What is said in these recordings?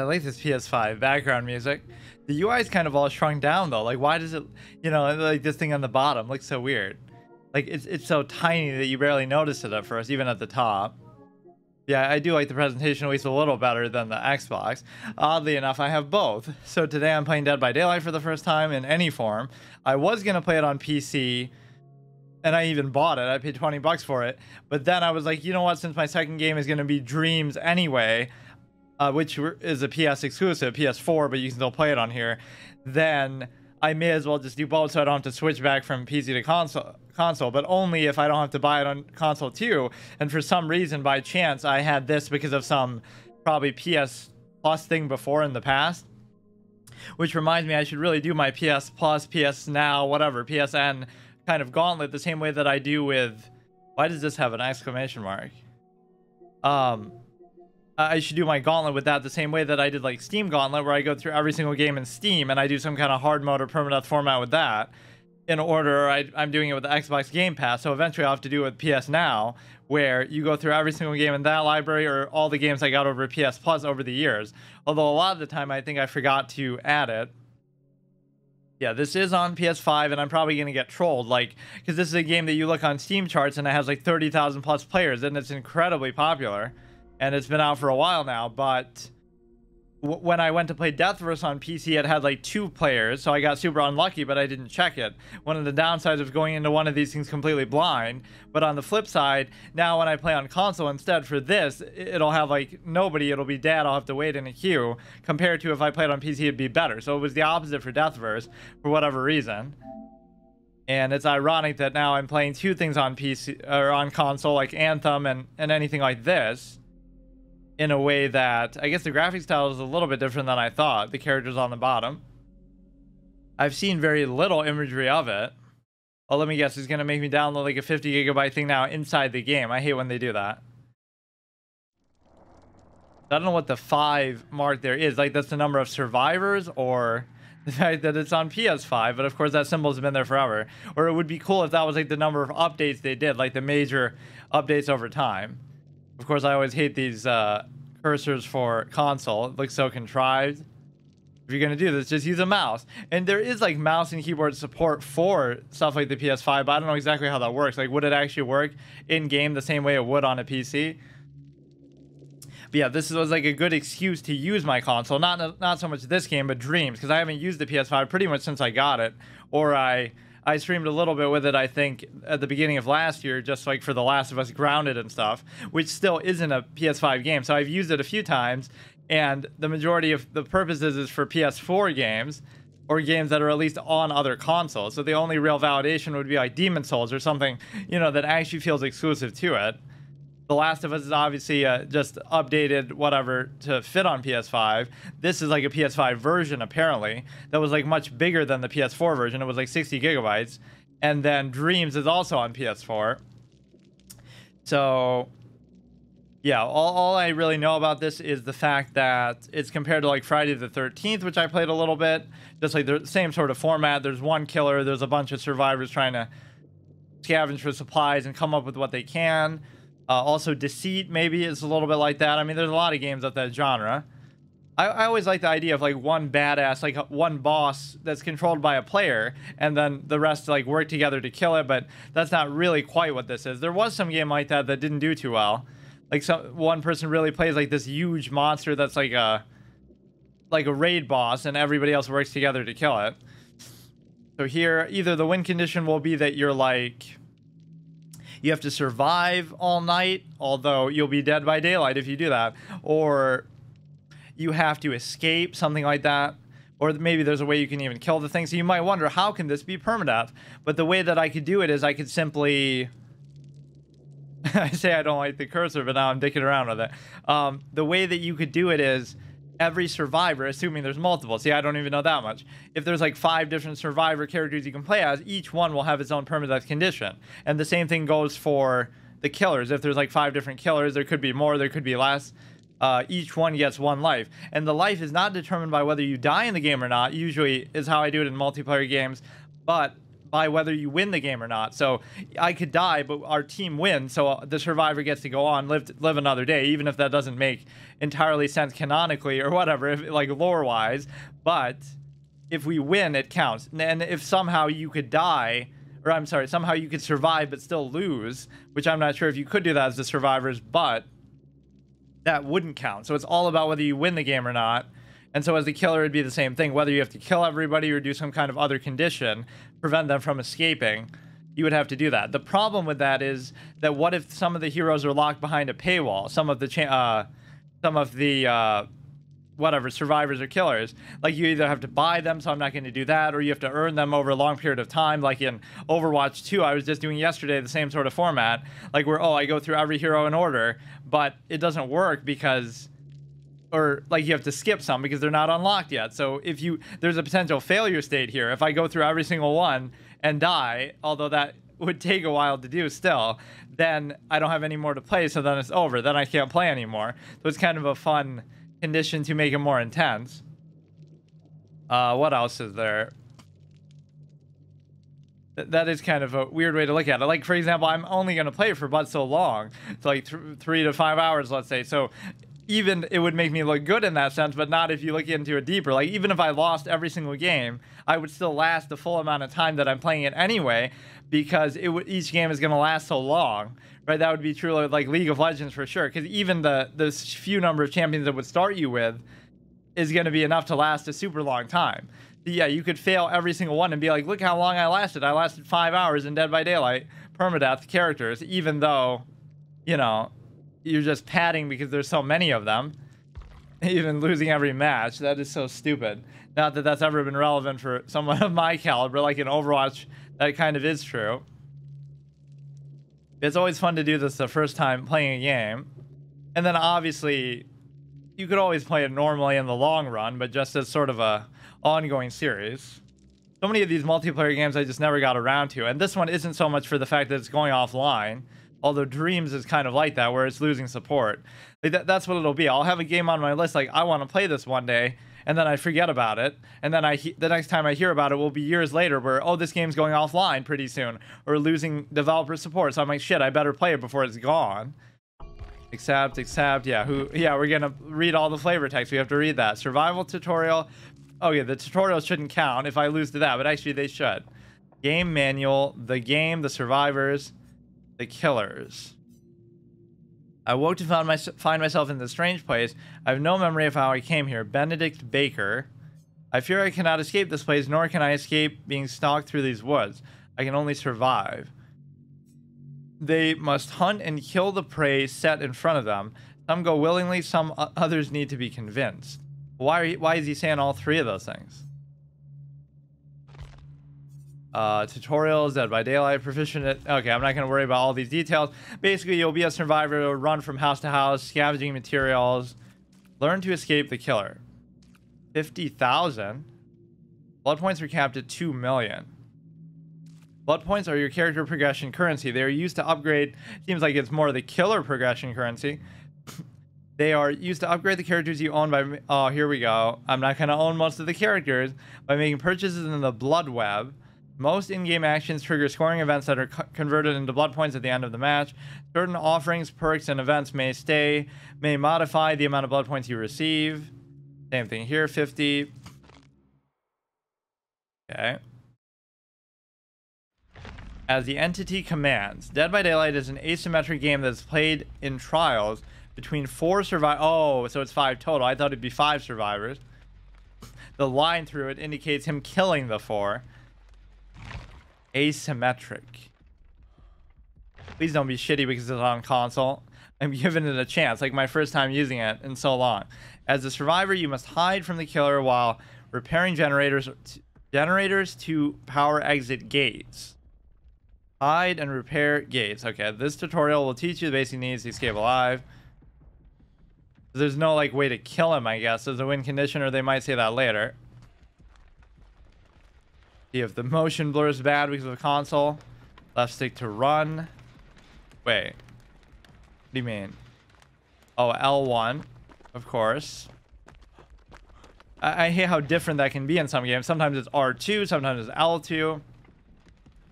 I like this PS5 background music. The UI is kind of all shrunk down though. Like, why does it, like this thing on the bottom looks so weird. Like, it's so tiny that you barely notice it at first, even at the top. Yeah, I do like the presentation at least a little better than the Xbox. Oddly enough, I have both. So today I'm playing Dead by Daylight for the first time in any form. I was going to play it on PC, and I even bought it. I paid 20 bucks for it. But then I was like, you know what? Since my second game is going to be Dreams anyway, which is a PS exclusive, PS4, but you can still play it on here, then I may as well just do both so I don't have to switch back from PC to console, but only if I don't have to buy it on console too. And for some reason, by chance, I had this because of some probably PS Plus thing before in the past. Which reminds me, I should really do my PS Plus, PS Now, whatever, PSN kind of gauntlet the same way that I do with... Why does this have an exclamation mark? I should do my gauntlet with that the same way that I did like Steam Gauntlet, where I go through every single game in Steam and I do some kind of hard mode or permadeath format with that. In order, I'm doing it with the Xbox Game Pass, so eventually I'll have to do it with PS Now, where you go through every single game in that library or all the games I got over PS Plus over the years. Although a lot of the time I think I forgot to add it. Yeah, this is on PS5, and I'm probably going to get trolled, like, because this is a game that you look on Steam charts and it has like 30,000 plus players, and it's incredibly popular. And it's been out for a while now, but when I went to play Deathverse on PC, it had like 2 players, so I got super unlucky, but I didn't check it. One of the downsides of going into one of these things completely blind, but on the flip side, now when I play on console instead for this, it'll have like nobody, it'll be dead, I'll have to wait in a queue, compared to if I played on PC, it'd be better. So it was the opposite for Deathverse, for whatever reason. And it's ironic that now I'm playing 2 things on PC, or on console, like Anthem and anything like this, in a way that I guess the graphics style is a little bit different than I thought. The characters on the bottom. I've seen very little imagery of it. Oh, let me guess. It's going to make me download like a 50 gigabyte thing now inside the game. I hate when they do that. I don't know what the 5 mark there is. Like, that's the number of survivors, or the fact that it's on PS5. But of course, that symbol's been there forever. Or it would be cool if that was like the number of updates they did, like the major updates over time. Of course, I always hate these cursors for console. It looks so contrived. If you're going to do this, just use a mouse. And there is like mouse and keyboard support for stuff like the PS5, but I don't know exactly how that works. Like, would it actually work in-game the same way it would on a PC? But yeah, this was like a good excuse to use my console. Not so much this game, but Dreams, because I haven't used the PS5 pretty much since I got it. Or I streamed a little bit with it, I think, at the beginning of last year, just like for The Last of Us Grounded and stuff, which still isn't a PS5 game. So I've used it a few times, and the majority of the purposes is for PS4 games, or games that are at least on other consoles. So the only real validation would be like Demon's Souls or something, that actually feels exclusive to it. The Last of Us is obviously just updated whatever to fit on PS5. This is like a PS5 version, apparently, that was like much bigger than the PS4 version. It was like 60 gigabytes. And then Dreams is also on PS4. So yeah, all I really know about this is the fact that it's compared to like Friday the 13th, which I played a little bit. Just like the same sort of format. There's one killer. There's a bunch of survivors trying to scavenge for supplies and come up with what they can. Also, Deceit maybe is a little bit like that. I mean, there's a lot of games of that genre. I always like the idea of like one badass, like one boss that's controlled by a player, and then the rest like work together to kill it. But that's not really quite what this is. There was some game like that didn't do too well. Like one person really plays like this huge monster that's like a raid boss, and everybody else works together to kill it. So here, either the win condition will be that you're like, you have to survive all night, although you'll be dead by daylight if you do that. Or you have to escape, something like that. Or maybe there's a way you can even kill the thing. So you might wonder, how can this be permadeath? But the way that I could do it is I could simply... I say I don't like the cursor, but now I'm dicking around with it. The way that you could do it is every survivor, assuming there's multiple. See, I don't even know that much. If there's like 5 different survivor characters you can play as, each one will have its own permadeath condition. And the same thing goes for the killers. If there's like 5 different killers, there could be more, there could be less. Each one gets 1 life. And the life is not determined by whether you die in the game or not, usually is how I do it in multiplayer games, but by whether you win the game or not. So I could die, but our team wins, so the survivor gets to go on, live another day, even if that doesn't make entirely sense canonically or whatever, if, like lore wise. But if we win, it counts. And if somehow you could die, or I'm sorry, somehow you could survive but still lose, which I'm not sure if you could do that as the survivors, but that wouldn't count. So it's all about whether you win the game or not. And so as the killer, it'd be the same thing. Whether you have to kill everybody or do some kind of other condition, prevent them from escaping, you would have to do that. The problem with that is that what if some of the heroes are locked behind a paywall? Some of the whatever, survivors or killers. Like, you either have to buy them, so I'm not going to do that, or you have to earn them over a long period of time. Like in Overwatch 2, I was just doing yesterday the same sort of format. Like where, I go through every hero in order, but it doesn't work because... or like you have to skip some because they're not unlocked yet. So if there's a potential failure state here. If I go through every single one and die, although that would take a while to do still, then I don't have any more to play, so then it's over. Then I can't play anymore. So it's kind of a fun condition to make it more intense. What else is there? That is kind of a weird way to look at it. Like, for example, I'm only going to play for but so long. It's like 3 to 5 hours, let's say. So even it would make me look good in that sense, but not if you look into it deeper. Like, even if I lost every single game, I would still last the full amount of time that I'm playing it anyway, because each game is going to last so long, right? That would be true of like League of Legends for sure, because even the few number of champions that would start you with is going to be enough to last a super long time. Yeah, you could fail every single one and be like, look how long I lasted. I lasted 5 hours in Dead by Daylight permadeath characters, even though, you know, you're just padding because there's so many of them. Even losing every match, that is so stupid. Not that that's ever been relevant for someone of my caliber. Like in Overwatch, that kind of is true. It's always fun to do this the first time playing a game. And then obviously, you could always play it normally in the long run, but just as sort of a ongoing series. So many of these multiplayer games I just never got around to. And this one isn't so much for the fact that it's going offline. Although Dreams is kind of like that, where it's losing support. Like that's what it'll be. I'll have a game on my list, like, I want to play this one day, and then I forget about it. And then the next time I hear about it will be years later, where, this game's going offline pretty soon, or losing developer support. So I'm like, shit, I better play it before it's gone. Accept, yeah, we're gonna read all the flavor text. We have to read that. Survival tutorial. Oh yeah, the tutorials shouldn't count if I lose to that, but actually they should. Game manual, the game, the survivors, the killers. I woke to find myself in this strange place. I have no memory of how I came here. Benedict Baker. I fear I cannot escape this place, nor can I escape being stalked through these woods. I can only survive. They must hunt and kill the prey set in front of them. Some go willingly, some others need to be convinced. Why is he saying all three of those things? Tutorials, Dead by Daylight, proficient at... Okay, I'm not going to worry about all these details. Basically, you'll be a survivor, run from house to house, scavenging materials. Learn to escape the killer. 50,000? Blood points are capped at 2 million. Blood points are your character progression currency. They are used to upgrade... Seems like it's more the killer progression currency. They are used to upgrade the characters you own by... Oh, here we go. I'm not going to own most of the characters. By making purchases in the Blood Web... Most in-game actions trigger scoring events that are converted into blood points at the end of the match. Certain offerings, perks, and events may modify the amount of blood points you receive. Same thing here, 50. Okay. As the entity commands. Dead by Daylight is an asymmetric game that is played in trials between 4 survivors. Oh, so it's 5 total. I thought it'd be 5 survivors. The line through it indicates him killing the 4. Asymmetric. Please don't be shitty because it's on console. I'm giving it a chance, like my first time using it in so long. As a survivor, you must hide from the killer while repairing generators to power exit gates. Hide and repair gates. Okay, this tutorial will teach you the basic needs to escape alive. There's no like way to kill him, I guess. There's a win condition, or they might say that later. See if the motion blur is bad because of the console. Left stick to run. Wait. What do you mean? Oh, L1. Of course. I hate how different that can be in some games. Sometimes it's R2, sometimes it's L2.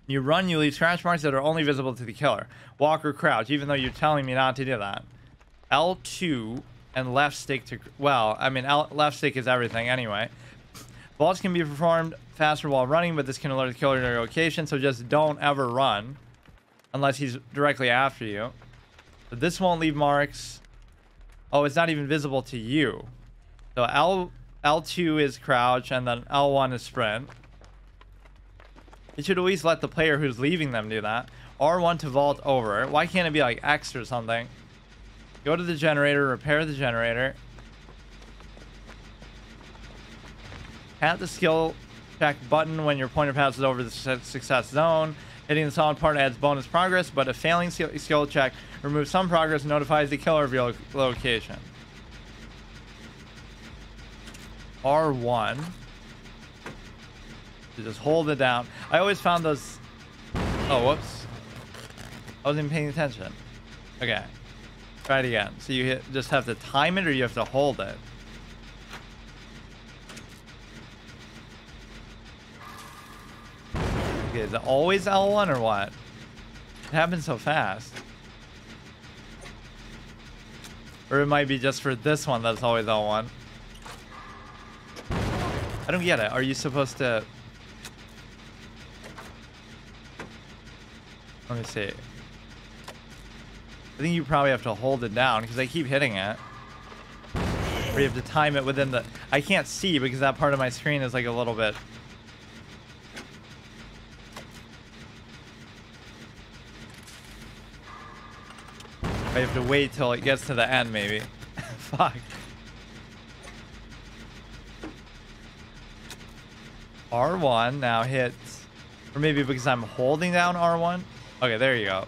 You run, you leave scratch marks that are only visible to the killer. Walk or crouch, even though you're telling me not to do that. L2 and left stick to... Well, I mean, left stick is everything anyway. Vaults can be performed faster while running, but this can alert the killer to your location, so just don't ever run. Unless he's directly after you. But this won't leave marks. Oh, it's not even visible to you. So L2 is crouch, and then L1 is sprint. It should at least let the player who's leaving them do that. R1 to vault over. Why can't it be like X or something? Go to the generator, repair the generator. Tap the skill check button when your pointer passes over the success zone. Hitting the solid part adds bonus progress, but a failing skill check removes some progress and notifies the killer of your location. R1. To just hold it down. I always found those... Oh, whoops. I wasn't even paying attention. Okay. Try it again. So you just have to time it or you have to hold it? Okay, is it always L1 or what? It happens so fast. Or it might be just for this one that's always L1. I don't get it. Are you supposed to... Let me see. I think you probably have to hold it down because I keep hitting it. Or you have to time it within the... I can't see because that part of my screen is like a little bit... I have to wait till it gets to the end, maybe. Fuck. R1 now hits... Or maybe because I'm holding down R1? Okay, there you go.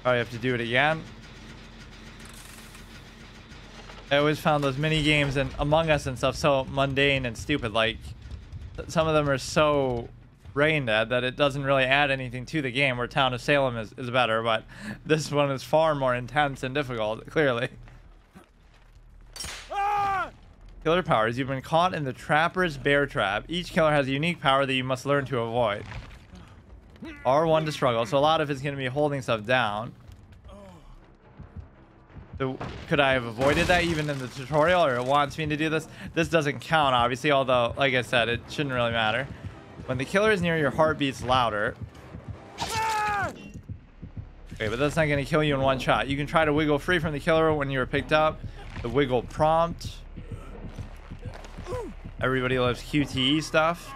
Probably have to do it again. I always found those mini games and Among Us and stuff so mundane and stupid. Like, some of them are so brain dead that it doesn't really add anything to the game, where Town of Salem is better, but this one is far more intense and difficult, clearly. Killer powers. You've been caught in the Trapper's Bear Trap. Each killer has a unique power that you must learn to avoid. R1 to struggle. So a lot of it's going to be holding stuff down. So could I have avoided that even in the tutorial, or it wants me to do this? This doesn't count, obviously, although, like I said, it shouldn't really matter. When the killer is near, your heart beats louder. Okay, but that's not going to kill you in one shot. You can try to wiggle free from the killer when you are picked up. The wiggle prompt. Everybody loves QTE stuff.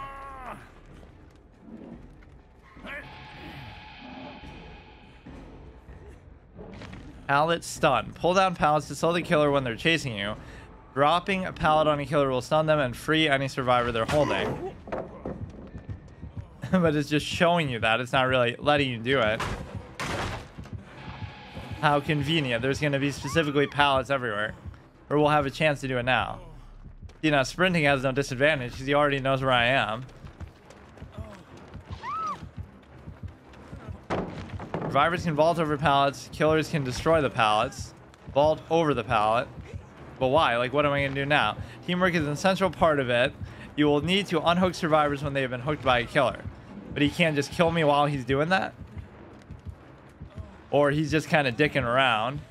Pallet stun. Pull down pallets to slow the killer when they're chasing you. Dropping a pallet on a killer will stun them and free any survivor they're holding. But it's just showing you that. It's not really letting you do it. How convenient. There's going to be specifically pallets everywhere. Or we'll have a chance to do it now. You know, sprinting has no disadvantage because he already knows where I am. Survivors can vault over pallets. Killers can destroy the pallets. Vault over the pallet. But why? Like, what am I going to do now? Teamwork is an essential part of it. You will need to unhook survivors when they have been hooked by a killer. But he can't just kill me while he's doing that? Or he's just kind of dicking around.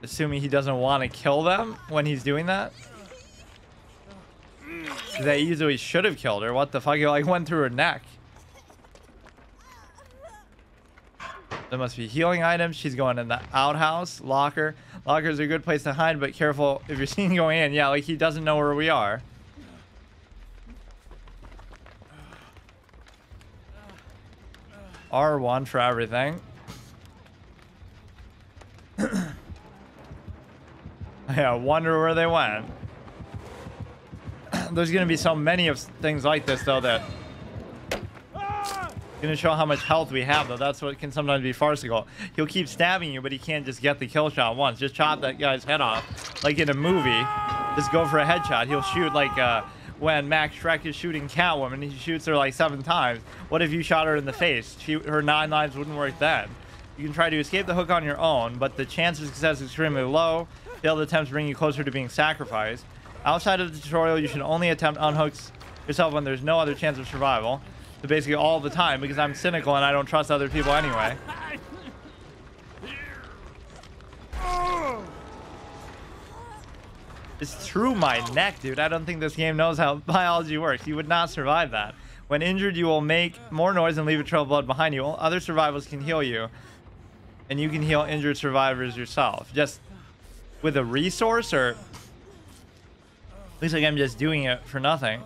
Assuming he doesn't want to kill them when he's doing that. They easily should have killed her. What the fuck? He like went through her neck. There must be healing items. She's going in the outhouse. Locker. Lockers are a good place to hide, but careful if you're seen going in. Yeah, like he doesn't know where we are. R1 for everything. Yeah, I wonder where they went. There's going to be so many of things like this, though, that... Going to show how much health we have, though. That's what can sometimes be farcical. He'll keep stabbing you, but he can't just get the kill shot once. Just chop that guy's head off. Like in a movie, just go for a headshot. He'll shoot like when Max Shrek is shooting Catwoman. He shoots her like 7 times. What if you shot her in the face? Her 9 lives wouldn't work then. You can try to escape the hook on your own, but the chance of success is extremely low. Failed attempts bring you closer to being sacrificed. Outside of the tutorial, you should only attempt unhooks yourself when there's no other chance of survival. So basically all the time, because I'm cynical and I don't trust other people anyway. It's through my neck, dude. I don't think this game knows how biology works. You would not survive that. When injured, you will make more noise and leave a trail of blood behind you. Other survivors can heal you, and you can heal injured survivors yourself. Just with a resource, or looks like I'm just doing it for nothing.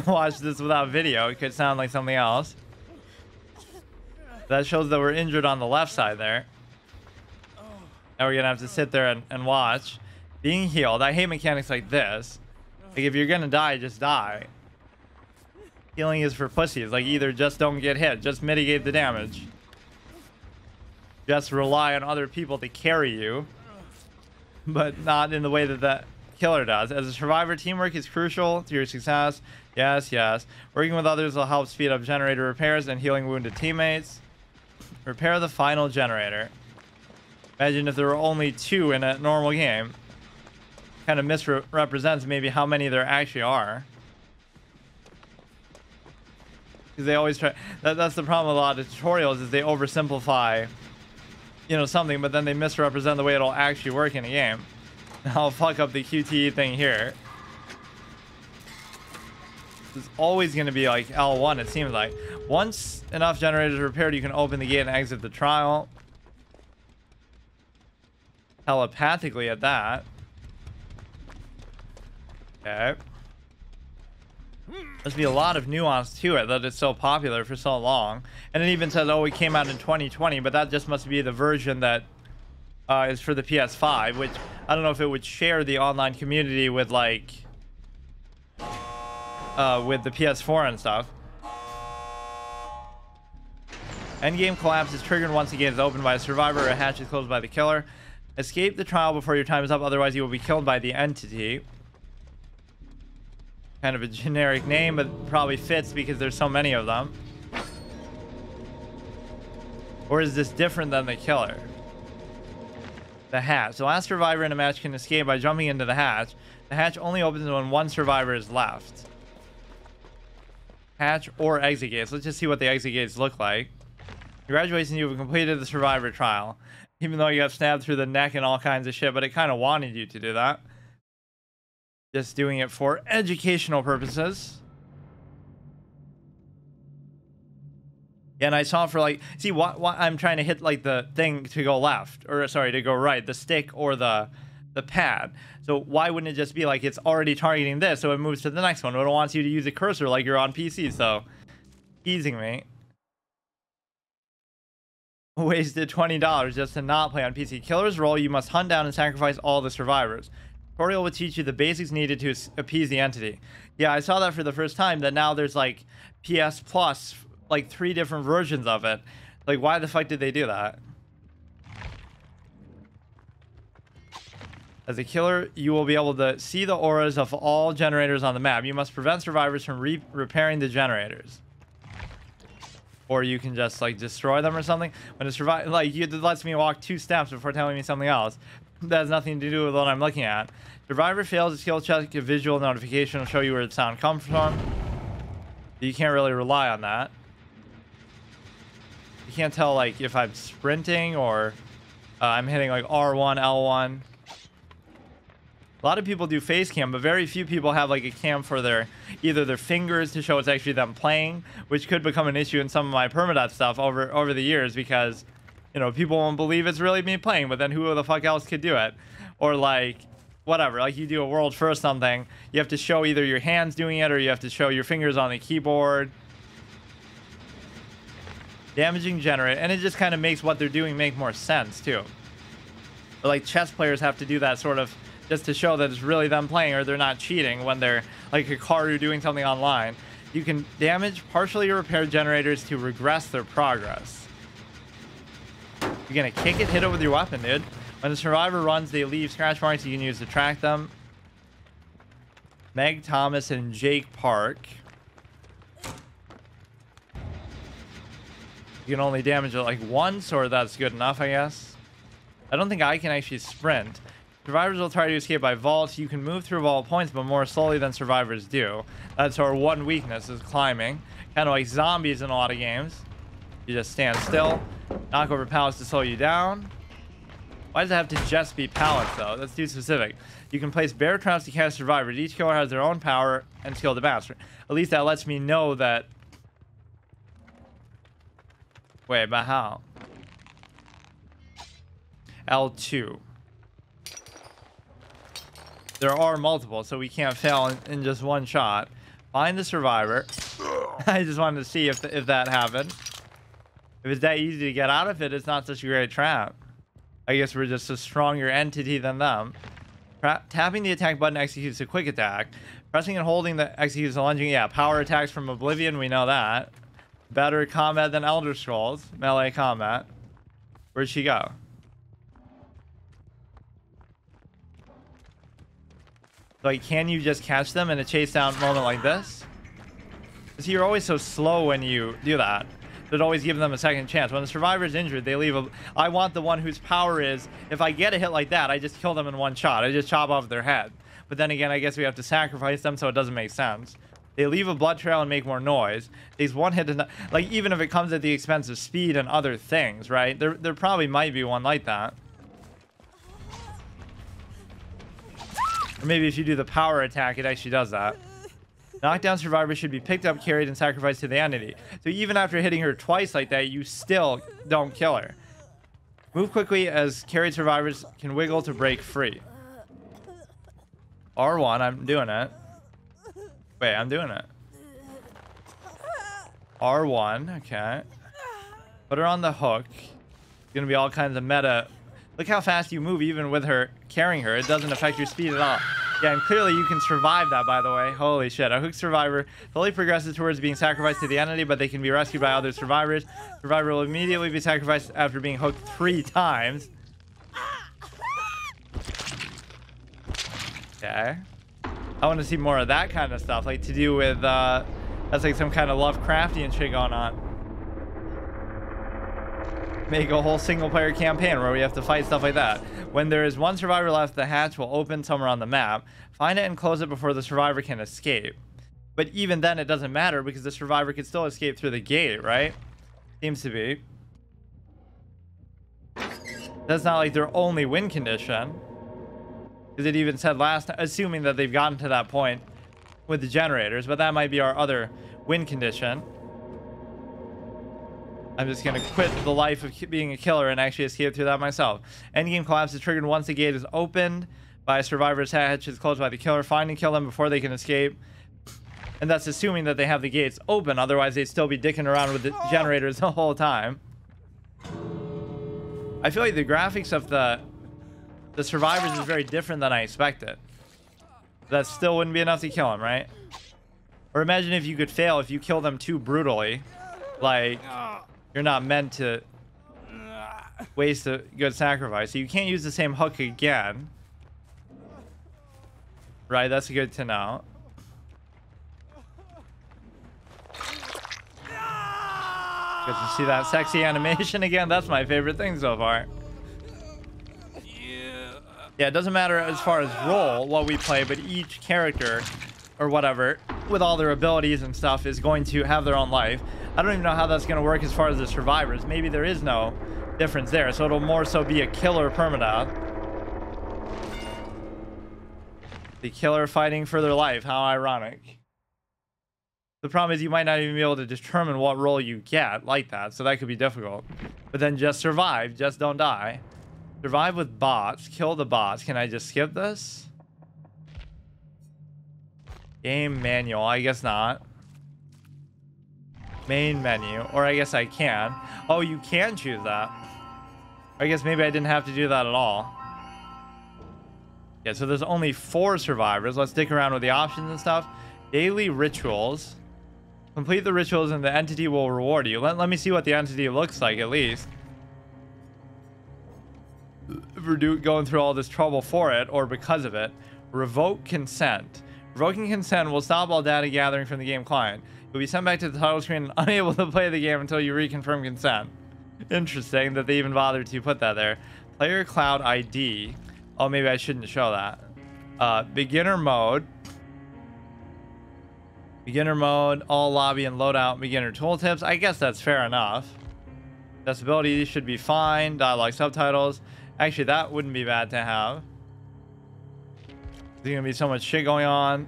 Watch this without video. It could sound like something else. That shows that we're injured on the left side there. Now we're gonna have to sit there and watch. Being healed. I hate mechanics like this. Like, if you're gonna die, just die. Healing is for pussies. Like, either just don't get hit, just mitigate the damage. Just rely on other people to carry you, but not in the way that that killer does. As a survivor, teamwork is crucial to your success. Yes, yes. Working with others will help speed up generator repairs and healing wounded teammates. Repair the final generator. Imagine if there were only 2 in a normal game. Kind of misrepresents maybe how many there actually are. Because they always try... That's the problem with a lot of tutorials, is they oversimplify, you know, something, but then they misrepresent the way it'll actually work in a game. I'll fuck up the QTE thing here. It's always going to be like L1, it seems like. Once enough generators are repaired, you can open the gate and exit the trial. Telepathically at that. Okay. Must be a lot of nuance to it that it's so popular for so long. And it even says, oh, it came out in 2020, but that just must be the version that is for the PS5, which I don't know if it would share the online community with, like, with the PS4 and stuff. Endgame collapse is triggered once the gate is opened by a survivor or a hatch is closed by the killer. Escape the trial before your time is up, otherwise you will be killed by the entity. Kind of a generic name, but probably fits because there's so many of them. Or is this different than the killer? The hatch. The last survivor in a match can escape by jumping into the hatch. The hatch only opens when one survivor is left. Hatch or exit gates. Let's just see what the exit gates look like. Congratulations, you have completed the survivor trial. Even though you got stabbed through the neck and all kinds of shit, but it kind of wanted you to do that. Just doing it for educational purposes. Yeah, and I saw for like, see what I'm trying to hit like the thing to go left, or sorry, to go right, the stick or the pad. So why wouldn't it just be like it's already targeting this, so it moves to the next one, but it wants you to use a cursor like you're on PC, so teasing me. Wasted $20 just to not play on PC. Killer's role, you must hunt down and sacrifice all the survivors. Tutorial will teach you the basics needed to appease the entity. Yeah, I saw that for the first time, that now there's like PS Plus, like 3 different versions of it. Like, why the fuck did they do that? As a killer, you will be able to see the auras of all generators on the map. You must prevent survivors from repairing the generators. Or you can just like destroy them or something. When a survivor, like, it lets me walk 2 steps before telling me something else. That has nothing to do with what I'm looking at. Survivor fails a skill check, a visual notification will show you where the sound comes from. You can't really rely on that. You can't tell like if I'm sprinting or I'm hitting like R1, L1. A lot of people do face cam, but very few people have like a cam for their either their fingers to show it's actually them playing, which could become an issue in some of my permadeath stuff over the years, because, you know, people won't believe it's really me playing, but then who the fuck else could do it? Or like whatever, like you do a world first something, you have to show either your hands doing it or you have to show your fingers on the keyboard. Damaging generator, and it just kind of makes what they're doing make more sense too. But like chess players have to do that sort of just to show that it's really them playing, or they're not cheating when they're like Hikaru doing something online. You can damage partially repaired generators to regress their progress. You're gonna kick it, hit it with your weapon, dude. When the survivor runs, they leave scratch marks you can use to track them. Meg Thomas and Jake Park. You can only damage it like once, or that's good enough, I guess. I don't think I can actually sprint. Survivors will try to escape by vaults. You can move through vault points, but more slowly than survivors do. That's our one weakness, is climbing. Kind of like zombies in a lot of games. You just stand still, knock over pallets to slow you down. Why does it have to just be pallets, though? That's too specific. You can place bear traps to catch survivors. Each killer has their own power and skill to master. At least that lets me know that... Wait, but how? L2. There are multiple, so we can't fail in just one shot. Find the survivor. I just wanted to see if that happened. If it's that easy to get out of it, it's not such a great trap. I guess we're just a stronger entity than them. Tapping the attack button executes a quick attack. Pressing and holding the executes a lunging. Yeah, power attacks from Oblivion, we know that. Better combat than Elder Scrolls. Melee combat. Where'd she go? Like, can you just catch them in a chase down moment like this? See, you're always so slow when you do that. But always give them a second chance. When the survivor's injured, they leave a... I want the one whose power is, if I get a hit like that, I just kill them in one shot. I just chop off their head. But then again, I guess we have to sacrifice them, so it doesn't make sense. They leave a blood trail and make more noise. These one hit... Like, even if it comes at the expense of speed and other things, right? There probably might be one like that. Or maybe if you do the power attack, it actually does that. Knockdown survivors should be picked up, carried, and sacrificed to the entity. So even after hitting her twice like that, you still don't kill her. Move quickly as carried survivors can wiggle to break free. R1, I'm doing it. Wait, I'm doing it. R1, okay. Put her on the hook. It's gonna be all kinds of meta. Look how fast you move even with her carrying her. It doesn't affect your speed at all. Yeah, and clearly you can survive that, by the way. Holy shit. A hooked survivor slowly progresses towards being sacrificed to the entity, but they can be rescued by other survivors. Survivor will immediately be sacrificed after being hooked 3 times. Okay. I want to see more of that kind of stuff, like to do with, that's like some kind of Lovecraftian shit going on. Make a whole single-player campaign where we have to fight stuff like that. When there is one survivor left, the hatch will open somewhere on the map. Find it and close it before the survivor can escape. But even then, it doesn't matter because the survivor can still escape through the gate, right? Seems to be. That's not like their only win condition. Because it even said last time, assuming that they've gotten to that point with the generators, but that might be our other win condition. I'm just going to quit the life of being a killer and actually escape through that myself. Endgame collapse is triggered once the gate is opened by a survivor's hatch is closed by the killer. Find and kill them before they can escape. And that's assuming that they have the gates open. Otherwise, they'd still be dicking around with the generators the whole time. I feel like the graphics of the survivors is very different than I expected. That still wouldn't be enough to kill them, right? Or imagine if you could fail if you kill them too brutally. Like... You're not meant to waste a good sacrifice. So you can't use the same hook again. Right, that's good to know. Good to see that sexy animation again. That's my favorite thing so far. Yeah, it doesn't matter as far as role, what we play, but each character or whatever, with all their abilities and stuff, is going to have their own life. I don't even know how that's going to work as far as the survivors. Maybe there is no difference there, so it'll more so be a killer permadeath. The killer fighting for their life. How ironic. The problem is you might not even be able to determine what role you get like that, so that could be difficult. But then just survive, just don't die. Survive with bots, kill the bots. Can I just skip this? Game manual, I guess not. Main menu, or I guess I can. Oh, you can choose that. I guess maybe I didn't have to do that at all. Yeah, so there's only 4 survivors. Let's stick around with the options and stuff. Daily rituals. Complete the rituals and the entity will reward you. Let me see what the entity looks like at least. If we're going through all this trouble for it or because of it. Revoke consent. Revoking consent will stop all data gathering from the game client. You'll be sent back to the title screen and unable to play the game until you reconfirm consent. Interesting that they even bothered to put that there. Player Cloud ID. Oh, maybe I shouldn't show that. Beginner mode. Beginner mode, all lobby and loadout, beginner tooltips. I guess that's fair enough. Accessibility should be fine. Dialogue, subtitles. Actually, that wouldn't be bad to have. There's gonna be so much shit going on.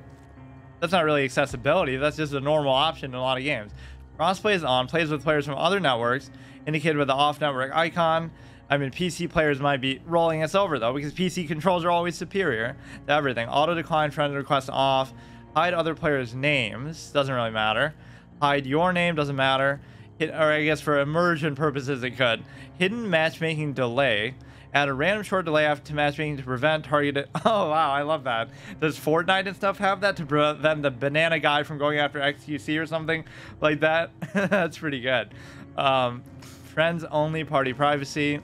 That's not really accessibility. That's just a normal option in a lot of games. Crossplay is on. Plays with players from other networks, indicated with the off-network icon. I mean, PC players might be rolling us over, though, because PC controls are always superior to everything. Auto-decline, friend request off. Hide other players' names. Doesn't really matter. Hide your name. Doesn't matter. Or I guess for immersion purposes, it could. Hidden matchmaking delay. Add a random short delay after matchmaking to prevent targeted... Oh, wow. I love that. Does Fortnite and stuff have that to prevent the banana guy from going after XQC or something like that? That's pretty good. Friends only, party privacy.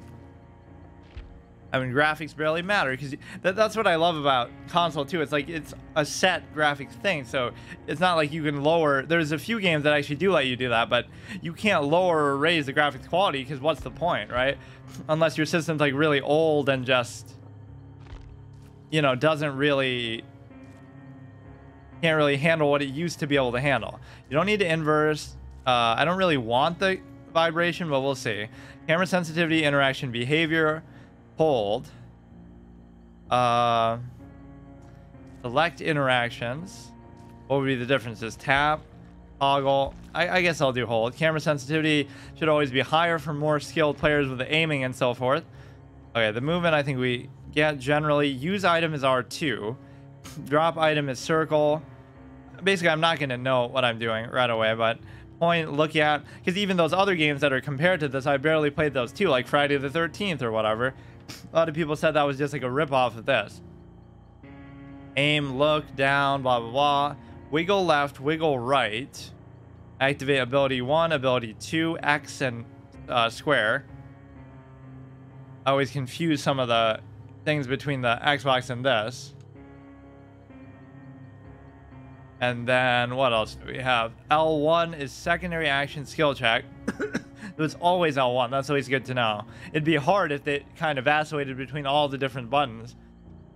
I mean, graphics barely matter because that's what I love about console too. It's like it's a set graphics thing, so it's not like you can lower. There's a few games that actually do let you do that, but you can't lower or raise the graphics quality because what's the point, right? Unless your system's like really old and just, you know, doesn't really, can't really handle what it used to be able to handle. You don't need to inverse. I don't really want the vibration, but we'll see. Camera sensitivity, interaction behavior. Hold. Select interactions. What would be the differences? Tap, toggle. I guess I'll do hold. Camera sensitivity should always be higher for more skilled players with the aiming and so forth. Okay, the movement I think we get generally. Use item is R2. Drop item is circle. Basically, I'm not going to know what I'm doing right away, but point, look at, because even those other games that are compared to this, I barely played those too, like Friday the 13th or whatever. A lot of people said that was just like a rip-off of this. Aim, look, down, blah, blah, blah. Wiggle left, wiggle right. Activate ability 1, ability 2, X and square. I always confuse some of the things between the Xbox and this. And then what else do we have? L1 is secondary action skill check. It was always L1. That's always good to know. It'd be hard if it kind of vacillated between all the different buttons.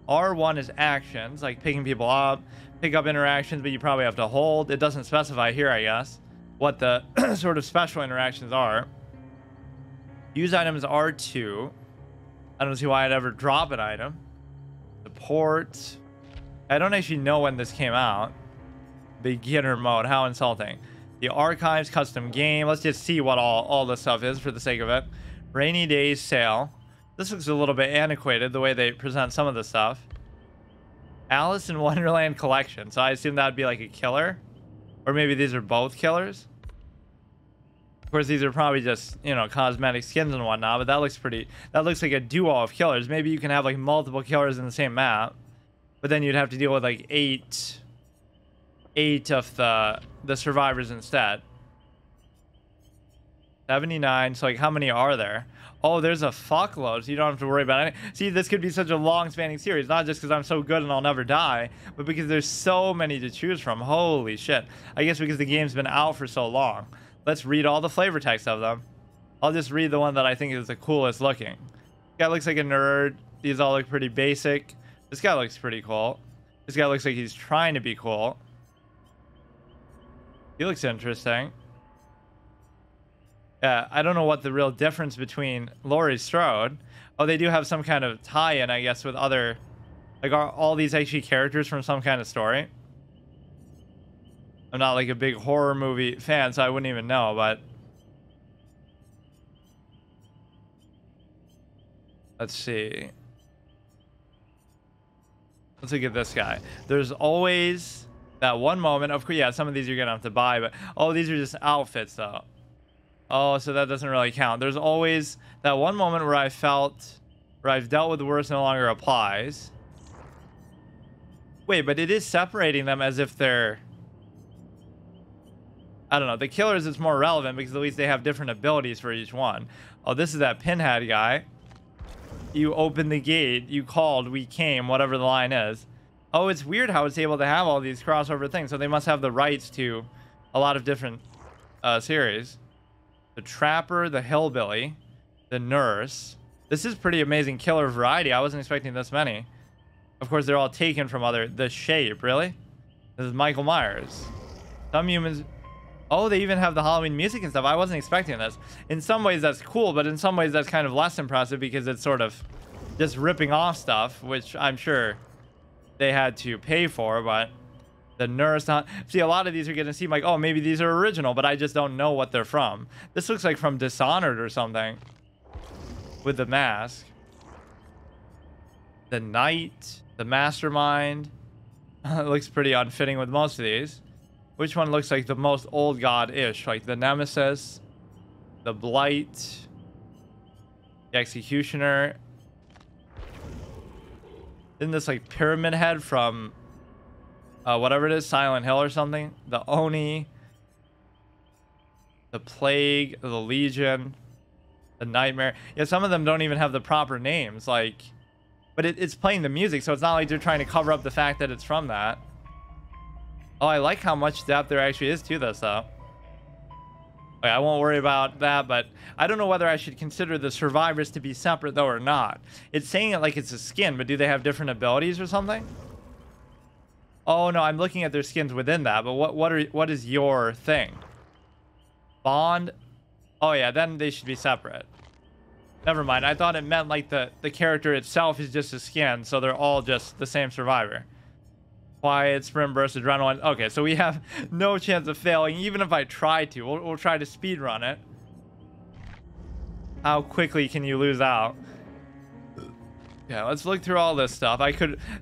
R1 is actions, like picking people up, pick up interactions, but you probably have to hold. It doesn't specify here, I guess, what the sort of special interactions are. Use items R2. I don't see why I'd ever drop an item. Support. I don't actually know when this came out. Beginner mode. How insulting. The archives, custom game. Let's just see what all this stuff is for the sake of it. Rainy days sale. This looks a little bit antiquated, the way they present some of the stuff. Alice in Wonderland collection. So I assume that'd be like a killer. Or maybe these are both killers. Of course, these are probably just, you know, cosmetic skins and whatnot. But that looks pretty... That looks like a duo of killers. Maybe you can have like multiple killers in the same map. But then you'd have to deal with like eight of the survivors instead. 79. So like how many are there? Oh, there's a fuckload, so you don't have to worry about it. See, this could be such a long spanning series, not just because I'm so good and I'll never die, but because there's so many to choose from. Holy shit. I guess because the game's been out for so long. Let's read all the flavor text of them. I'll just read the one that I think is the coolest looking. This guy looks like a nerd. These all look pretty basic. This guy looks pretty cool. This guy looks like he's trying to be cool. He looks interesting. Yeah, I don't know what the real difference between Laurie Strode. Oh, they do have some kind of tie-in, I guess, with other... Like, are all these actually characters from some kind of story? I'm not, like, a big horror movie fan, so I wouldn't even know, but... Let's see. Let's look at this guy. There's always that one moment. Of course, yeah, some of these you're going to have to buy, but... Oh, these are just outfits, though. Oh, so that doesn't really count. There's always that one moment where I've dealt with the worst no longer applies. Wait, but it is separating them as if they're... I don't know. The killers is more relevant because at least they have different abilities for each one. Oh, this is that pinhead guy. You opened the gate. You called. We came. Whatever the line is. Oh, it's weird how it's able to have all these crossover things. So they must have the rights to a lot of different series. The Trapper, the Hillbilly, the Nurse. This is pretty amazing killer variety. I wasn't expecting this many. Of course, they're all taken from other... The Shape, really? This is Michael Myers. Some humans... Oh, they even have the Halloween music and stuff. I wasn't expecting this. In some ways, that's cool, but in some ways, that's kind of less impressive because it's sort of just ripping off stuff, which I'm sure they had to pay for, but... The nurse... See, a lot of these are going to seem like, oh, maybe these are original, but I just don't know what they're from. This looks like from Dishonored or something. With the mask. The Knight. The Mastermind. It looks pretty unfitting with most of these. Which one looks like the most old god-ish? Like the Nemesis, the Blight, the Executioner. Isn't this like Pyramid Head from whatever it is, Silent Hill or something? The Oni, the Plague, the Legion, the Nightmare. Yeah, some of them don't even have the proper names. Like, but it's playing the music, so it's not like they're trying to cover up the fact that it's from that. Oh, I like how much depth there actually is to this, though. Okay, I won't worry about that, but I don't know whether I should consider the survivors to be separate, though, or not. It's saying it like it's a skin, but do they have different abilities or something? Oh, no, I'm looking at their skins within that, but what is your thing? Bond? Oh, yeah, then they should be separate. Never mind, I thought it meant like the character itself is just a skin, so they're all just the same survivor. Quiet, Sprint Burst, Adrenaline. Okay, so we have no chance of failing, even if I try to. We'll try to speed run it. How quickly can you lose out? Yeah, let's look through all this stuff.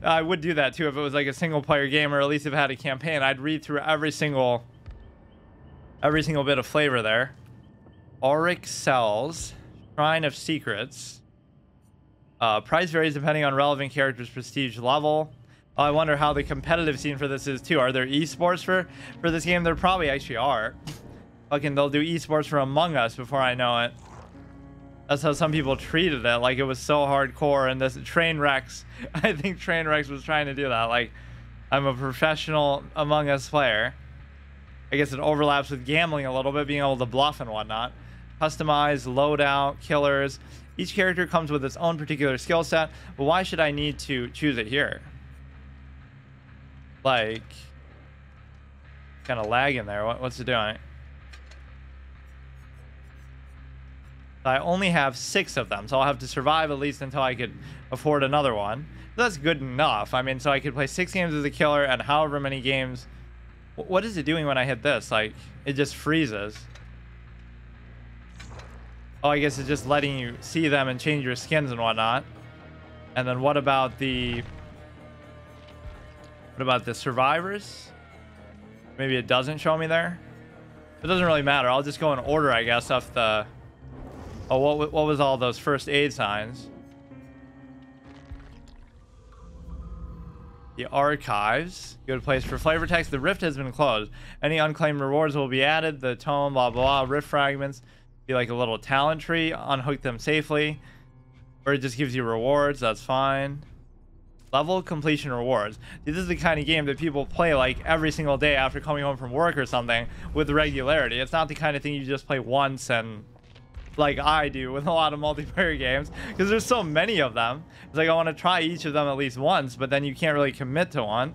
I would do that too if it was like a single player game, or at least if it had a campaign. I'd read through every single bit of flavor there. Auric Cells, Shrine of Secrets. Price varies depending on relevant character's prestige level. Oh, I wonder how the competitive scene for this is too. Are there esports for this game? There probably actually are. Fucking, they'll do esports for Among Us before I know it. That's how some people treated it. Like it was so hardcore. And this Trainwrecks, I think Trainwrecks was trying to do that. Like, I'm a professional Among Us player. I guess it overlaps with gambling a little bit, being able to bluff and whatnot. Customize, loadout, killers. Each character comes with its own particular skill set. But why should I need to choose it here? Like, kind of lagging there. What's it doing? I only have 6 of them, so I'll have to survive at least until I could afford another one. That's good enough. I mean, so I could play 6 games as a killer and however many games. What is it doing when I hit this? Like, it just freezes. Oh, I guess it's just letting you see them and change your skins and whatnot. And then what about the survivors? Maybe it doesn't show me there. It doesn't really matter. I'll just go in order, I guess, of the... Oh, what was all those first aid signs? The archives. Good place for flavor text. The rift has been closed. Any unclaimed rewards will be added. The tome, blah, blah, blah. Rift fragments. Be like a little talent tree. Unhook them safely. Or it just gives you rewards. That's fine. Level completion rewards. This is the kind of game that people play like every single day after coming home from work or something with regularity. It's not the kind of thing you just play once and like I do with a lot of multiplayer games, because there's so many of them. It's like I want to try each of them at least once, but then you can't really commit to one.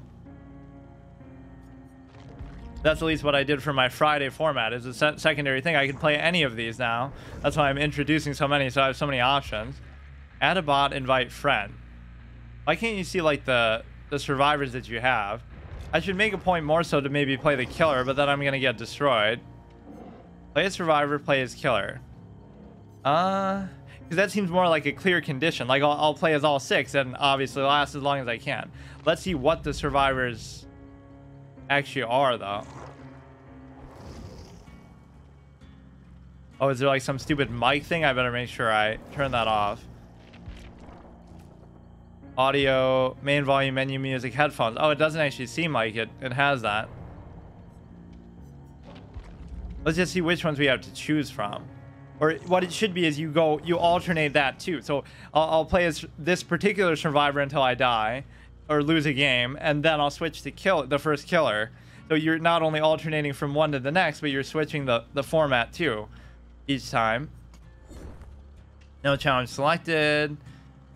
That's at least what I did for my Friday format. Is a secondary thing. I can play any of these now. That's why I'm introducing so many, so I have so many options. Add a bot, invite friend. Why can't you see like the survivors that you have? I should make a point more so to maybe play the killer, but then I'm gonna get destroyed. Play as survivor, play as killer. Because that seems more like a clear condition. Like I'll play as all 6 and obviously last as long as I can. Let's see what the survivors actually are, though. Oh, is there like some stupid mic thing? I better make sure I turn that off. Audio, main volume, menu, music, headphones. Oh, it doesn't actually seem like it has that. Let's just see which ones we have to choose from. Or what it should be is you alternate that too. So I'll play as this particular survivor until I die or lose a game, and then I'll switch to the first killer. So you're not only alternating from one to the next, but you're switching the format too each time. No challenge selected.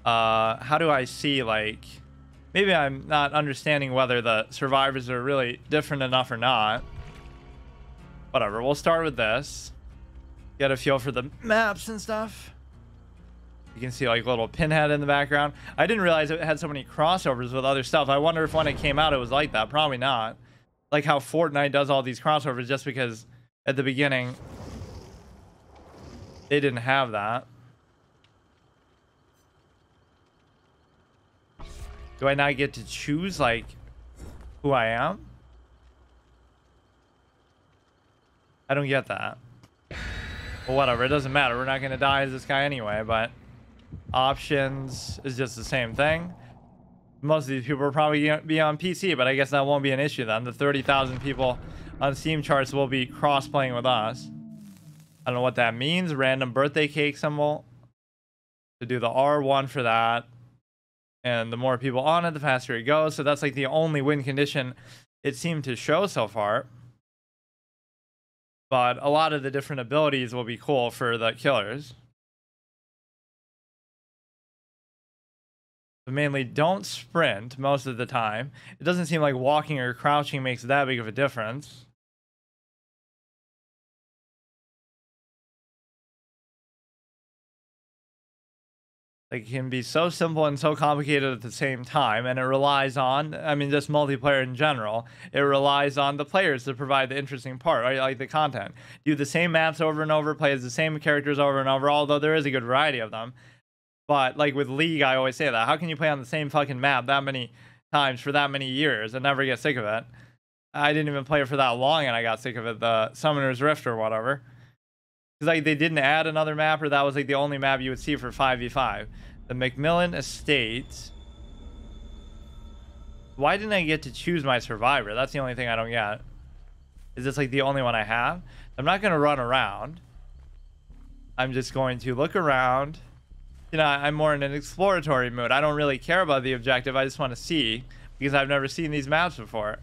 How do I see, like, maybe I'm not understanding whether the survivors are really different enough or not. Whatever, we'll start with this. Get a feel for the maps and stuff. You can see like little Pinhead in the background. I didn't realize it had so many crossovers with other stuff. I wonder if when it came out it was like that. Probably not. Like how Fortnite does all these crossovers just because at the beginning they didn't have that. Do I not get to choose like who I am? I don't get that. Well, whatever, it doesn't matter. We're not going to die as this guy anyway, but options is just the same thing. Most of these people are probably going to be on PC, but I guess that won't be an issue then. The 30,000 people on Steam charts will be cross-playing with us. I don't know what that means. Random birthday cake symbol. To do the R1 for that. And the more people on it, the faster it goes. So that's like the only win condition it seemed to show so far. But a lot of the different abilities will be cool for the killers. But mainly don't sprint most of the time. It doesn't seem like walking or crouching makes that big of a difference. Like, it can be so simple and so complicated at the same time, and it relies on, I mean, just multiplayer in general, it relies on the players to provide the interesting part, right? Like the content. Do the same maps over and over, play as the same characters over and over, although there is a good variety of them. But like with League, I always say that. How can you play on the same fucking map that many times for that many years and never get sick of it? I didn't even play it for that long and I got sick of it, the Summoner's Rift or whatever. Because like they didn't add another map, or that was like the only map you would see for 5v5. The McMillan Estate. Why didn't I get to choose my survivor? That's the only thing I don't get. Is this like the only one I have? I'm not going to run around. I'm just going to look around. You know, I'm more in an exploratory mood. I don't really care about the objective. I just want to see, because I've never seen these maps before.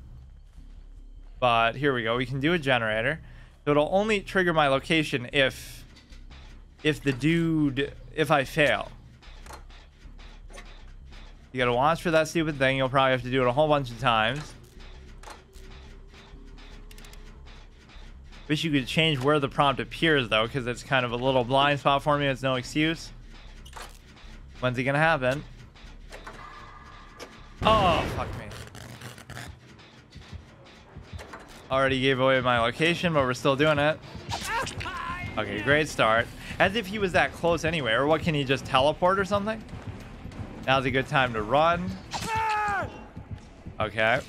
But here we go. We can do a generator. So it'll only trigger my location if I fail. You gotta watch for that stupid thing. You'll probably have to do it a whole bunch of times. Wish you could change where the prompt appears though, because it's kind of a little blind spot for me. It's no excuse. When's it gonna happen? Oh, fuck me. Already gave away my location, but we're still doing it. Okay, great start. As if he was that close anyway, or what, can he just teleport or something? Now's a good time to run. Okay.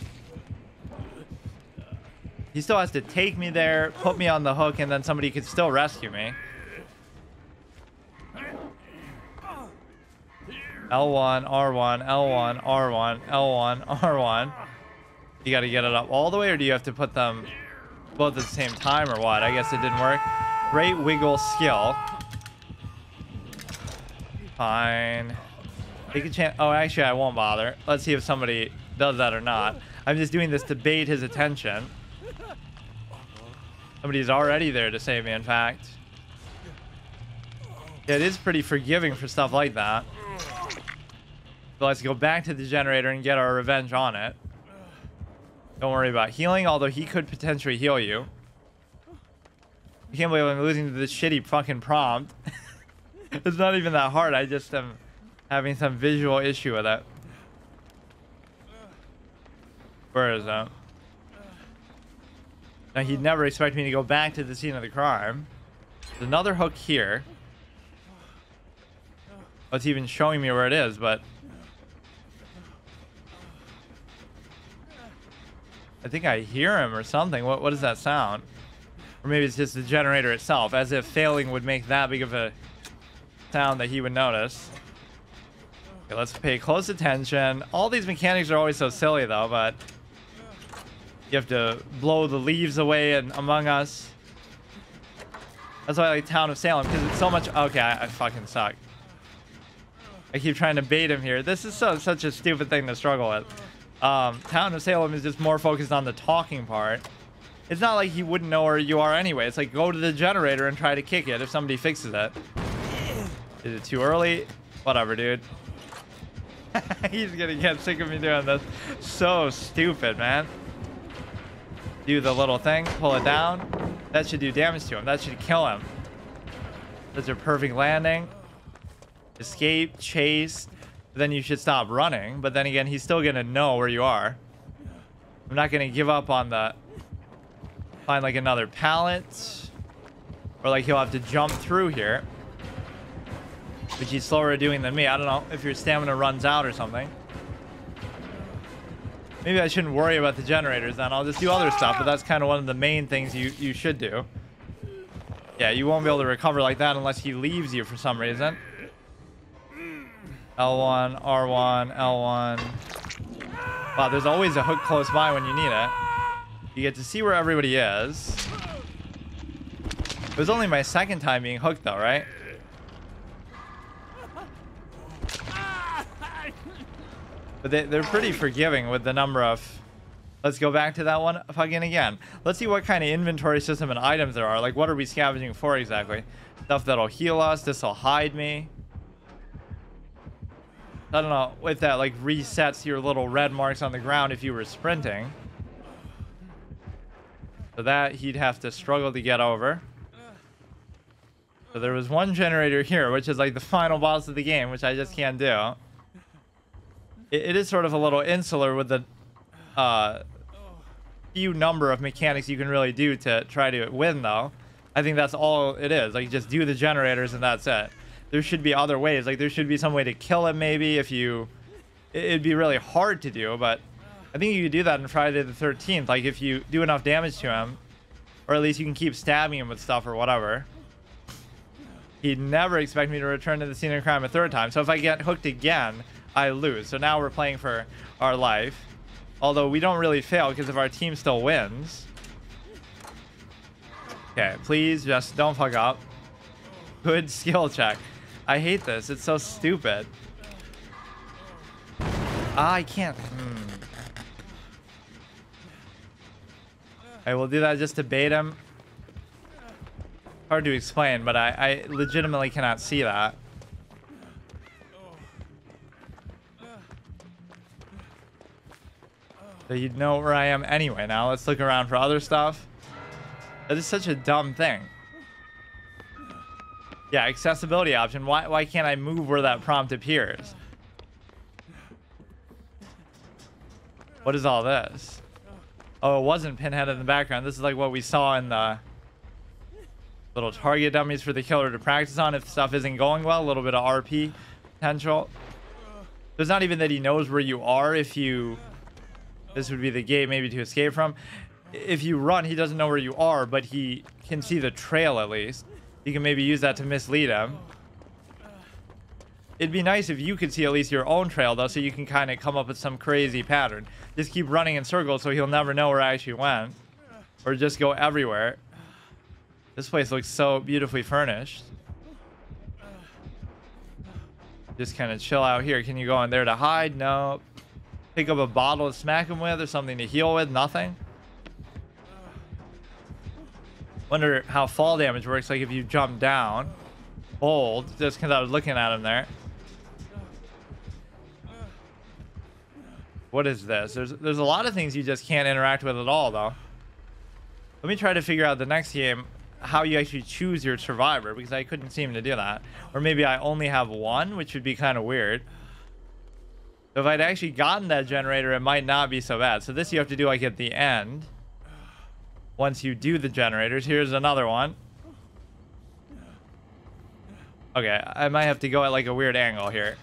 He still has to take me there, put me on the hook, and then somebody could still rescue me. L1, R1, L1, R1, L1, R1. You gotta get it up all the way, or do you have to put them both at the same time, or what? I guess it didn't work. Great wiggle skill. Fine. Take a chance. Oh, actually, I won't bother. Let's see if somebody does that or not. I'm just doing this to bait his attention. Somebody's already there to save me, in fact. Yeah, it is pretty forgiving for stuff like that. So let's go back to the generator and get our revenge on it. Don't worry about healing, although he could potentially heal you. I can't believe I'm losing to this shitty fucking prompt. It's not even that hard. I just am having some visual issue with it. Where is that? Now, he'd never expect me to go back to the scene of the crime. There's another hook here. Oh, it's even showing me where it is, but I think I hear him or something. What does that sound? Or maybe it's just the generator itself, as if failing would make that big of a sound that he would notice. Okay, let's pay close attention. All these mechanics are always so silly though, but you have to blow the leaves away in Among Us. That's why I like Town of Salem, because it's so much. Okay, I fucking suck. I keep trying to bait him here. This is such a stupid thing to struggle with. Town of Salem is just more focused on the talking part. It's not like he wouldn't know where you are anyway. It's like, go to the generator and try to kick it if somebody fixes it. Is it too early? Whatever, dude. He's gonna get sick of me doing this. So stupid, man. Do the little thing, pull it down. That should do damage to him. That should kill him. That's a perfect landing. Escape, chase. Then you should stop running. But then again, he's still gonna know where you are. I'm not gonna give up on the... Find like another pallet. Or like he'll have to jump through here. Which he's slower at doing than me. I don't know if your stamina runs out or something. Maybe I shouldn't worry about the generators then. I'll just do other stuff, but that's kind of one of the main things you should do. Yeah, you won't be able to recover like that unless he leaves you for some reason. L1, R1, L1. Wow, there's always a hook close by when you need it. You get to see where everybody is. It was only my second time being hooked though, right? But they're pretty forgiving with the number of... Let's go back to that one fucking again. Let's see what kind of inventory system and items there are. Like, what are we scavenging for exactly? Stuff that'll heal us. This will hide me. I don't know if that, like, resets your little red marks on the ground if you were sprinting. So that he'd have to struggle to get over. So there was one generator here, which is, like, the final boss of the game, which I just can't do. It is sort of a little insular with the few number of mechanics you can really do to try to win, though. I think that's all it is. Like, just do the generators and that's it. There should be other ways. Like, there should be some way to kill him, maybe, if you... It'd be really hard to do, but I think you could do that in Friday the 13th. Like, if you do enough damage to him, or at least you can keep stabbing him with stuff or whatever. He'd never expect me to return to the scene of crime a third time. So if I get hooked again... I lose. So now we're playing for our life. Although we don't really fail because if our team still wins. Okay, please just don't fuck up. Good skill check. I hate this. It's so stupid. I can't. I will do that just to bait him. Hard to explain, but I legitimately cannot see that. So you'd know where I am anyway. Now let's look around for other stuff. That is such a dumb thing. Yeah, accessibility option. Why can't I move where that prompt appears? What is all this? Oh, it wasn't Pinhead in the background. This is like what we saw in the little target dummies for the killer to practice on if stuff isn't going well. A little bit of RP potential. So it's not even that he knows where you are if you... This would be the gate maybe to escape from. If you run, he doesn't know where you are, but he can see the trail at least. You can maybe use that to mislead him. It'd be nice if you could see at least your own trail, though, so you can kind of come up with some crazy pattern. Just keep running in circles so he'll never know where I actually went. Or just go everywhere. This place looks so beautifully furnished. Just kind of chill out here. Can you go in there to hide? No. Pick up a bottle to smack him with or something to heal with? Nothing. Wonder how fall damage works, like if you jump down. Hold, just because I was looking at him there. What is this? There's a lot of things you just can't interact with at all, though. Let me try to figure out the next game how you actually choose your survivor, because I couldn't seem to do that. Or maybe I only have one, which would be kind of weird. So if I'd actually gotten that generator, it might not be so bad. So this you have to do like at the end. Once you do the generators. Here's another one. Okay, I might have to go at like a weird angle here.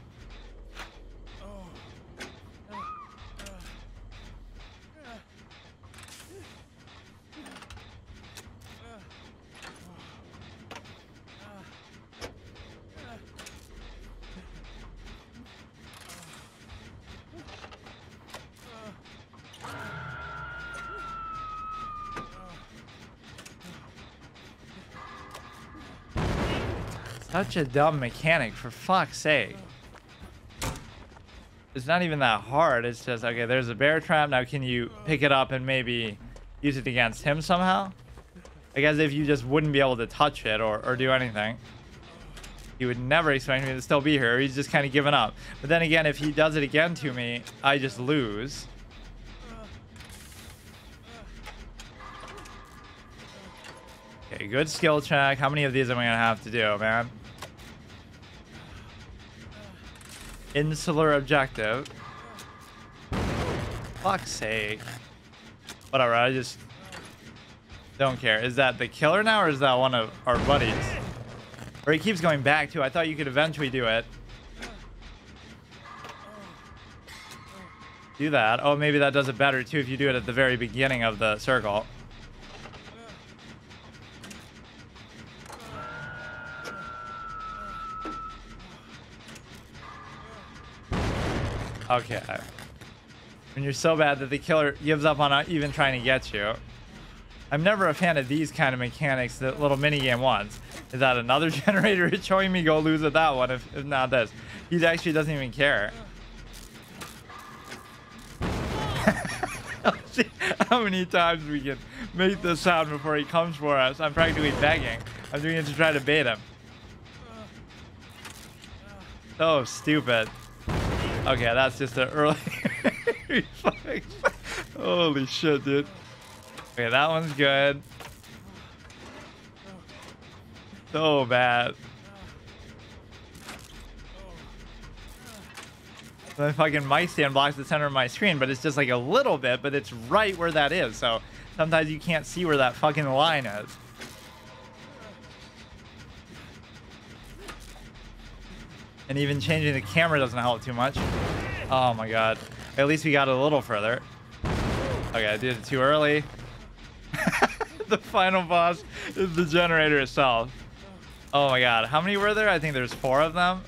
Such a dumb mechanic, for fuck's sake. It's not even that hard. It's just, okay, there's a bear trap. Now can you pick it up and maybe use it against him somehow? Like as if you just wouldn't be able to touch it or do anything. He would never expect me to still be here. He's just kind of given up. But then again, if he does it again to me, I just lose. Okay, good skill check. How many of these am I going to have to do, man? Insular objective. Fuck's sake. Whatever, I just don't care. Is that the killer now, or is that one of our buddies? Or he keeps going back to. I thought you could eventually do it. Do that. Oh, maybe that does it better too if you do it at the very beginning of the circle. Okay. When you're so bad that the killer gives up on even trying to get you. I'm never a fan of these kind of mechanics, the little minigame ones. Is that another generator is showing me go lose at that one, if not this. He actually doesn't even care. Let's see how many times we can make this sound before he comes for us. I'm practically begging. I'm doing it to try to bait him. So stupid. Okay, that's just an early... Holy shit, dude. Okay, that one's good. So bad. The fucking mic stand blocks the center of my screen, but it's just like a little bit, but it's right where that is. So sometimes you can't see where that fucking line is. And even changing the camera doesn't help too much. Oh my god. At least we got a little further. Okay, I did it too early. The final boss is the generator itself. Oh my god. How many were there? I think there's 4 of them.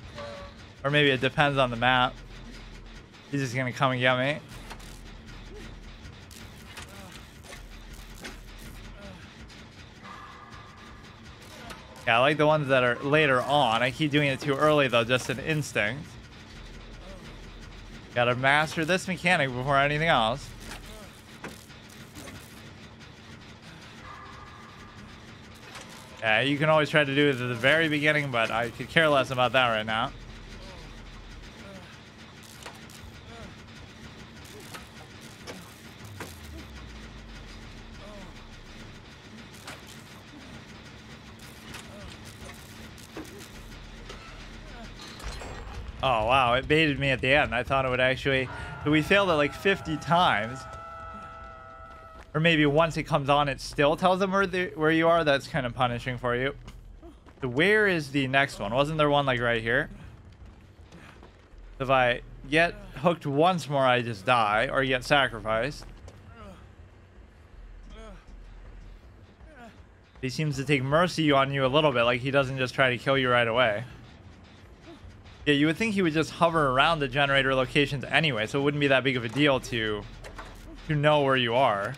Or maybe it depends on the map. He's just gonna come and get me. Yeah, I like the ones that are later on. I keep doing it too early though, just an instinct. Gotta master this mechanic before anything else. Yeah, you can always try to do it at the very beginning, but I could care less about that right now. Oh, wow. It baited me at the end. I thought it would actually... But we failed it like 50 times. Or maybe once it comes on, it still tells them where you are. That's kind of punishing for you. So where is the next one? Wasn't there one like right here? If I get hooked once more, I just die. Or get sacrificed. He seems to take mercy on you a little bit. Like he doesn't just try to kill you right away. Yeah, you would think he would just hover around the generator locations anyway, so it wouldn't be that big of a deal to know where you are.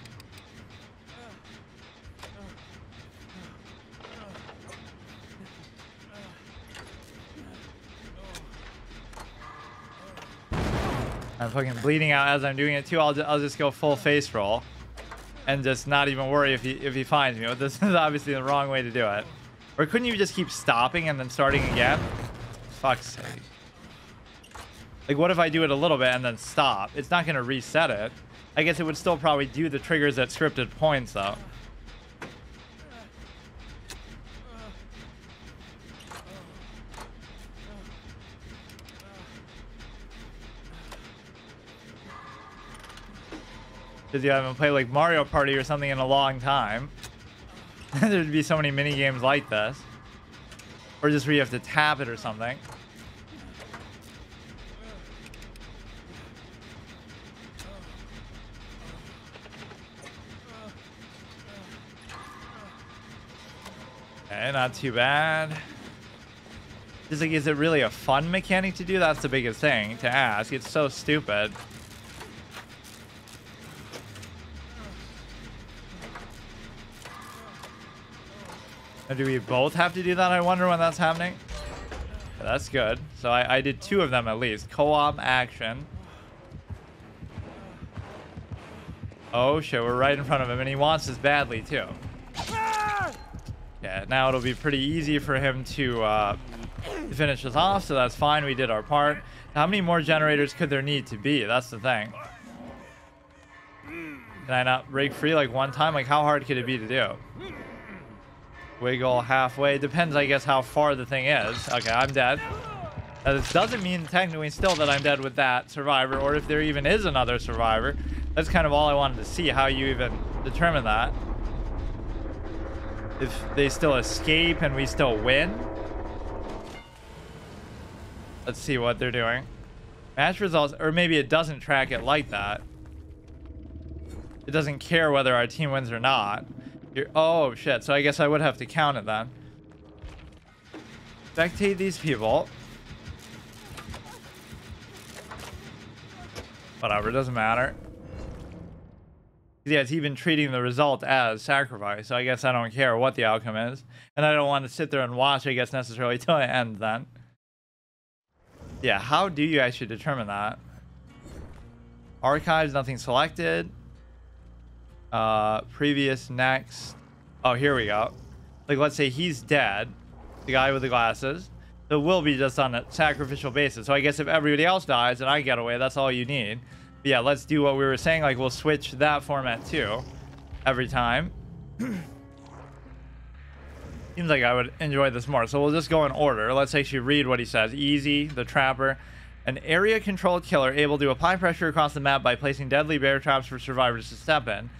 I'm fucking bleeding out as I'm doing it too. I'll just go full face roll and just not even worry if he finds me. But this is obviously the wrong way to do it. Or couldn't you just keep stopping and then starting again? Fuck's sake. Like, what if I do it a little bit and then stop? It's not going to reset it. I guess it would still probably do the triggers at scripted points, though. Because you haven't played, like, Mario Party or something in a long time. There'd be so many mini games like this. Or just where you have to tap it or something. Okay, not too bad. Just like, is it really a fun mechanic to do? That's the biggest thing to ask. It's so stupid. Or do we both have to do that? I wonder when that's happening. Yeah, that's good. So I did 2 of them at least. Co-op action. Oh shit, we're right in front of him and he wants us badly too. Yeah, now it'll be pretty easy for him to to finish us off, so that's fine. We did our part. How many more generators could there need to be? That's the thing. Can I not break free like one time? Like, how hard could it be to do? Wiggle halfway. Depends, I guess, how far the thing is. Okay, I'm dead. This doesn't mean technically still that I'm dead with that survivor, or if there even is another survivor. That's kind of all I wanted to see, how you even determine that. If they still escape and we still win. Let's see what they're doing. Match results, or maybe it doesn't track it like that. It doesn't care whether our team wins or not. Oh shit, so I guess I would have to count it then. Spectate these people. Whatever, doesn't matter. Yeah, it's even treating the result as sacrifice, so I guess I don't care what the outcome is. And I don't want to sit there and watch, I guess, necessarily till it ends then. Yeah, how do you actually determine that? Archives, nothing selected. Previous, next. Oh, here we go. Like, let's say he's dead, the guy with the glasses. So it will be just on a sacrificial basis. So I guess if everybody else dies and I get away, that's all you need. But yeah, let's do what we were saying. Like, we'll switch that format too every time. Seems like I would enjoy this more. So we'll just go in order. Let's actually read what he says. Easy, the trapper. An area-controlled killer able to apply pressure across the map by placing deadly bear traps for survivors to step in.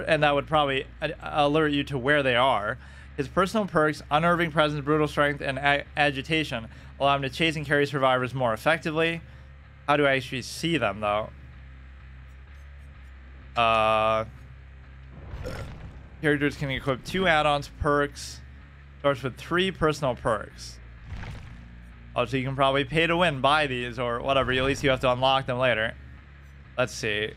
And that would probably alert you to where they are. His personal perks, unnerving presence, brutal strength, and agitation allow him to chase and carry survivors more effectively. How do I actually see them, though? Characters can equip 2 add-ons, perks. Starts with 3 personal perks. Oh, so you can probably pay to win, buy these, or whatever. At least you have to unlock them later. Let's see.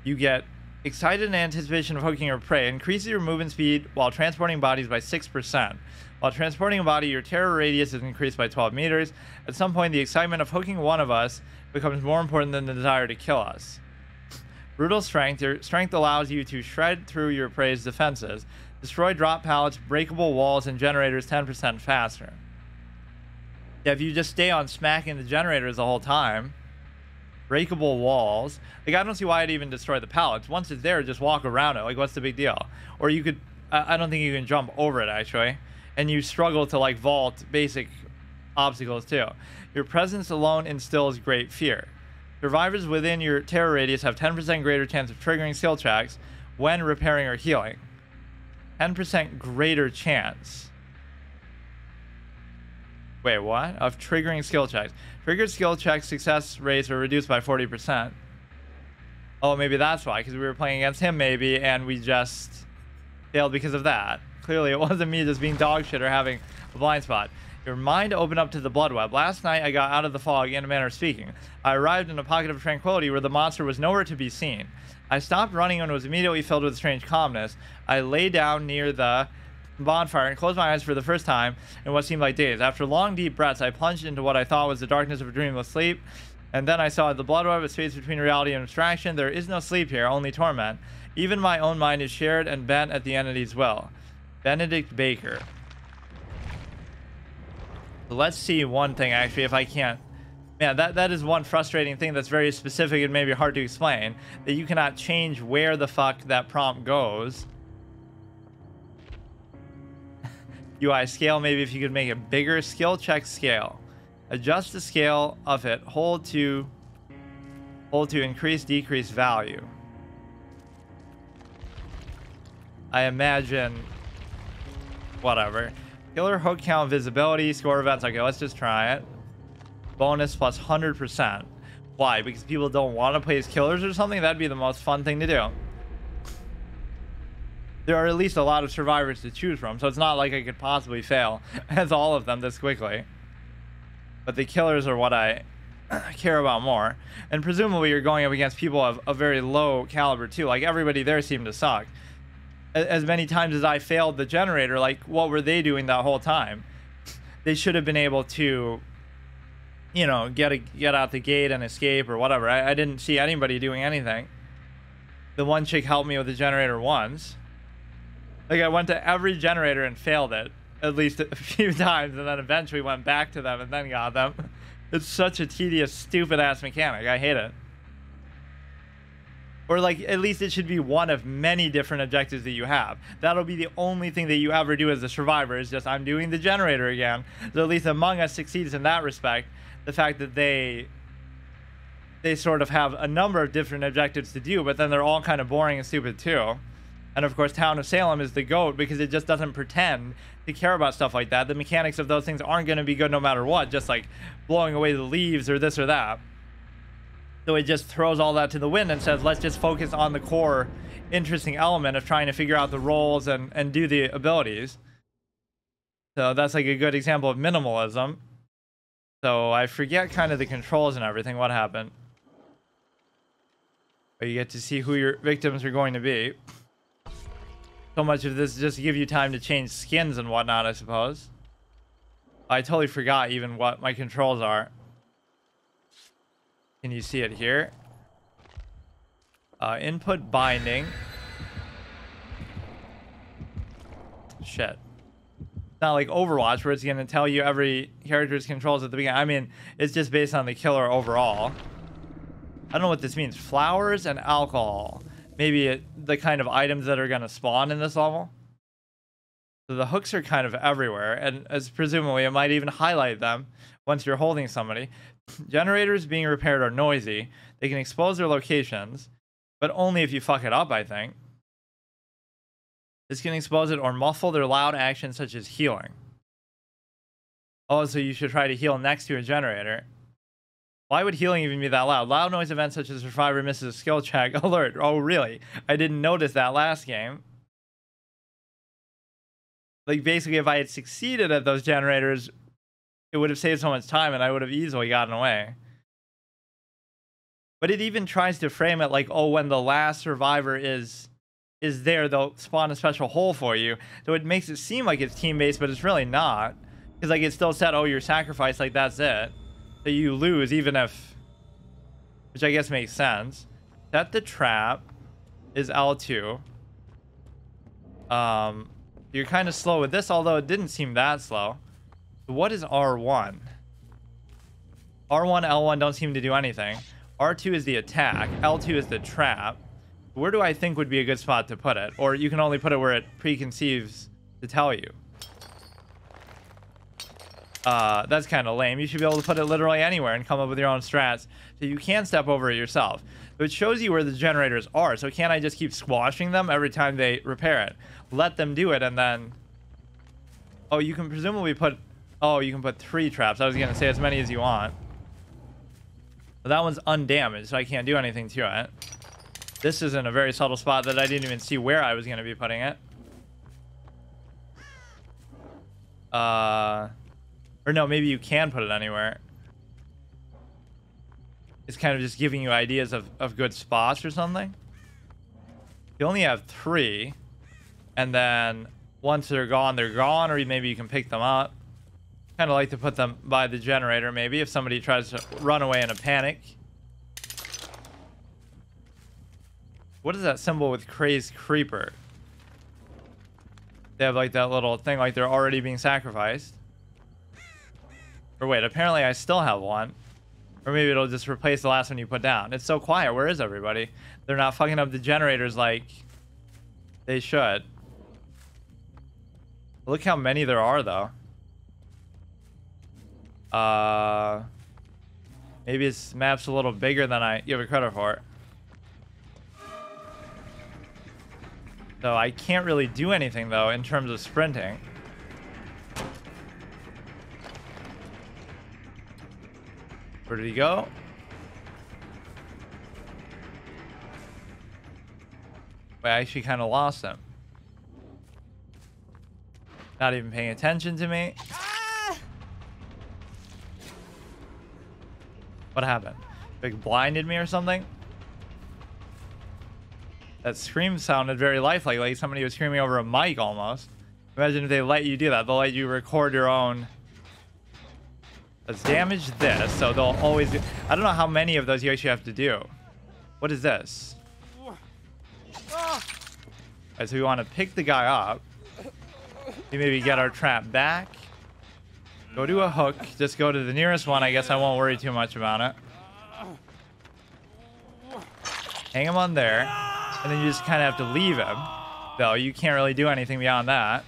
You get excited in anticipation of hooking your prey. Increases your movement speed while transporting bodies by 6%. While transporting a body, your terror radius is increased by 12 meters. At some point, the excitement of hooking one of us becomes more important than the desire to kill us. Brutal strength. Your strength allows you to shred through your prey's defenses. Destroy drop pallets, breakable walls, and generators 10% faster. Yeah, if you just stay on smacking the generators the whole time. Breakable walls. Like, I don't see why I'd even destroy the pallets. Once it's there, just walk around it. Like, what's the big deal? Or you could... I don't think you can jump over it, actually. And you struggle to, like, vault basic obstacles, too. Your presence alone instills great fear. Survivors within your terror radius have 10% greater chance of triggering skill checks when repairing or healing. 10% greater chance. Wait, what? Of triggering skill checks. Triggered skill check success rates are reduced by 40%. Oh, maybe that's why, because we were playing against him maybe, and we just failed because of that. Clearly, it wasn't me just being dog shit or having a blind spot. Your mind opened up to the blood web. Last night, I got out of the fog, in a manner of speaking. I arrived in a pocket of tranquility where the monster was nowhere to be seen. I stopped running and was immediately filled with strange calmness. I lay down near the bonfire and closed my eyes for the first time in what seemed like days. After long deep breaths, I plunged into what I thought was the darkness of a dreamless sleep, and then I saw the blood web, a space between reality and abstraction. There is no sleep here, only torment. Even my own mind is shared and bent at the entity's will. Benedict Baker. So let's see one thing, actually, if I can't. Yeah, that is one frustrating thing that's very specific and maybe hard to explain, that you cannot change where the fuck that prompt goes. UI scale, maybe if you could make it bigger. Skill check scale. Adjust the scale of it. Hold to increase, decrease value. I imagine, whatever. Killer hook count, visibility, score events. Okay, let's just try it. Bonus plus 100%. Why? Because people don't want to play as killers or something? That'd be the most fun thing to do. There are at least a lot of survivors to choose from, so it's not like I could possibly fail as all of them this quickly. But the killers are what I care about more. And presumably you're going up against people of a very low caliber too. Like, everybody there seemed to suck. As many times as I failed the generator, like, what were they doing that whole time? They should have been able to, you know, get out the gate and escape or whatever. I didn't see anybody doing anything. The one chick helped me with the generator once. Like, I went to every generator and failed it. at least a few times, and then eventually went back to them and then got them. It's such a tedious, stupid ass mechanic. I hate it. Or like, at least it should be one of many different objectives that you have. That'll be the only thing that you ever do as a survivor, is just, I'm doing the generator again. So at least Among Us succeeds in that respect. The fact that they sort of have a number of different objectives to do, but then they're all kind of boring and stupid too. And of course, Town of Salem is the GOAT because it just doesn't pretend to care about stuff like that. The mechanics of those things aren't going to be good no matter what, just like blowing away the leaves or this or that. So it just throws all that to the wind and says, let's just focus on the core interesting element of trying to figure out the roles and do the abilities. So that's like a good example of minimalism. So I forget kind of the controls and everything. What happened? But you get to see who your victims are going to be. So much of this just to give you time to change skins and whatnot, I suppose. I totally forgot even what my controls are. Can you see it here? Input binding. Shit. It's not like Overwatch where it's going to tell you every character's controls at the beginning. I mean, it's just based on the killer overall. I don't know what this means. Flowers and alcohol. Maybe the kind of items that are going to spawn in this level. So the hooks are kind of everywhere, and as presumably it might even highlight them once you're holding somebody. Generators being repaired are noisy. They can expose their locations, but only if you fuck it up, I think. This can expose it or muffle their loud actions such as healing. Oh, so you should try to heal next to a generator. Why would healing even be that loud? Loud noise events such as survivor misses a skill check alert. Oh, really? I didn't notice that last game. Like, basically, if I had succeeded at those generators, it would have saved so much time and I would have easily gotten away. But it even tries to frame it like, oh, when the last survivor is there, they'll spawn a special hole for you. So it makes it seem like it's team-based, but it's really not. Because, like, it still said, oh, you're sacrificed, like, that's it. So you lose even if... Which I guess makes sense. Set the trap is L2. You're kind of slow with this, although it didn't seem that slow. What is R1? R1, L1 don't seem to do anything. R2 is the attack. L2 is the trap. Where do I think would be a good spot to put it? Or you can only put it where it preconceives to tell you. That's kind of lame. You should be able to put it literally anywhere and come up with your own strats. So you can step over it yourself. So it shows you where the generators are. So can't I just keep squashing them every time they repair it? Let them do it and then... Oh, you can presumably put... Oh, you can put 3 traps. I was going to say as many as you want. But that one's undamaged, so I can't do anything to it. This is in a very subtle spot that I didn't even see where I was going to be putting it. Or no, maybe you can put it anywhere. It's kind of just giving you ideas of good spots or something. You only have 3. And then once they're gone, or maybe you can pick them up. Kind of like to put them by the generator, maybe, if somebody tries to run away in a panic. What is that symbol with Crazed Creeper? They have like that little thing like they're already being sacrificed. Or wait, apparently I still have one. Or maybe it'll just replace the last one you put down. It's so quiet. Where is everybody? They're not fucking up the generators like they should. Look how many there are, though. Maybe this map's a little bigger than I give it credit for. So I can't really do anything, though, in terms of sprinting. Where did he go? Wait, I actually kind of lost him. Not even paying attention to me. What happened? Like blinded me or something? That scream sounded very lifelike, like somebody was screaming over a mic almost. Imagine if they let you do that. They'll let you record your own. Let's damage this, so they'll always do... I don't know how many of those you actually have to do. What is this? Alright, so we want to pick the guy up. We maybe get our trap back. Go to a hook. Just go to the nearest one. I guess I won't worry too much about it. Hang him on there. And then you just kind of have to leave him. Though you can't really do anything beyond that.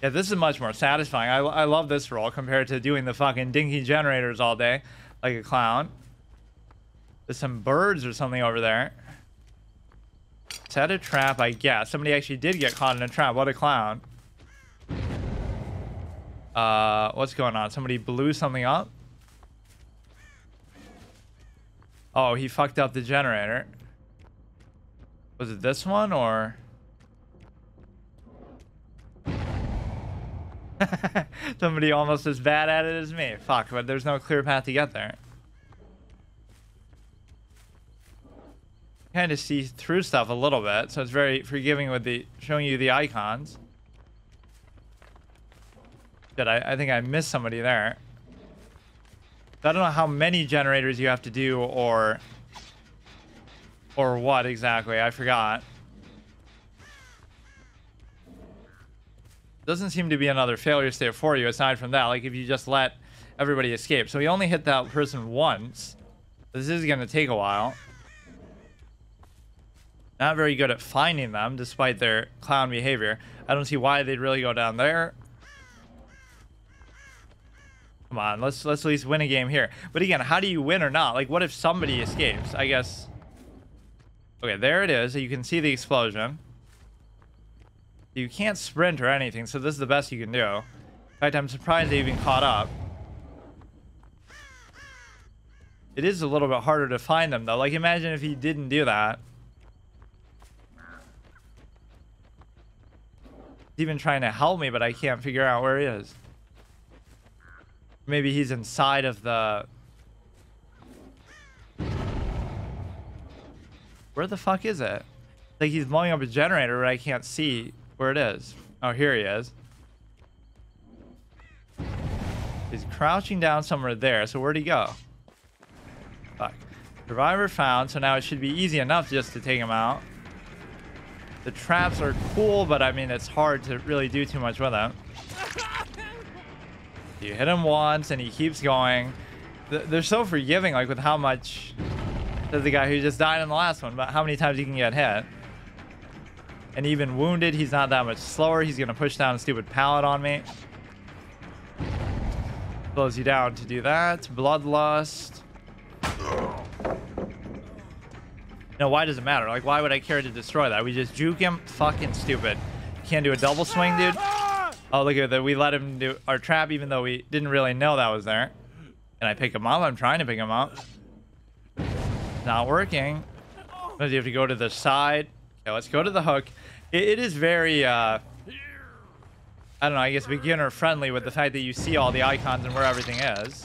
Yeah, this is much more satisfying. I love this roll compared to doing the fucking dinky generators all day like a clown. There's some birds or something over there. Set a trap, I guess. Somebody actually did get caught in a trap. What a clown. What's going on? Somebody blew something up? Oh, he fucked up the generator. Was it this one or... Somebody almost as bad at it as me. Fuck, but there's no clear path to get there. Kind of see through stuff a little bit, so it's very forgiving with the showing you the icons. But I think I missed somebody there. I don't know how many generators you have to do or what exactly. I forgot. Doesn't seem to be another failure state for you aside from that. Like if you just let everybody escape. So we only hit that person once. This is going to take a while. Not very good at finding them despite their clown behavior. I don't see why they'd really go down there. Come on, let's at least win a game here. But again, how do you win or not? Like what if somebody escapes? I guess. Okay, there it is. You can see the explosion. You can't sprint or anything, so this is the best you can do. In fact, I'm surprised they even caught up. It is a little bit harder to find them, though. Like, imagine if he didn't do that. He's even trying to help me, but I can't figure out where he is. Maybe he's inside of the... Where the fuck is it? Like, he's blowing up a generator, but I can't see where it is. Oh, here he is. He's crouching down somewhere there. So where'd he go? Fuck. Survivor found. So now it should be easy enough just to take him out. The traps are cool, but I mean, it's hard to really do too much with them. You hit him once and he keeps going. They're so forgiving, like with how much... There's the guy who just died in the last one, but how many times you can get hit. And even wounded, he's not that much slower. He's going to push down a stupid pallet on me. Slows you down to do that. Bloodlust. No, why does it matter? Like, why would I care to destroy that? We just juke him? Fucking stupid. Can't do a double swing, dude. Oh, look at that. We let him do our trap even though we didn't really know that was there. Can I pick him up? I'm trying to pick him up. Not working. You have to go to the side. Okay, let's go to the hook. It is very, I don't know, I guess beginner friendly with the fact that you see all the icons and where everything is.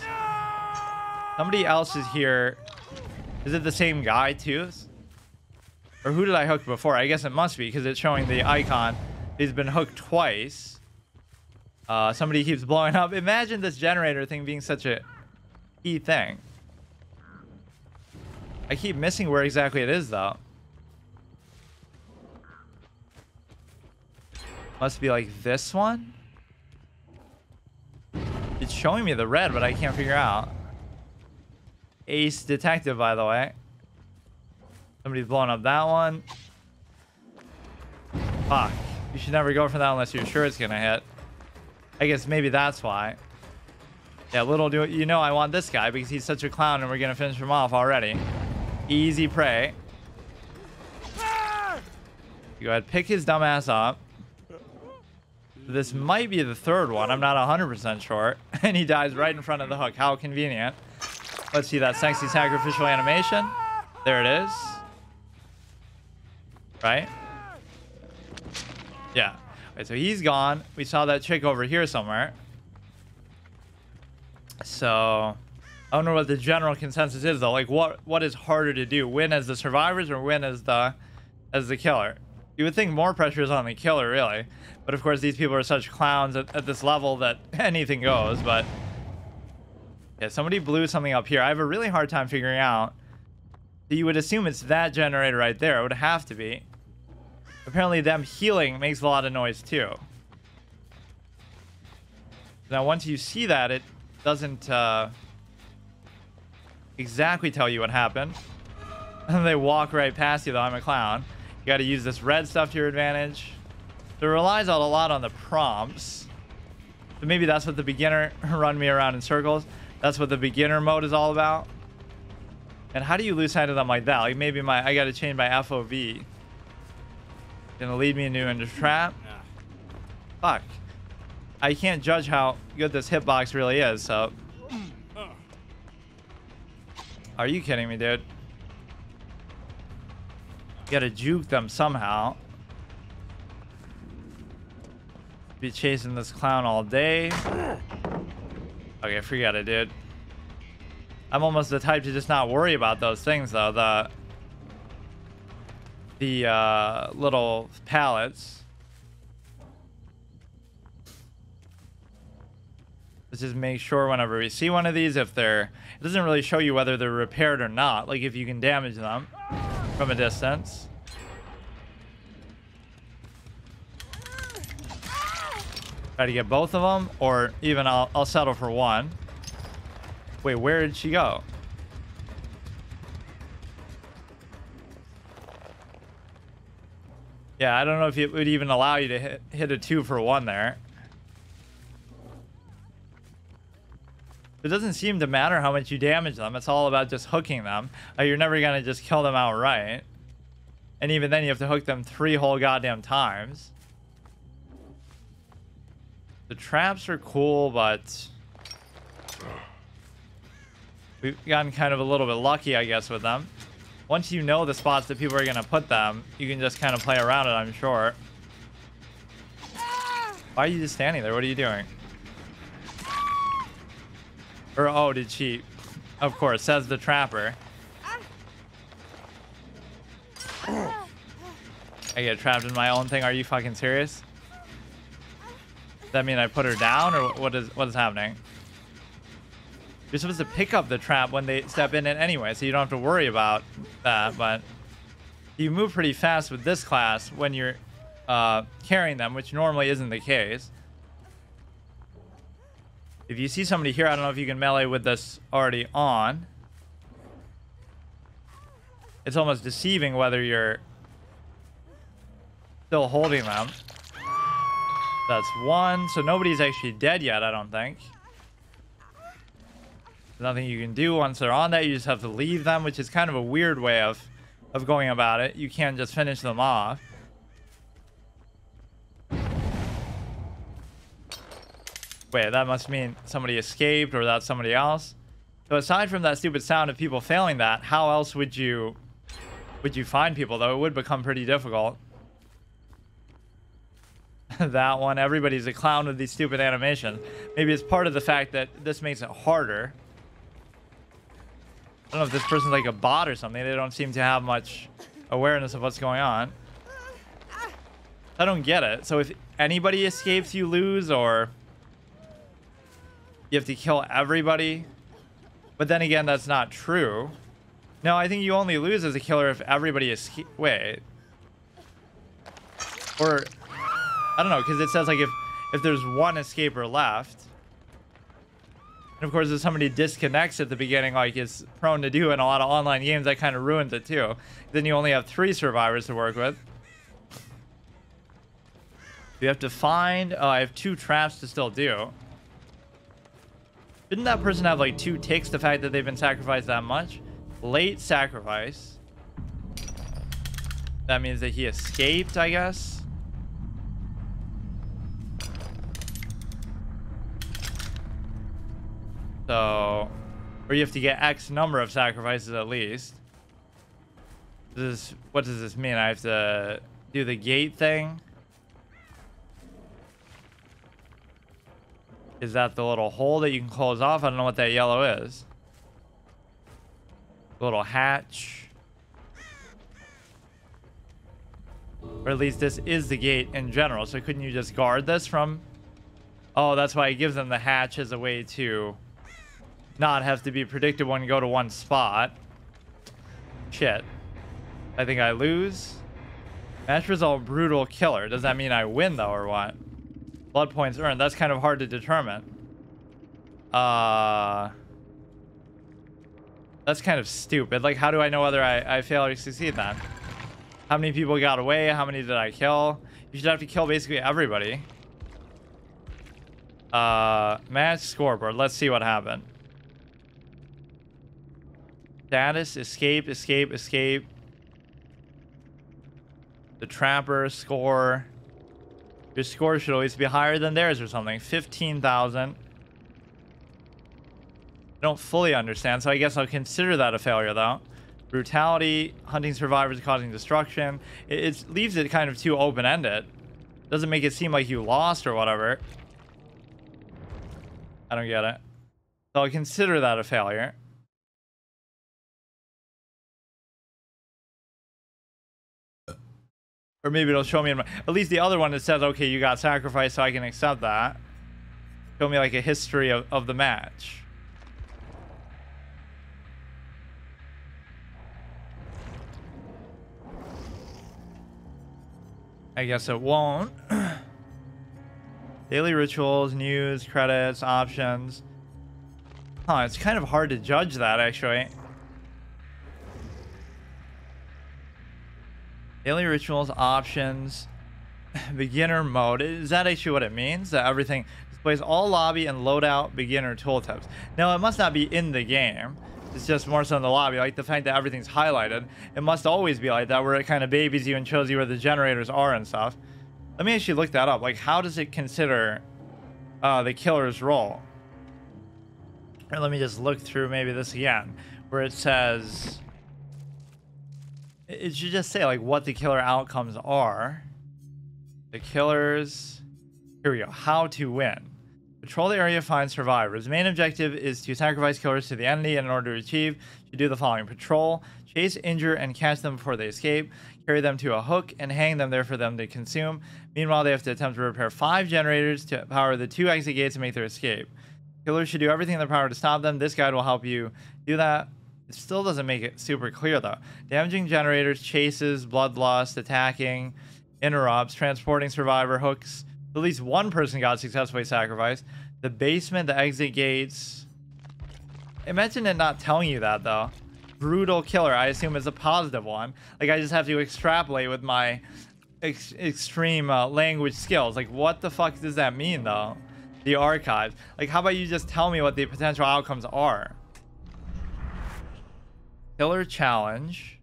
Somebody else is here. Is it the same guy too? Or who did I hook before? I guess it must be because it's showing the icon. He's been hooked twice. Somebody keeps blowing up. Imagine this generator thing being such a key thing. I keep missing where exactly it is though. Must be like this one? It's showing me the red, but I can't figure out. Ace detective, by the way. Somebody's blowing up that one. Fuck. You should never go for that unless you're sure it's gonna hit. I guess maybe that's why. Yeah, little do you know I want this guy because he's such a clown and we're gonna finish him off already. Easy prey. You go ahead, pick his dumb ass up. This might be the third one. I'm not 100% sure. And he dies right in front of the hook. How convenient. Let's see that sexy sacrificial animation. There it is. Right? Yeah. Okay, so he's gone. We saw that chick over here somewhere. So I don't know what the general consensus is though. Like what is harder to do? Win as the survivors or win as the killer? You would think more pressure is on the killer, really. But of course, these people are such clowns at this level that anything goes. But yeah, somebody blew something up here. I have a really hard time figuring out. You would assume it's that generator right there. It would have to be. Apparently, them healing makes a lot of noise too. Now, once you see that, it doesn't exactly tell you what happened. And they walk right past you, though. I'm a clown. You got to use this red stuff to your advantage. So it relies a lot on the prompts. So maybe that's what the beginner run me around in circles. That's what the beginner mode is all about. And how do you lose sight of them like that? Like maybe I got to change my FOV. Gonna lead me into a trap. Fuck. I can't judge how good this hitbox really is, so. Are you kidding me, dude? You gotta juke them somehow. Be chasing this clown all day. Okay, forget it, dude. I'm almost the type to just not worry about those things, though. The little pallets. Let's just make sure whenever we see one of these, if they're... It doesn't really show you whether they're repaired or not. Like, if you can damage them from a distance. Try to get both of them, or even I'll settle for one. Wait, where did she go? Yeah, I don't know if it would even allow you to hit a 2 for 1 there. It doesn't seem to matter how much you damage them. It's all about just hooking them. You're never going to just kill them outright. And even then, you have to hook them 3 whole goddamn times. The traps are cool, but... we've gotten kind of a little bit lucky, I guess, with them. Once you know the spots that people are going to put them, you can just kind of play around it, I'm sure. Why are you just standing there? What are you doing? Or, oh, did she... Of course, says the trapper. I get trapped in my own thing. Are you fucking serious? Does that mean I put her down, or what is happening? You're supposed to pick up the trap when they step in it anyway, so you don't have to worry about that, but you move pretty fast with this class when you're carrying them, which normally isn't the case. If you see somebody here, I don't know if you can melee with this already on. It's almost deceiving whether you're still holding them. That's one. So nobody's actually dead yet, I don't think. There's nothing you can do once they're on that. You just have to leave them, which is kind of a weird way of going about it. You can't just finish them off. Wait, that must mean somebody escaped, or that's somebody else. So aside from that stupid sound of people failing that, how else would you find people, though? It would become pretty difficult. That one, everybody's a clown with these stupid animations. Maybe it's part of the fact that this makes it harder. I don't know if this person's like a bot or something. They don't seem to have much awareness of what's going on. I don't get it. So if anybody escapes, you lose, or you have to kill everybody? But then again, that's not true. No, I think you only lose as a killer if everybody escapes. Wait. Or... I don't know, because it says like if there's one escaper left, and of course if somebody disconnects at the beginning, like it's prone to do in a lot of online games, that kind of ruins it too. Then you only have 3 survivors to work with. You have to find... Oh, I have 2 traps to still do. Didn't that person have like 2 ticks, the fact that they've been sacrificed that much? Late sacrifice. That means that he escaped, I guess. So, or you have to get X number of sacrifices at least. What does this mean? I have to do the gate thing? Is that the little hole that you can close off? I don't know what that yellow is. Little hatch. Or at least this is the gate in general. So couldn't you just guard this from... Oh, that's why it gives them the hatch as a way to... not have to be predicted when you go to one spot. Shit. I think I lose. Match result, brutal killer. Does that mean I win, though, or what? Blood points earned. That's kind of hard to determine. That's kind of stupid. Like, how do I know whether I fail or succeed then? How many people got away? How many did I kill? You should have to kill basically everybody. Match scoreboard. Let's see what happened. Status, escape, escape, escape. The trapper score. Your score should always be higher than theirs or something. 15,000. I don't fully understand, so I guess I'll consider that a failure though. Brutality, hunting survivors, causing destruction. It leaves it kind of too open-ended. Doesn't make it seem like you lost or whatever. I don't get it. So I'll consider that a failure. Or maybe it'll show me in my... At least the other one that says, okay, you got sacrificed, so I can accept that. Show me like a history of the match. I guess it won't. Daily rituals, news, credits, options. Huh, it's kind of hard to judge that, actually. Daily rituals, options, beginner mode. Is that actually what it means? That everything displays all lobby and loadout beginner tooltips. Now, it must not be in the game. It's just more so in the lobby. Like the fact that everything's highlighted. It must always be like that, where it kind of babies you and shows you where the generators are and stuff. Let me actually look that up. Like, how does it consider the killer's role? Or let me just look through maybe this again, where it says... It should just say, like, what the killer outcomes are. The killers... Here we go. How to win. Patrol the area, find survivors. Main objective is to sacrifice killers to the enemy, and in order to achieve, you do the following. Patrol, chase, injure, and catch them before they escape. Carry them to a hook and hang them there for them to consume. Meanwhile, they have to attempt to repair 5 generators to power the 2 exit gates and make their escape. Killers should do everything in their power to stop them. This guide will help you do that. It still doesn't make it super clear, though. Damaging generators, chases, bloodlust, attacking, interrupts, transporting survivor, hooks. At least one person got successfully sacrificed. The basement, the exit gates. Imagine it not telling you that, though. Brutal killer, I assume, is a positive one. Like, I just have to extrapolate with my extreme language skills. Like, what the fuck does that mean, though? The archives. Like, how about you just tell me what the potential outcomes are? Killer challenge.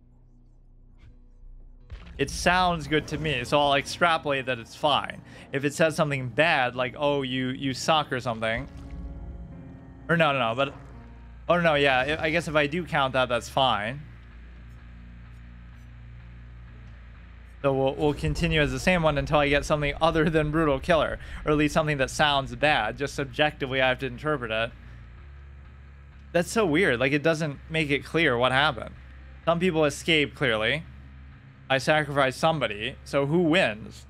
It sounds good to me, so I'll extrapolate that it's fine. If it says something bad, like, oh, you suck or something. Or no, but... Oh, no, yeah, I guess if I do count that, that's fine. So we'll continue as the same one until I get something other than brutal killer. Or at least something that sounds bad. Just subjectively, I have to interpret it. That's so weird. Like, it doesn't make it clear what happened. Some people escape, clearly. I sacrificed somebody. So who wins?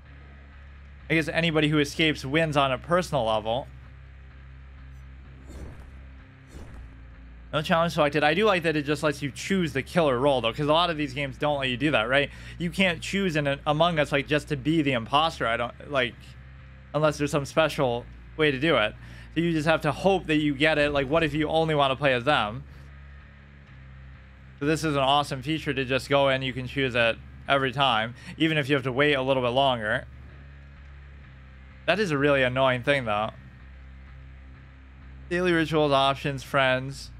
I guess anybody who escapes wins on a personal level. No challenge selected. I do like that it just lets you choose the killer role, though, because a lot of these games don't let you do that, right? You can't choose in Among Us, like, just to be the imposter. I don't, like, unless there's some special way to do it. So you just have to hope that you get it. Like, what if you only want to play as them? So this is an awesome feature to just go in. You can choose it every time, even if you have to wait a little bit longer. That is a really annoying thing, though. Daily rituals, options, friends.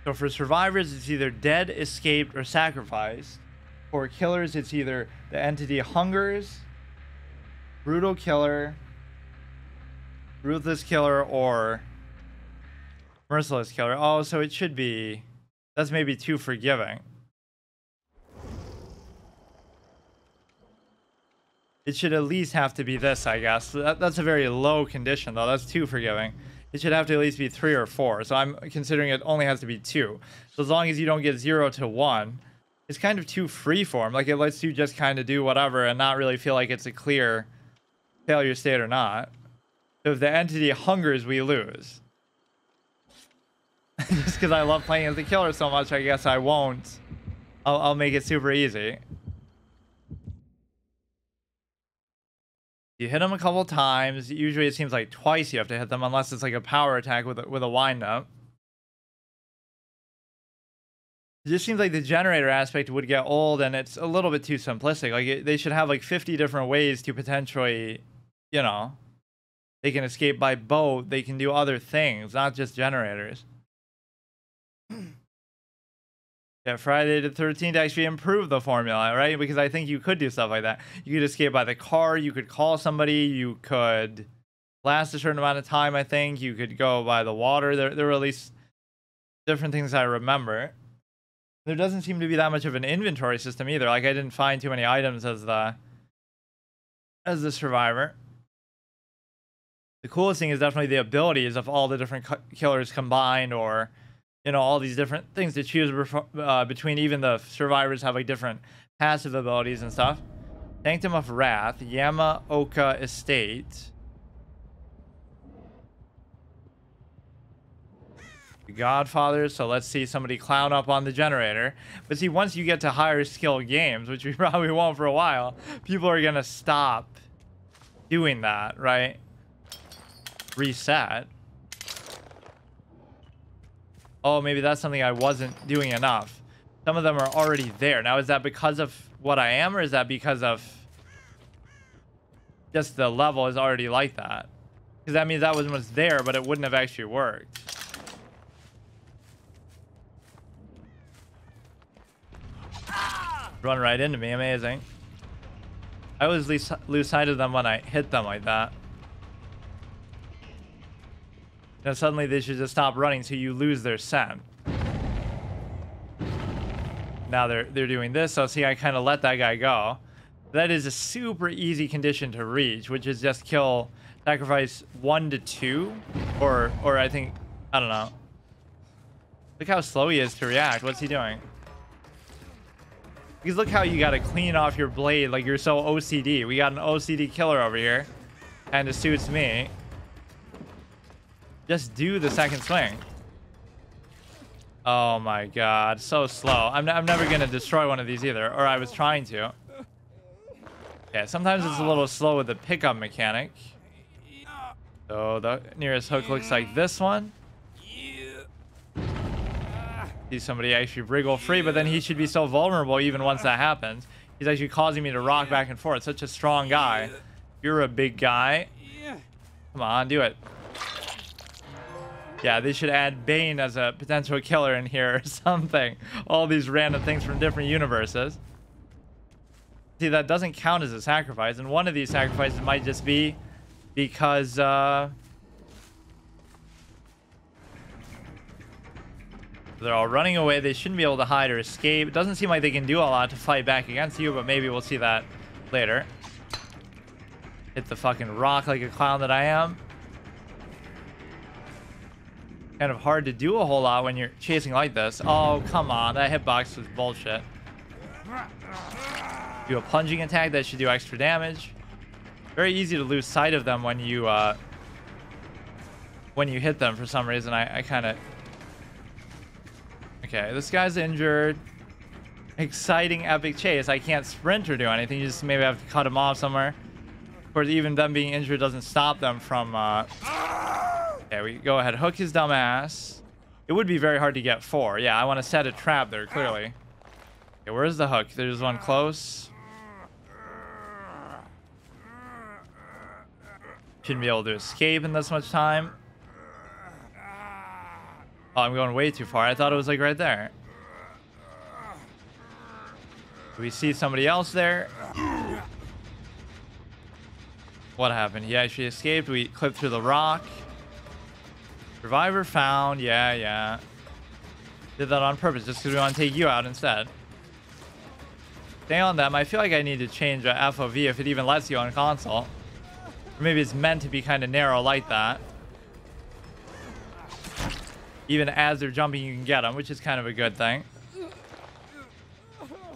So for survivors, it's either dead, escaped, or sacrificed. For killers, it's either the entity hungers, brutal killer, ruthless killer, or merciless killer. Oh, so it should be... That's maybe too forgiving. It should at least have to be this, I guess. That's a very low condition, though. That's too forgiving. It should have to at least be 3 or 4. So I'm considering it only has to be 2. So as long as you don't get 0 to 1, it's kind of too freeform. Like, it lets you just kind of do whatever and not really feel like it's a clear failure state or not. So if the entity hungers, we lose. Just because I love playing as the killer so much, I guess I won't. I'll make it super easy. You hit them a couple times. Usually it seems like twice you have to hit them, unless it's like a power attack with a wind up. It just seems like the generator aspect would get old, and it's a little bit too simplistic. Like they should have like 50 different ways to potentially, you know, they can escape by boat. They can do other things, not just generators. Yeah, Friday the 13th actually improved the formula, right? Because I think you could do stuff like that. You could escape by the car. You could call somebody. You could last a certain amount of time, I think. You could go by the water. There were at least different things I remember. There doesn't seem to be that much of an inventory system either. Like, I didn't find too many items as the survivor. The coolest thing is definitely the abilities of all the different killers combined, or, you know, all these different things to choose between. Even the survivors have like different passive abilities and stuff. Sanctum of Wrath, Yamaoka Estate. Godfather, so let's see somebody clown up on the generator. But see, once you get to higher skill games, which we probably won't for a while, people are gonna stop doing that, right? Reset. Oh, maybe that's something I wasn't doing enough. Some of them are already there. Now, is that because of what I am, or is that because of just the level is already like that? Because that means that was there, but it wouldn't have actually worked. Run right into me. Amazing. I always lose sight of them when I hit them like that. Now suddenly they should just stop running, so you lose their scent. Now they're doing this, so see, I kind of let that guy go. That is a super easy condition to reach, which is just sacrifice 1 to 2, or I think, I don't know. Look how slow he is to react. What's he doing? Because look how you got to clean off your blade, like you're so OCD. We got an OCD killer over here, and it suits me. Just do the second swing. Oh my god, so slow. I'm never gonna destroy one of these either, or I was trying to. Yeah, sometimes it's a little slow with the pickup mechanic. So the nearest hook looks like this one. See somebody actually wriggle free, but then he should be so vulnerable even once that happens. He's actually causing me to rock back and forth. Such a strong guy. You're a big guy. Come on, do it. Yeah, they should add Bane as a potential killer in here or something. All these random things from different universes. See, that doesn't count as a sacrifice, and one of these sacrifices might just be because they're all running away. They shouldn't be able to hide or escape. It doesn't seem like they can do a lot to fight back against you, but maybe we'll see that later. Hit the fucking rock like a clown that I am. Kind of hard to do a whole lot when you're chasing like this. Oh, come on. That hitbox was bullshit. Do a plunging attack. That should do extra damage. Very easy to lose sight of them when you hit them for some reason. I kind of... Okay, this guy's injured. Exciting epic chase. I can't sprint or do anything. You just maybe have to cut him off somewhere. Of course, even them being injured doesn't stop them from... Okay, we go ahead. Hook his dumb ass. It would be very hard to get 4. Yeah, I want to set a trap there, clearly. Okay, where's the hook? There's one close. Shouldn't be able to escape in this much time. Oh, I'm going way too far. I thought it was like right there. Do we see somebody else there? What happened? He actually escaped. We clipped through the rock. Survivor found. Yeah. Did that on purpose just because we want to take you out instead. Stay on them. I feel like I need to change FOV if it even lets you on console. Or maybe it's meant to be kind of narrow like that. Even as they're jumping, you can get them, which is kind of a good thing.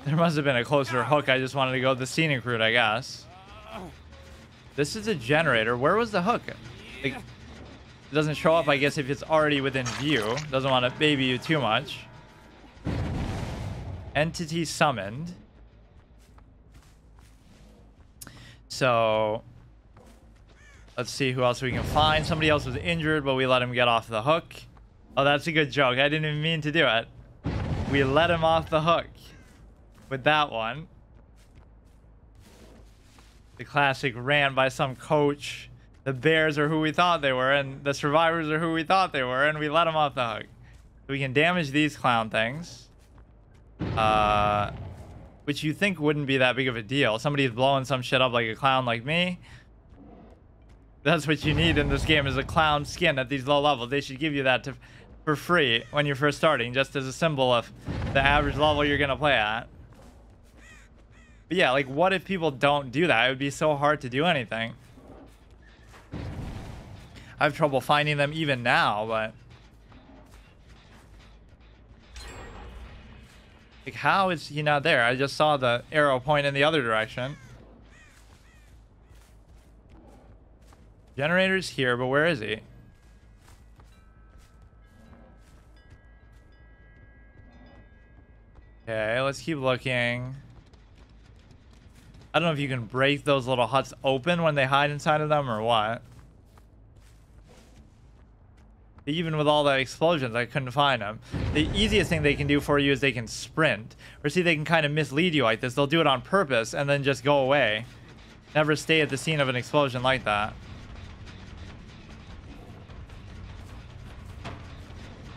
There must have been a closer hook. I just wanted to go the scenic route, I guess. This is a generator. Where was the hook? Like, it doesn't show up, I guess, if it's already within view. Doesn't want to baby you too much. Entity summoned. So let's see who else we can find. Somebody else was injured, but we let him get off the hook. Oh, that's a good joke. I didn't even mean to do it. We let him off the hook with that one. The classic ran by some coach. The bears are who we thought they were, and the survivors are who we thought they were, and we let them off the hook. We can damage these clown things. Which you think wouldn't be that big of a deal. Somebody's blowing some shit up like a clown like me. That's what you need in this game, is a clown skin at these low levels. They should give you that for free when you're first starting, just as a symbol of the average level you're gonna play at. But yeah, like, what if people don't do that? It would be so hard to do anything. I have trouble finding them even now, but... like, how is he not there? I just saw the arrow point in the other direction. Generator's here, but where is he? Okay, let's keep looking. I don't know if you can break those little huts open when they hide inside of them or what. Even with all the explosions, I couldn't find them. The easiest thing they can do for you is they can sprint. Or see, they can kind of mislead you like this. They'll do it on purpose and then just go away. Never stay at the scene of an explosion like that.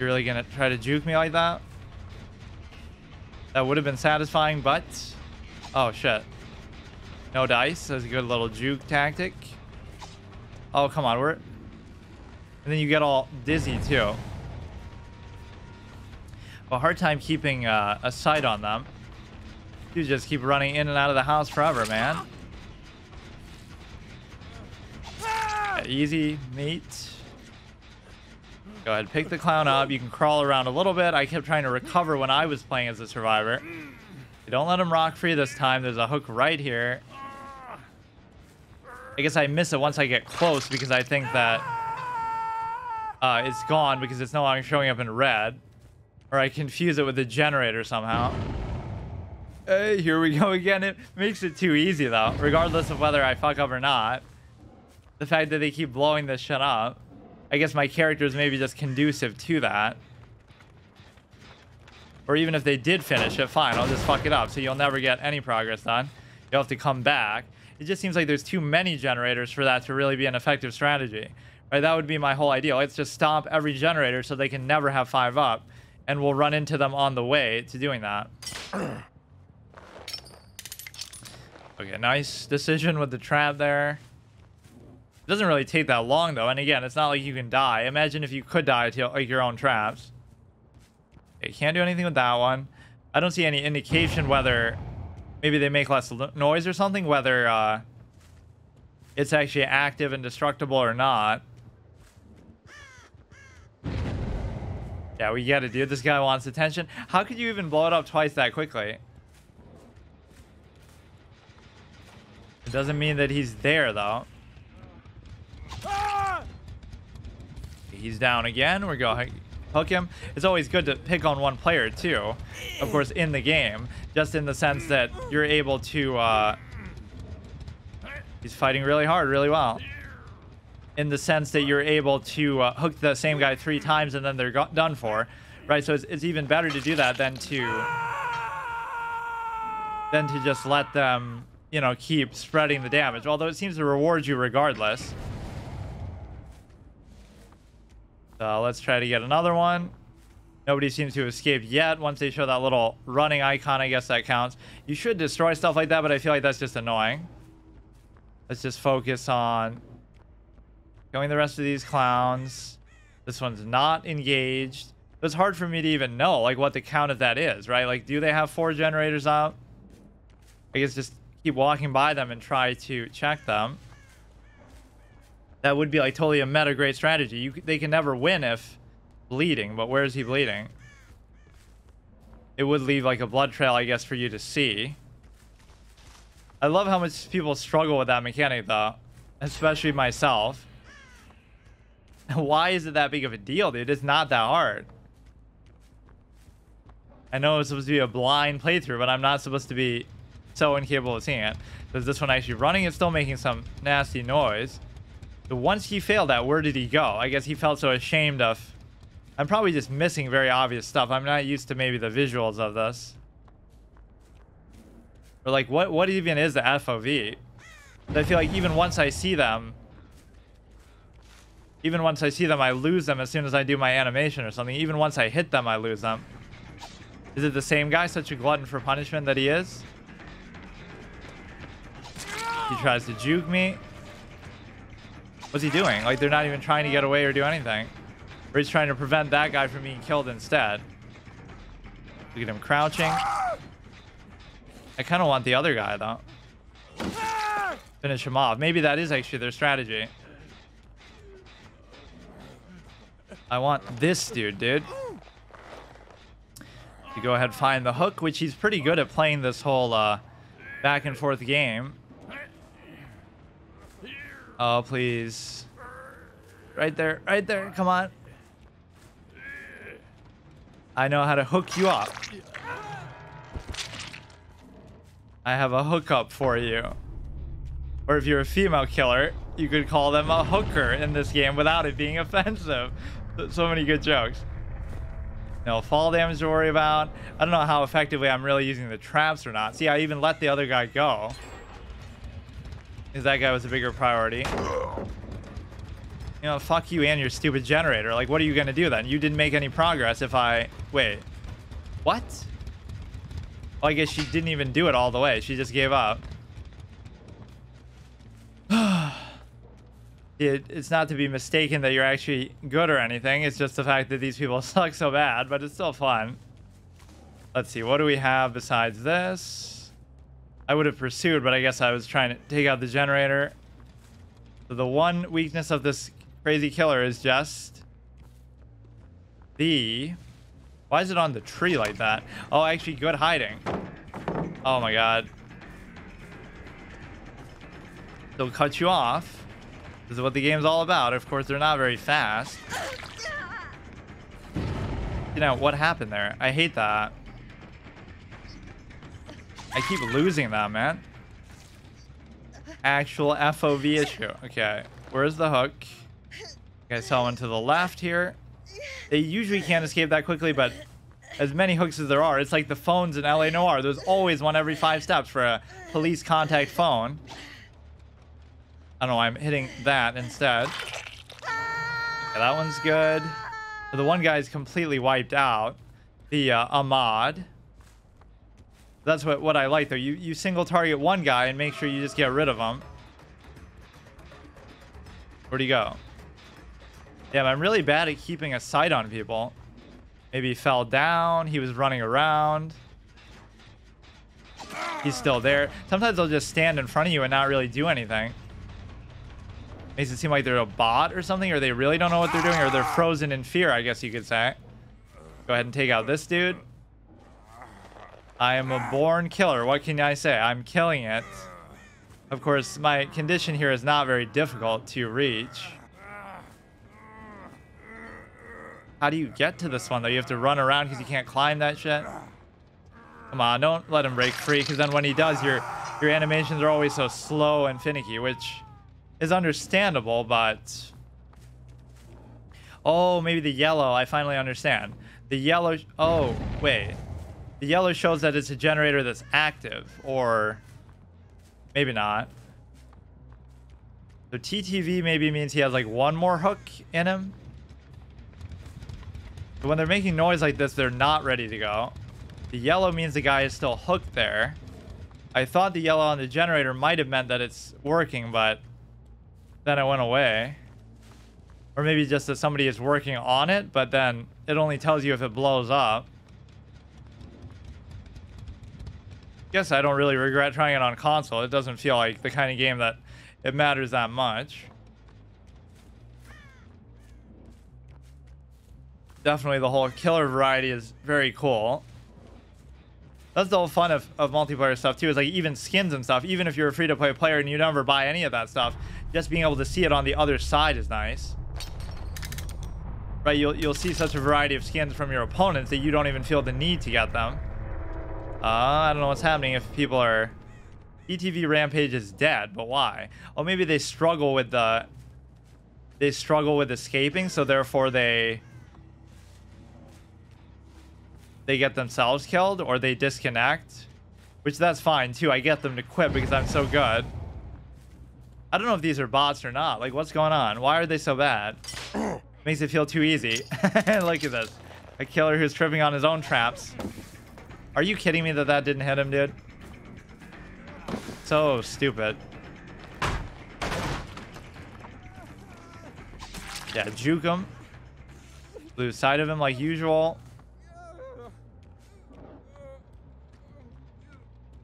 You're really gonna try to juke me like that? That would have been satisfying, but... oh, shit. No dice. That's a good little juke tactic. Oh, come on. And then you get all dizzy, too. A hard time keeping a sight on them. You just keep running in and out of the house forever, man. Yeah, easy, meat. Go ahead, pick the clown up. You can crawl around a little bit. I kept trying to recover when I was playing as a survivor. You don't let him rock free this time. There's a hook right here. I guess I miss it once I get close because I think that it's gone because it's no longer showing up in red. Or I confuse it with the generator somehow. Hey, here we go again. It makes it too easy, though. Regardless of whether I fuck up or not. The fact that they keep blowing this shit up. I guess my character is maybe just conducive to that. Or even if they did finish it, fine. I'll just fuck it up. So you'll never get any progress done. You'll have to come back. It just seems like there's too many generators for that to really be an effective strategy. Right? That would be my whole idea. Let's just stomp every generator so they can never have 5 up. And we'll run into them on the way to doing that. Okay, nice decision with the trap there. It doesn't really take that long, though. And again, it's not like you can die. Imagine if you could die to like your own traps. Okay, can't do anything with that one. I don't see any indication whether maybe they make less noise or something, whether it's actually active and destructible or not. Yeah, we get it, dude. This guy wants attention. How could you even blow it up twice that quickly? It doesn't mean that he's there, though. He's down again. We're going to hook him. It's always good to pick on one player, too. Of course, in the game. Just in the sense that you're able to... he's fighting really hard, really well. In the sense that you're able to hook the same guy 3 times and then they're done for, right? So it's even better to do that than to just let them, you know, keep spreading the damage. Although it seems to reward you regardless. So let's try to get another one. Nobody seems to have escaped yet. Once they show that little running icon, I guess that counts. You should destroy stuff like that, but I feel like that's just annoying. Let's just focus on killing the rest of these clowns. This one's not engaged. It's hard for me to even know, like, what the count of that is, right? Like, do they have 4 generators out? I guess just keep walking by them and try to check them. That would be, like, totally a meta great strategy. They can never win if bleeding, but where is he bleeding? It would leave, like, a blood trail, I guess, for you to see. I love how much people struggle with that mechanic, though. Especially myself. Why is it that big of a deal, dude? It's not that hard. I know it's supposed to be a blind playthrough, but I'm not supposed to be so incapable of seeing it. Is this one actually running? It's still making some nasty noise. So once he failed that, where did he go? I guess he felt so ashamed of... I'm probably just missing very obvious stuff. I'm not used to maybe the visuals of this. Or like, what even is the FOV? I feel like even once I see them, I lose them as soon as I do my animation or something. Even once I hit them, I lose them. Is it the same guy, such a glutton for punishment that he is? He tries to juke me. What's he doing? Like, they're not even trying to get away or do anything. Or he's trying to prevent that guy from being killed instead. Look at him crouching. I kind of want the other guy, though. Finish him off. Maybe that is actually their strategy. I want this dude. You go ahead and find the hook, which he's pretty good at playing this whole back and forth game. Oh, please. Right there. Right there. Come on. I know how to hook you up. I have a hookup for you. Or if you're a female killer, you could call them a hooker in this game without it being offensive. So many good jokes. No fall damage to worry about. I don't know how effectively I'm really using the traps or not. See, I even let the other guy go. Because that guy was a bigger priority. You know, fuck you and your stupid generator. Like, what are you going to do then? You didn't make any progress if I... Wait. What? Well, I guess she didn't even do it all the way. She just gave up. It's not to be mistaken that you're actually good or anything. It's just the fact that these people suck so bad, but it's still fun. Let's see. What do we have besides this? I would have pursued, but I guess I was trying to take out the generator. So the one weakness of this crazy killer is just the... Why is it on the tree like that? Oh, actually, good hiding. Oh my god. They'll cut you off. This is what the game's all about. Of course, they're not very fast. You know, what happened there? I hate that. I keep losing that, man. Actual FOV issue. Okay, where's the hook? Okay, someone to the left here. They usually can't escape that quickly, but as many hooks as there are, it's like the phones in LA Noire. There's always one every 5 steps for a police contact phone. I don't know why I'm hitting that instead. Okay, that one's good. So the one guy's completely wiped out. The Ahmad. That's what I like, though. You single target one guy and make sure you just get rid of him. Where'd he go? Yeah, I'm really bad at keeping a sight on people. Maybe he fell down. He was running around. He's still there. Sometimes they'll just stand in front of you and not really do anything. Makes it seem like they're a bot or something, or they really don't know what they're doing, or they're frozen in fear, I guess you could say. Go ahead and take out this dude. I am a born killer. What can I say? I'm killing it. Of course, my condition here is not very difficult to reach. How do you get to this one, though? You have to run around because you can't climb that shit? Come on, don't let him break free, because then when he does, your animations are always so slow and finicky, which is understandable, but... Oh, maybe the yellow. I finally understand. The yellow... Oh, wait. The yellow shows that it's a generator that's active, or... Maybe not. So TTV maybe means he has, like, one more hook in him. But when they're making noise like this, they're not ready to go. The yellow means the guy is still hooked there. I thought the yellow on the generator might have meant that it's working, but then it went away. Or maybe just that somebody is working on it, but then it only tells you if it blows up. Guess I don't really regret trying it on console. It doesn't feel like the kind of game that it matters that much. Definitely the whole killer variety is very cool. That's the whole fun of multiplayer stuff too, is like even skins and stuff. Even if you're a free-to-play player and you never buy any of that stuff, just being able to see it on the other side is nice. right? You'll see such a variety of skins from your opponents that you don't even feel the need to get them. I don't know what's happening if people are... ETV Rampage is dead, but why? Oh, maybe they struggle with the... They struggle with escaping, so therefore they get themselves killed, or they disconnect. Which, that's fine, too. I get them to quit because I'm so good. I don't know if these are bots or not. Like, what's going on? Why are they so bad? Makes it feel too easy. Look at this. A killer who's tripping on his own traps. Are you kidding me that that didn't hit him, dude? So stupid. Yeah, juke him. Lose sight of him like usual.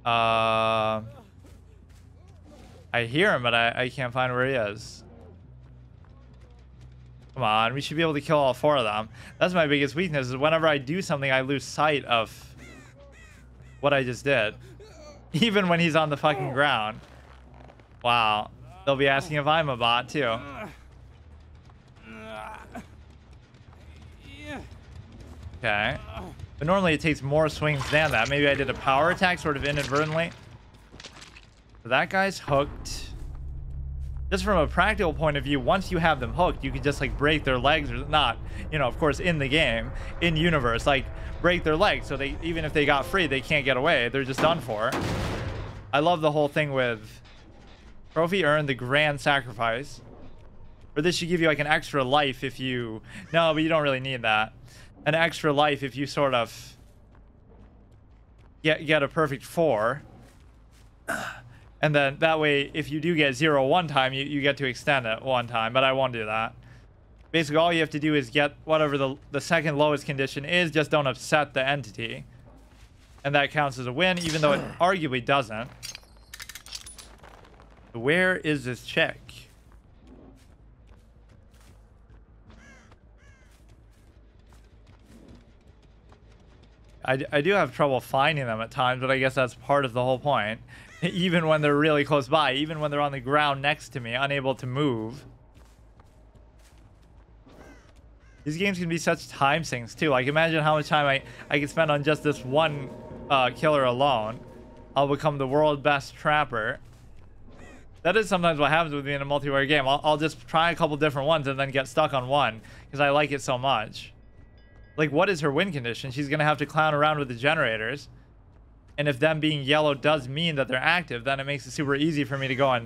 I hear him, but I can't find where he is. Come on, we should be able to kill all 4 of them. That's my biggest weakness, is whenever I do something, I lose sight of what I just did. Even when he's on the fucking ground. Wow. They'll be asking if I'm a bot, too. Okay. But normally it takes more swings than that. Maybe I did a power attack sort of inadvertently. So that guy's hooked. Just from a practical point of view, once you have them hooked, you can just like break their legs, or not, you know, of course, in the game, in universe, like break their legs. So they, even if they got free, they can't get away. They're just done for. I love the whole thing with trophy earned, the grand sacrifice. Or this should give you like an extra life if you, no, but you don't really need that. An extra life if you sort of get a perfect 4. And then that way, if you do get 0 one time, you get to extend it 1 time, but I won't do that. Basically, all you have to do is get whatever the second lowest condition is, just don't upset the entity. And that counts as a win, even though it arguably doesn't. Where is this chick? I do have trouble finding them at times, but I guess that's part of the whole point. Even when they're really close by, even when they're on the ground next to me, unable to move. These games can be such time sinks too. Like, imagine how much time I can spend on just this one killer alone. I'll become the world's best trapper. That is sometimes what happens with me in a multiplayer game. I'll just try a couple different ones and then get stuck on one because I like it so much. Like, what is her win condition? She's going to have to clown around with the generators. And if them being yellow does mean that they're active, then it makes it super easy for me to go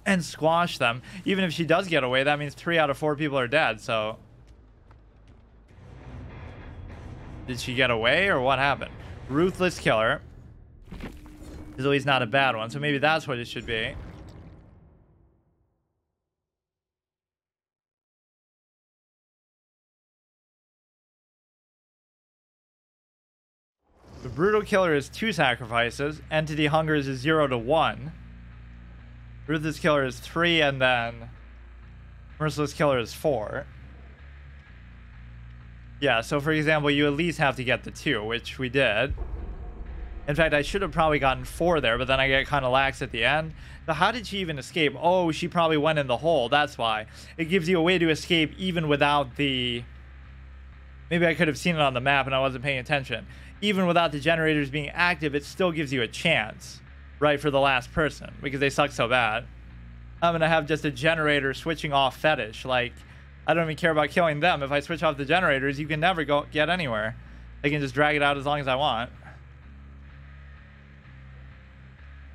and squash them. Even if she does get away, that means 3 out of 4 people are dead, so... Did she get away, or what happened? Ruthless killer. Is always not a bad one, so maybe that's what it should be. The brutal killer is 2 sacrifices. Entity hungers is 0 to 1. Ruthless killer is 3, and then merciless killer is 4. Yeah, so for example, you at least have to get the 2, which we did. In fact, I should have probably gotten 4 there, but then I get kind of lax at the end. So how did she even escape? Oh, she probably went in the hole. That's why. It gives you a way to escape even without the... Maybe I could have seen it on the map and I wasn't paying attention. Even without the generators being active, it still gives you a chance, right, for the last person, because they suck so bad. I'm going to have just a generator switching off fetish. Like, I don't even care about killing them. If I switch off the generators, you can never get anywhere. I can just drag it out as long as I want.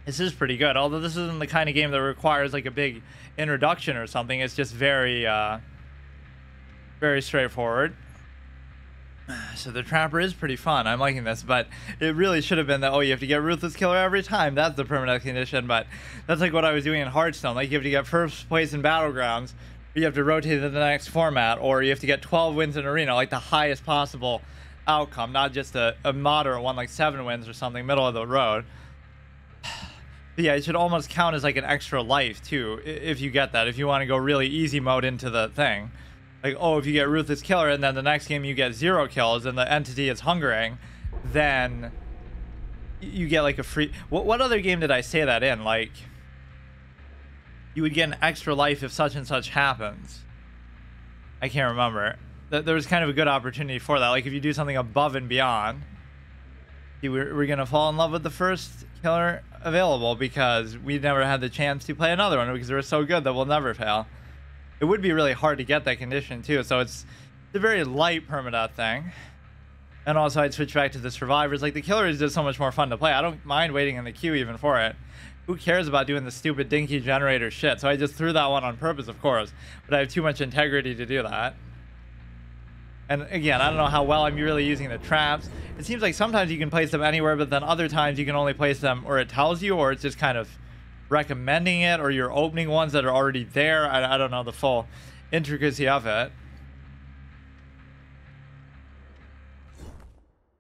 This is pretty good, although this isn't the kind of game that requires like a big introduction or something. It's just very, very straightforward. So the trapper is pretty fun. I'm liking this, but it really should have been that, oh, you have to get Ruthless Killer every time. That's the permanent condition, but that's like what I was doing in Hearthstone. Like, you have to get first place in Battlegrounds, or you have to rotate to the next format, or you have to get 12 wins in Arena, like the highest possible outcome, not just a moderate one, like 7 wins or something, middle of the road. But yeah, it should almost count as like an extra life, too, if you get that, if you want to go really easy mode into the thing. Like, oh, if you get Ruthless Killer and then the next game you get 0 kills and the entity is hungering, then you get like a free... What other game did I say that in? Like, you would get an extra life if such and such happens. I can't remember. there was kind of a good opportunity for that. Like if you do something above and beyond, we're gonna fall in love with the first killer available because we never had the chance to play another one because they were so good that we'll never fail. It would be really hard to get that condition too, so it's a very light permadeath thing. And also I'd switch back to the survivors. Like the killer is just so much more fun to play. I don't mind waiting in the queue even for it. Who cares about doing the stupid dinky generator shit? So I just threw that one on purpose, of course, but I have too much integrity to do that. And again, I don't know how well I'm really using the traps. It seems like sometimes you can place them anywhere, but then other times you can only place them or it tells you, or it's just kind of recommending it, or you're opening ones that are already there. I don't know the full intricacy of it.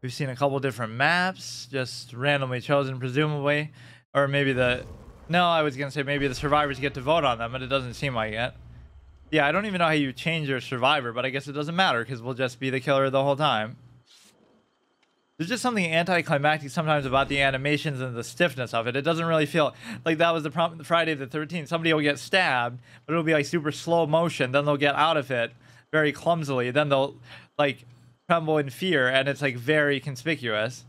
We've seen a couple different maps, just randomly chosen, presumably. Or maybe no, I was going to say maybe the survivors get to vote on them, but it doesn't seem like it. Yeah, I don't even know how you change your survivor, but I guess it doesn't matter because we'll just be the killer the whole time. There's just something anticlimactic sometimes about the animations and the stiffness of it. It doesn't really feel like that was the problem with Friday the 13th. Somebody will get stabbed, but it'll be like super slow motion. Then they'll get out of it very clumsily. Then they'll like tremble in fear, and it's like very conspicuous.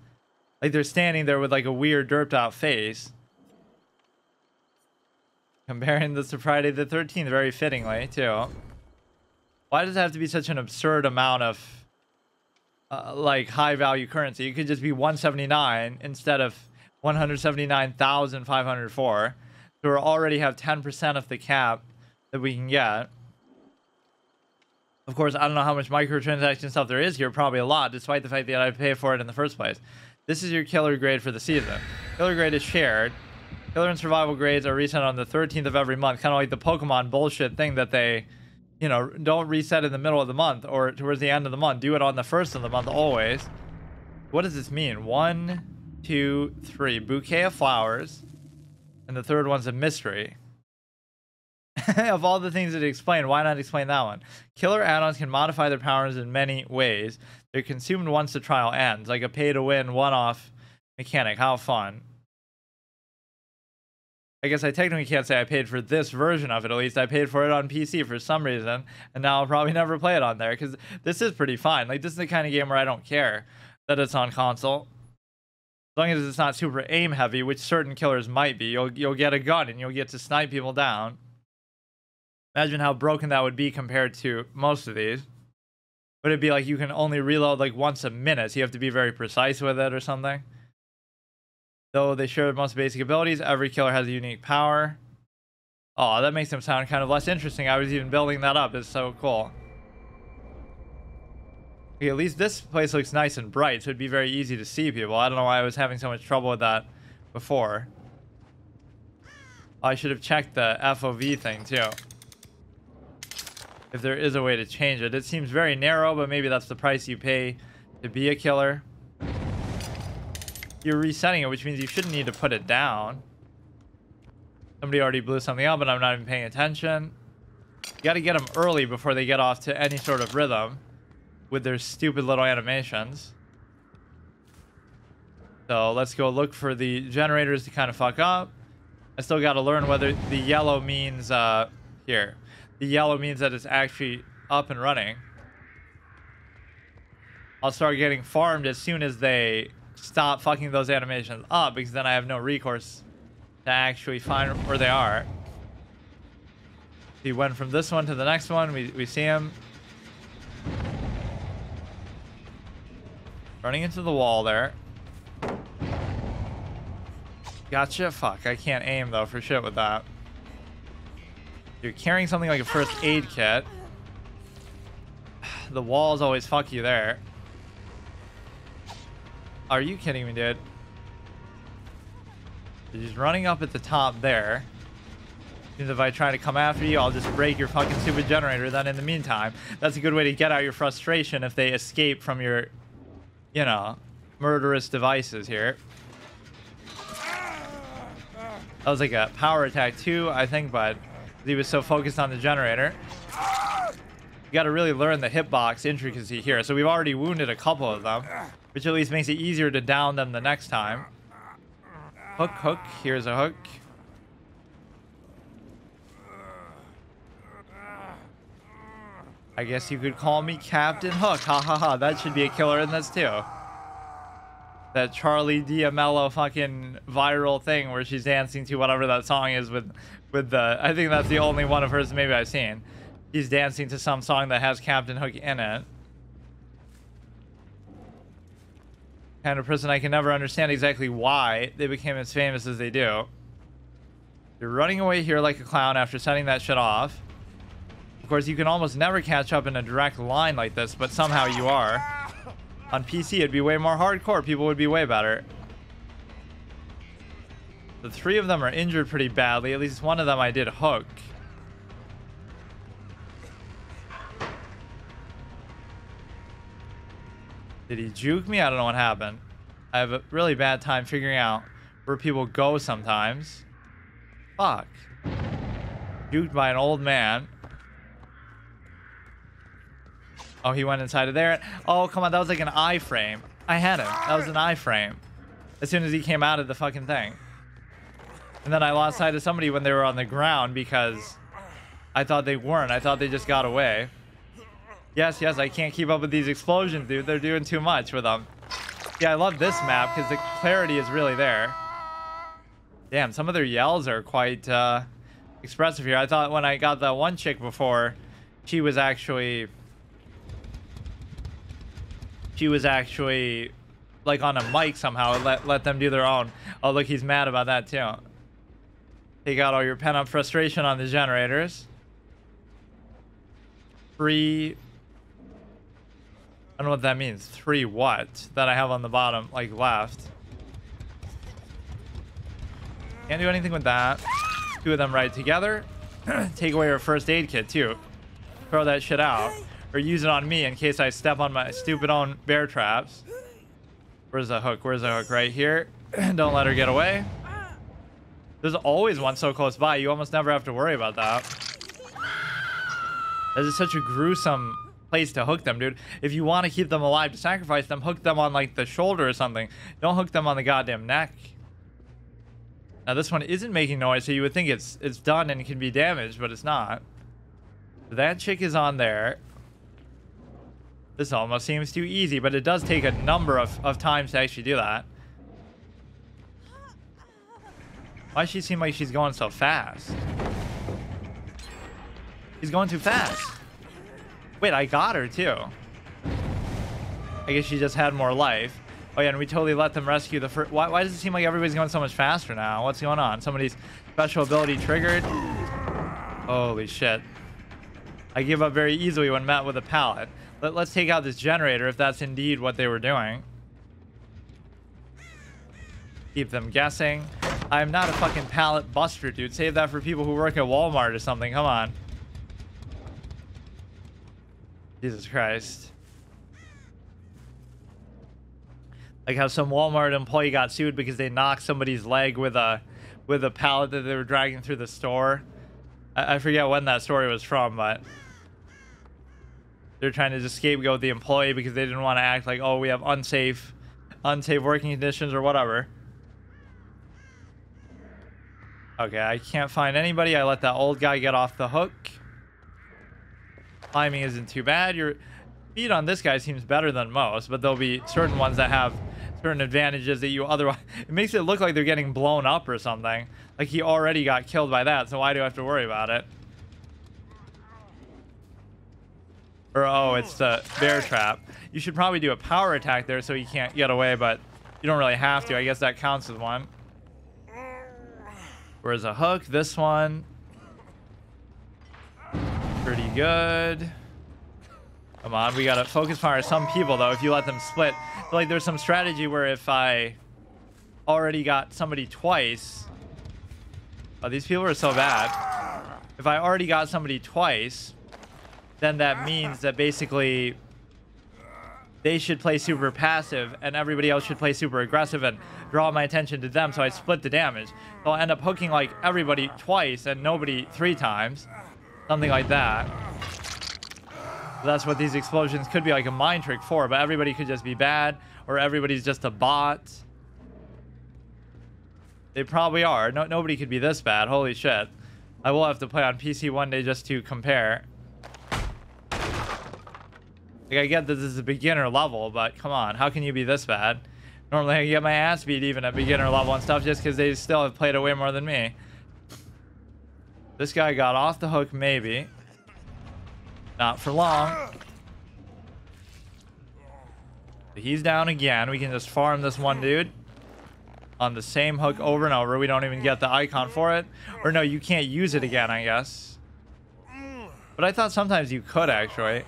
Like they're standing there with like a weird derped out face. Comparing this to Friday the 13th very fittingly, too. Why does it have to be such an absurd amount of, like, high-value currency? It could just be 179 instead of 179,504. So we already have 10% of the cap that we can get. Of course, I don't know how much microtransaction stuff there is here. Probably a lot, despite the fact that I pay for it in the first place. This is your killer grade for the season. Killer grade is shared. Killer and survival grades are reset on the 13th of every month, kind of like the Pokemon bullshit thing that they, you know, don't reset in the middle of the month or towards the end of the month. Do it on the first of the month always. What does this mean? 1, 2, 3. Bouquet of flowers. And the third one's a mystery. Of all the things that explain, why not explain that one? Killer add-ons can modify their powers in many ways. They're consumed once the trial ends, like a pay-to-win one-off mechanic. How fun. I guess I technically can't say I paid for this version of it. At least I paid for it on PC for some reason, and now I'll probably never play it on there because this is pretty fun. Like this is the kind of game where I don't care that it's on console, as long as it's not super aim heavy, which certain killers might be. You'll get a gun and you'll get to snipe people down. Imagine how broken that would be compared to most of these. Would it be like you can only reload like once a minute, so you have to be very precise with it or something? Though they share most basic abilities, every killer has a unique power. Oh, that makes them sound kind of less interesting. I was even building that up. It's so cool. Okay, at least this place looks nice and bright, so it'd be very easy to see people. I don't know why I was having so much trouble with that before. I should have checked the FOV thing too. If there is a way to change it. It seems very narrow, but maybe that's the price you pay to be a killer. You're resetting it, which means you shouldn't need to put it down. Somebody already blew something up, and I'm not even paying attention. You gotta get them early before they get off to any sort of rhythm with their stupid little animations. So let's go look for the generators to kind of fuck up. I still gotta learn whether the yellow means, here. The yellow means that it's actually up and running. I'll start getting farmed as soon as they stop fucking those animations up, because then I have no recourse to actually find where they are. He went from this one to the next one. We see him running into the wall there. Gotcha. Fuck, I can't aim though for shit with that. You're carrying something like a first aid kit. The walls always fuck you there. Are you kidding me, dude? He's running up at the top there. Means if I try to come after you, I'll just break your fucking stupid generator. Then in the meantime, that's a good way to get out your frustration if they escape from your, you know, murderous devices here. That was like a power attack too, I think, but he was so focused on the generator. You got to really learn the hitbox intricacy here. So we've already wounded a couple of them, which at least makes it easier to down them the next time. Hook, hook. Here's a hook. I guess you could call me Captain Hook. Ha ha ha. That should be a killer in this too. That Charlie D'Amelio fucking viral thing where she's dancing to whatever that song is with the, I think that's the only one of hers maybe I've seen. She's dancing to some song that has Captain Hook in it. Kind of person I can never understand exactly why they became as famous as they do. You're running away here like a clown after setting that shit off. Of course, you can almost never catch up in a direct line like this, but somehow you are. On PC, it'd be way more hardcore. People would be way better. The three of them are injured pretty badly. At least one of them I did hook. Did he juke me? I don't know what happened. I have a really bad time figuring out where people go sometimes. Fuck. Juked by an old man. Oh, he went inside of there. Oh, come on. That was like an iframe. I had him. That was an iframe. As soon as he came out of the fucking thing. And then I lost sight of somebody when they were on the ground because I thought they weren't. I thought they just got away. Yes, I can't keep up with these explosions, dude. They're doing too much with them. Yeah, I love this map because the clarity is really there. Damn, some of their yells are quite expressive here. I thought when I got that one chick before, she was actually like on a mic somehow. Let them do their own. Oh, look, he's mad about that too. Take out all your pent-up frustration on the generators. Free... I don't know what that means. 3 what? That I have on the bottom, like left. Can't do anything with that. 2 of them right together. Take away her first aid kit too. Throw that shit out. Or use it on me in case I step on my stupid own bear traps. Where's the hook? Where's the hook? Right here. Don't let her get away. There's always one so close by. You almost never have to worry about that. This is such a gruesome place to hook them, dude. If you want to keep them alive to sacrifice them, hook them on like the shoulder or something. Don't hook them on the goddamn neck. Now this one isn't making noise, so you would think it's done and can be damaged, but it's not. That chick is on there. This almost seems too easy, but it does take a number of times to actually do that. Why does she seem like she's going so fast? She's going too fast. Wait, I got her too. I guess she just had more life. Oh yeah, and we totally let them rescue the first... Why does it seem like everybody's going so much faster now? What's going on? Somebody's special ability triggered? Holy shit. I give up very easily when met with a pallet. Let's take out this generator if that's indeed what they were doing. Keep them guessing. I'm not a fucking pallet buster, dude. Save that for people who work at Walmart or something. Come on. Jesus Christ. Like how some Walmart employee got sued because they knocked somebody's leg with a pallet that they were dragging through the store. I forget when that story was from, but they're trying to just scapegoat the employee because they didn't want to act like, oh, we have unsafe working conditions or whatever. Okay, I can't find anybody. I let that old guy get off the hook. Climbing isn't too bad. Your speed on this guy seems better than most, but there'll be certain ones that have certain advantages that you otherwise... It makes it look like they're getting blown up or something. Like he already got killed by that, so why do I have to worry about it? Or, oh, it's the bear trap. You should probably do a power attack there so he can't get away, but you don't really have to. I guess that counts as one. Where's a hook? This one. Pretty good. Come on, we gotta focus fire some people though. If you let them split, like there's some strategy where if I already got somebody twice, oh, these people are so bad. If I already got somebody twice, then that means that basically they should play super passive and everybody else should play super aggressive and draw my attention to them, so I split the damage. So I'll end up hooking like everybody twice and nobody 3 times. Something like that. So that's what these explosions could be like a mind trick for, but everybody could just be bad or everybody's just a bot. They probably are. Nobody could be this bad. Holy shit. I will have to play on PC one day just to compare. Like, I get that this is a beginner level, but come on, how can you be this bad? Normally I get my ass beat even at beginner level and stuff just because they still have played it way more than me. This guy got off the hook, maybe. Not for long. He's down again. We can just farm this one dude on the same hook over and over. We don't even get the icon for it. Or no, you can't use it again, I guess. But I thought sometimes you could, actually.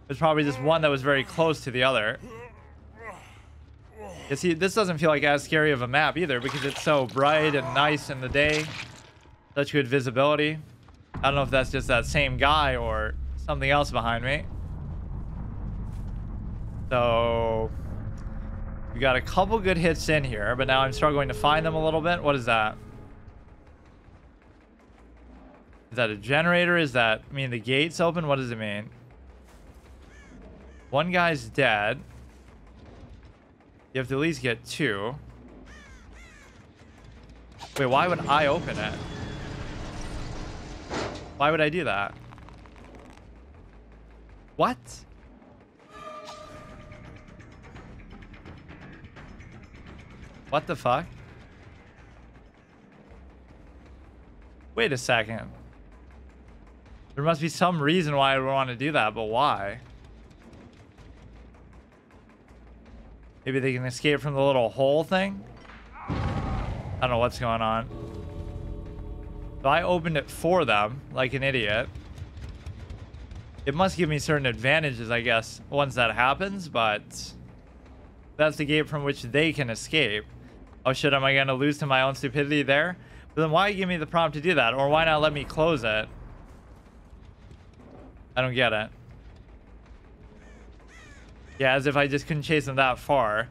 There's probably just one that was very close to the other. You see, this doesn't feel like as scary of a map either because it's so bright and nice in the day. Such good visibility. I don't know if that's just that same guy or something else behind me. So we got a couple good hits in here, but now I'm struggling to find them a little bit. What is that? Is that a generator? Is that mean the gate's open? What does it mean? One guy's dead. You have to at least get two. Wait, why would I open it? Why would I do that? What? What the fuck? Wait a second. There must be some reason why I would want to do that, but why? Maybe they can escape from the little hole thing? I don't know what's going on. So I opened it for them, like an idiot. It must give me certain advantages, I guess, once that happens, but that's the gate from which they can escape. Oh shit, am I gonna lose to my own stupidity there? But then why give me the prompt to do that? Or why not let me close it? I don't get it. Yeah, as if I just couldn't chase them that far.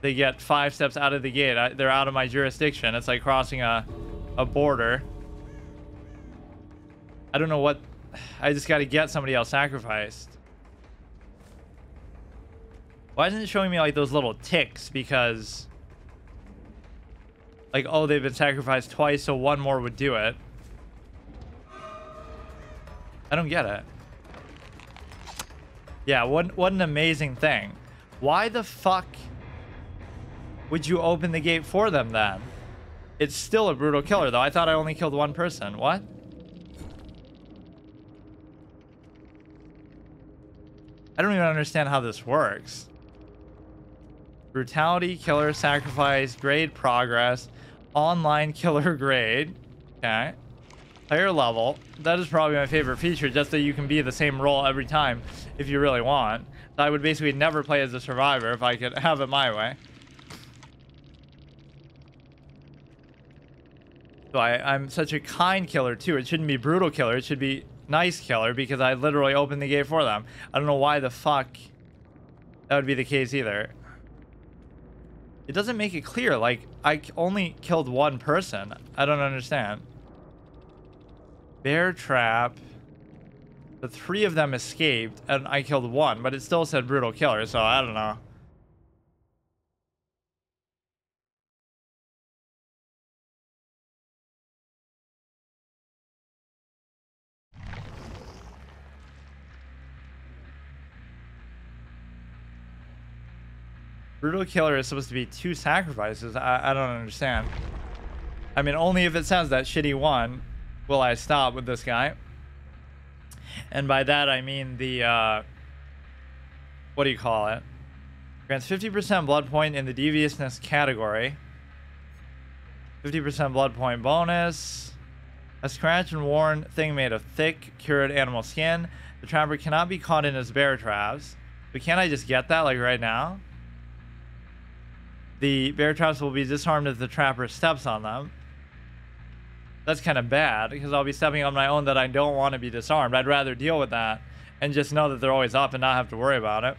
They get 5 steps out of the gate. They're out of my jurisdiction. It's like crossing a border. I don't know what... I just got to get somebody else sacrificed. Why isn't it showing me like those little ticks? Because... like, oh, they've been sacrificed twice, so one more would do it. I don't get it. Yeah, what an amazing thing. Why the fuck would you open the gate for them then? It's still a brutal killer, though. I thought I only killed one person. What? I don't even understand how this works. Brutality, killer, sacrifice, grade, progress, online killer grade. Okay. Player level. That is probably my favorite feature, just that you can be the same role every time if you really want. So I would basically never play as a survivor if I could have it my way. So I'm such a kind killer too. It shouldn't be brutal killer. It should be nice killer because I literally opened the gate for them. I don't know why the fuck that would be the case either. It doesn't make it clear. Like, I only killed one person. I don't understand. Bear trap. The 3 of them escaped and I killed one, but it still said brutal killer, so I don't know. Brutal killer is supposed to be 2 sacrifices. I don't understand. I mean, only if it says that shitty one will I stop with this guy. And by that I mean the what do you call it? Grants 50% blood point in the deviousness category. 50% blood point bonus. A scratch and worn thing made of thick cured animal skin. The trapper cannot be caught in his bear traps. But can't I just get that like right now? The bear traps will be disarmed if the trapper steps on them. That's kind of bad because I'll be stepping on my own that I don't want to be disarmed. I'd rather deal with that and just know that they're always up and not have to worry about it.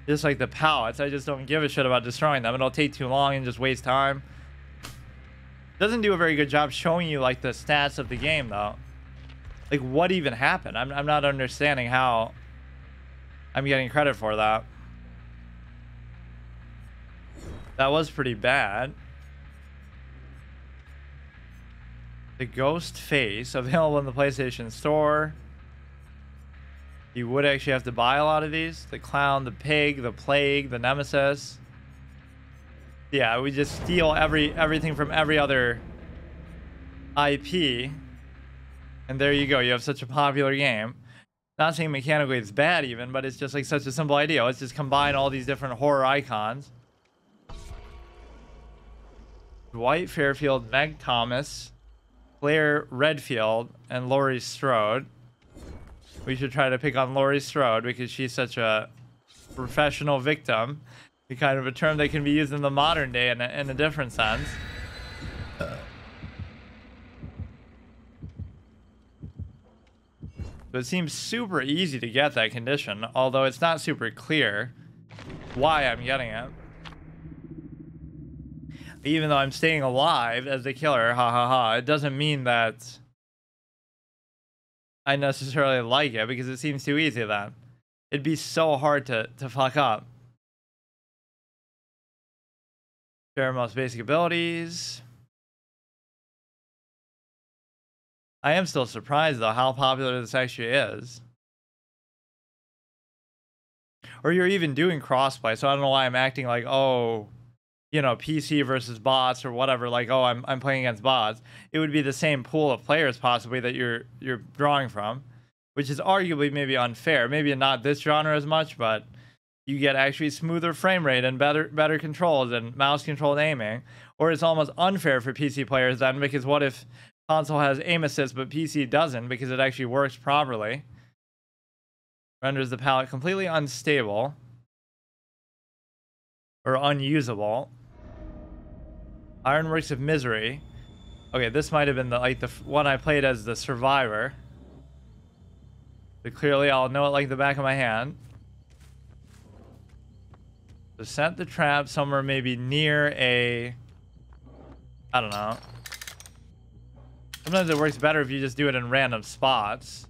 Just like the pallets, I just don't give a shit about destroying them. It'll take too long and just waste time. Doesn't do a very good job showing you like the stats of the game though. Like what even happened? I'm not understanding how I'm getting credit for that. That was pretty bad. The ghost face available in the PlayStation Store. You would actually have to buy a lot of these. The clown, the pig, the plague, the nemesis. Yeah, we just steal everything from every other IP. And there you go. You have such a popular game. Not saying mechanically it's bad even, but it's just like such a simple idea. Let's just combine all these different horror icons. Dwight Fairfield, Meg Thomas, Claire Redfield, and Laurie Strode. We should try to pick on Laurie Strode because she's such a professional victim. The kind of a term that can be used in the modern day in a different sense. So it seems super easy to get that condition, although it's not super clear why I'm getting it. Even though I'm staying alive as the killer, ha ha ha, it doesn't mean that I necessarily like it because it seems too easy then. It'd be so hard to fuck up. Share most basic abilities. I am still surprised though how popular this actually is. Or you're even doing crossplay, so I don't know why I'm acting like, oh, you know, PC versus bots or whatever, like, oh, I'm playing against bots. It would be the same pool of players possibly that you're drawing from, which is arguably maybe unfair. Maybe not this genre as much, but you get actually smoother frame rate and better controls and mouse controlled aiming. Or it's almost unfair for PC players then, because what if console has aim assist but PC doesn't because it actually works properly? Renders the palette completely unstable or unusable. Ironworks of Misery. Okay, this might have been the one I played as the survivor. But clearly I'll know it like the back of my hand. So set the trap somewhere maybe near a, I don't know. Sometimes it works better if you just do it in random spots.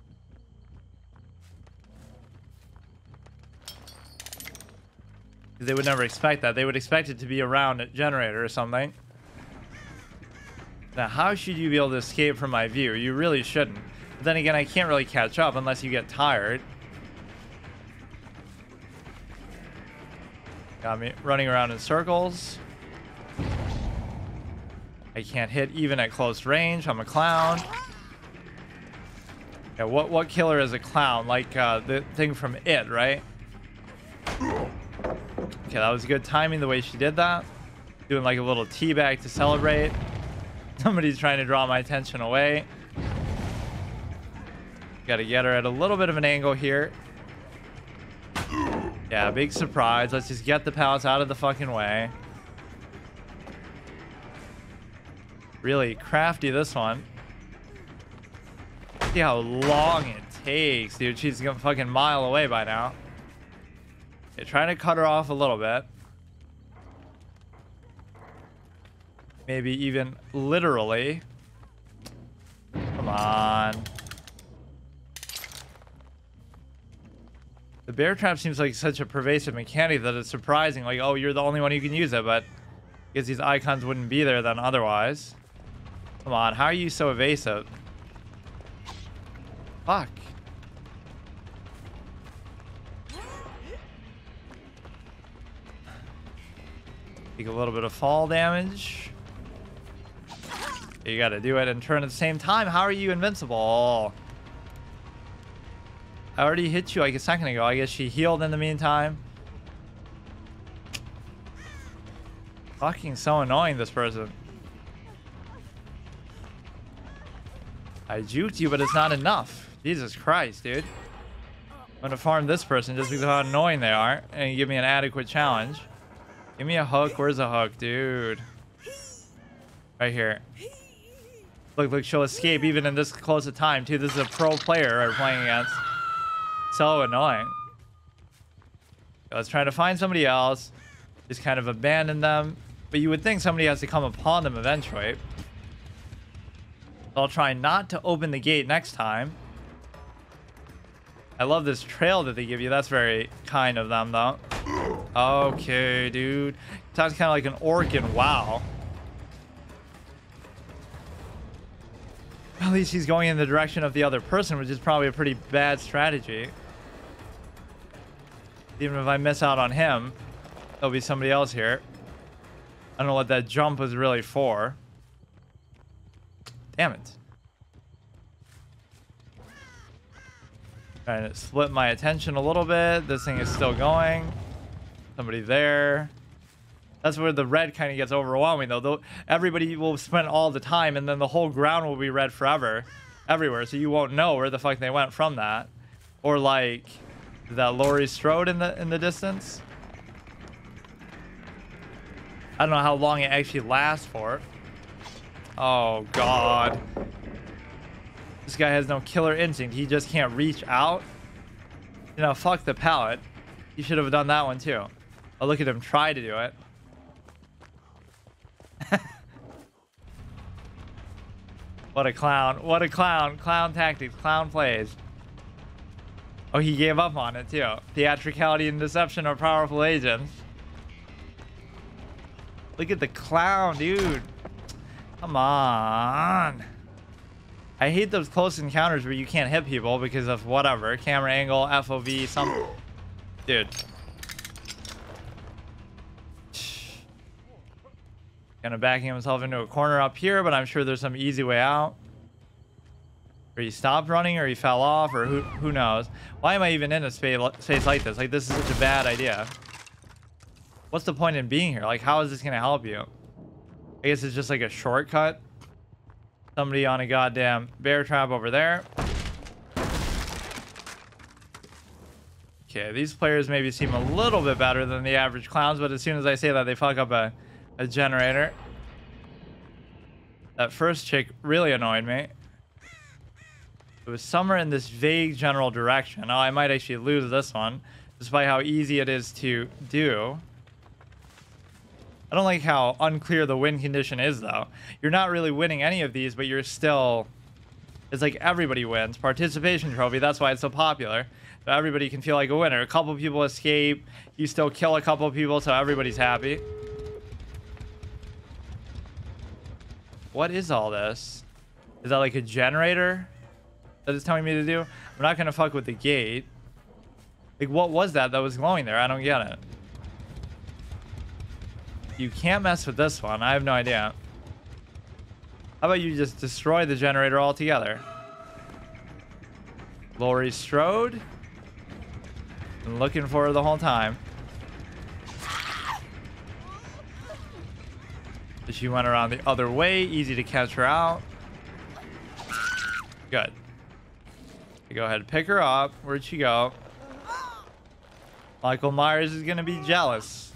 They would never expect that. They would expect it to be around a generator or something. Now, how should you be able to escape from my view? You really shouldn't. But then again, I can't really catch up unless you get tired. Got me running around in circles. I can't hit even at close range. I'm a clown. Yeah, what killer is a clown? Like the thing from It, right? Okay, that was good timing the way she did that. Doing like a little teabag to celebrate. Somebody's trying to draw my attention away. Gotta get her at a little bit of an angle here. Yeah, big surprise. Let's just get the pallets out of the fucking way. Really crafty, this one. See how long it takes, dude. She's a fucking mile away by now. Okay, trying to cut her off a little bit. Maybe even literally. Come on. The bear trap seems like such a pervasive mechanic that it's surprising. Like, oh, you're the only one who can use it, but I guess these icons wouldn't be there then otherwise. Come on, how are you so evasive? Fuck. Take a little bit of fall damage. You gotta do it and turn at the same time. How are you invincible? I already hit you like a second ago. I guess she healed in the meantime. Fucking so annoying, this person. I juked you, but it's not enough. Jesus Christ, dude. I'm gonna farm this person just because of how annoying they are and you give me an adequate challenge. Give me a hook. Where's the hook, dude? Right here. Look, she'll escape even in this close a time, too. This is a pro player we're playing against. So annoying. Let's try to find somebody else. Just kind of abandon them. But you would think somebody has to come upon them eventually. So I'll try not to open the gate next time. I love this trail that they give you. That's very kind of them, though. Okay, dude. Sounds kind of like an orc in WoW. At least he's going in the direction of the other person, which is probably a pretty bad strategy. Even if I miss out on him, there'll be somebody else here. I don't know what that jump was really for. Damn it. Trying to split my attention a little bit. This thing is still going. Somebody there. That's where the red kind of gets overwhelming, though. Everybody will spend all the time, and then the whole ground will be red forever, everywhere. So you won't know where the fuck they went from that. Or like that Laurie Strode in the distance. I don't know how long it actually lasts for. Oh God. This guy has no killer instinct. He just can't reach out. You know, fuck the pallet. He should have done that one too. Oh, look at him try to do it. What a clown. What a clown. Clown tactics. Clown plays. Oh, he gave up on it too. Theatricality and deception are powerful agents. Look at the clown, dude. Come on. I hate those close encounters where you can't hit people because of whatever. Camera angle, FOV, some... Dude. Kind of backing himself into a corner up here, but I'm sure there's some easy way out. Or he stopped running, or he fell off, or who knows. Why am I even in a space like this? Like, this is such a bad idea. What's the point in being here? Like, how is this going to help you? I guess it's just like a shortcut. Somebody on a goddamn bear trap over there. Okay, these players maybe seem a little bit better than the average clowns, but as soon as I say that, they fuck up a generator. That first chick really annoyed me. It was somewhere in this vague general direction. Oh, I might actually lose this one, despite how easy it is to do. I don't like how unclear the win condition is, though. You're not really winning any of these, but you're still... It's like everybody wins. Participation trophy, that's why it's so popular. So everybody can feel like a winner. A couple people escape. You still kill a couple people, so everybody's happy. What is all this? Is that like a generator that it's telling me to do? I'm not going to fuck with the gate. Like, what was that was glowing there? I don't get it. You can't mess with this one. I have no idea. How about you just destroy the generator altogether? Laurie Strode. Been looking for her the whole time. She went around the other way. Easy to catch her out. Good. Go ahead and pick her up. Where'd she go? Michael Myers is going to be jealous.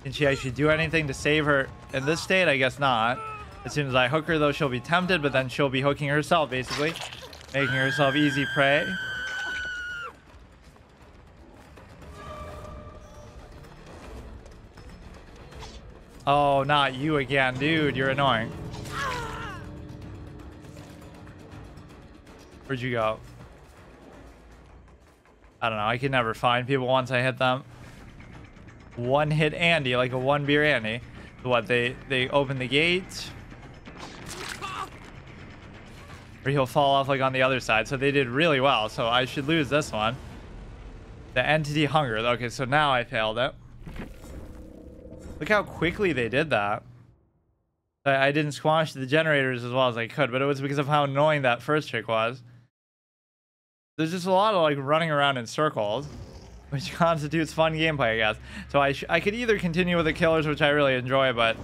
Can she actually do anything to save her in this state? I guess not. As soon as I hook her, though, she'll be tempted, but then she'll be hooking herself, basically. Making herself easy prey. Oh, not you again, dude. You're annoying. Where'd you go? I don't know. I can never find people once I hit them. One hit Andy, like a one beer Andy. So what, they open the gate? Or he'll fall off like on the other side. So they did really well. So I should lose this one. The entity hunger. Okay, so now I failed it. Look how quickly they did that. I didn't squash the generators as well as I could, but it was because of how annoying that first chick was. There's just a lot of like running around in circles, which constitutes fun gameplay, I guess. So I could either continue with the killers, which I really enjoy, but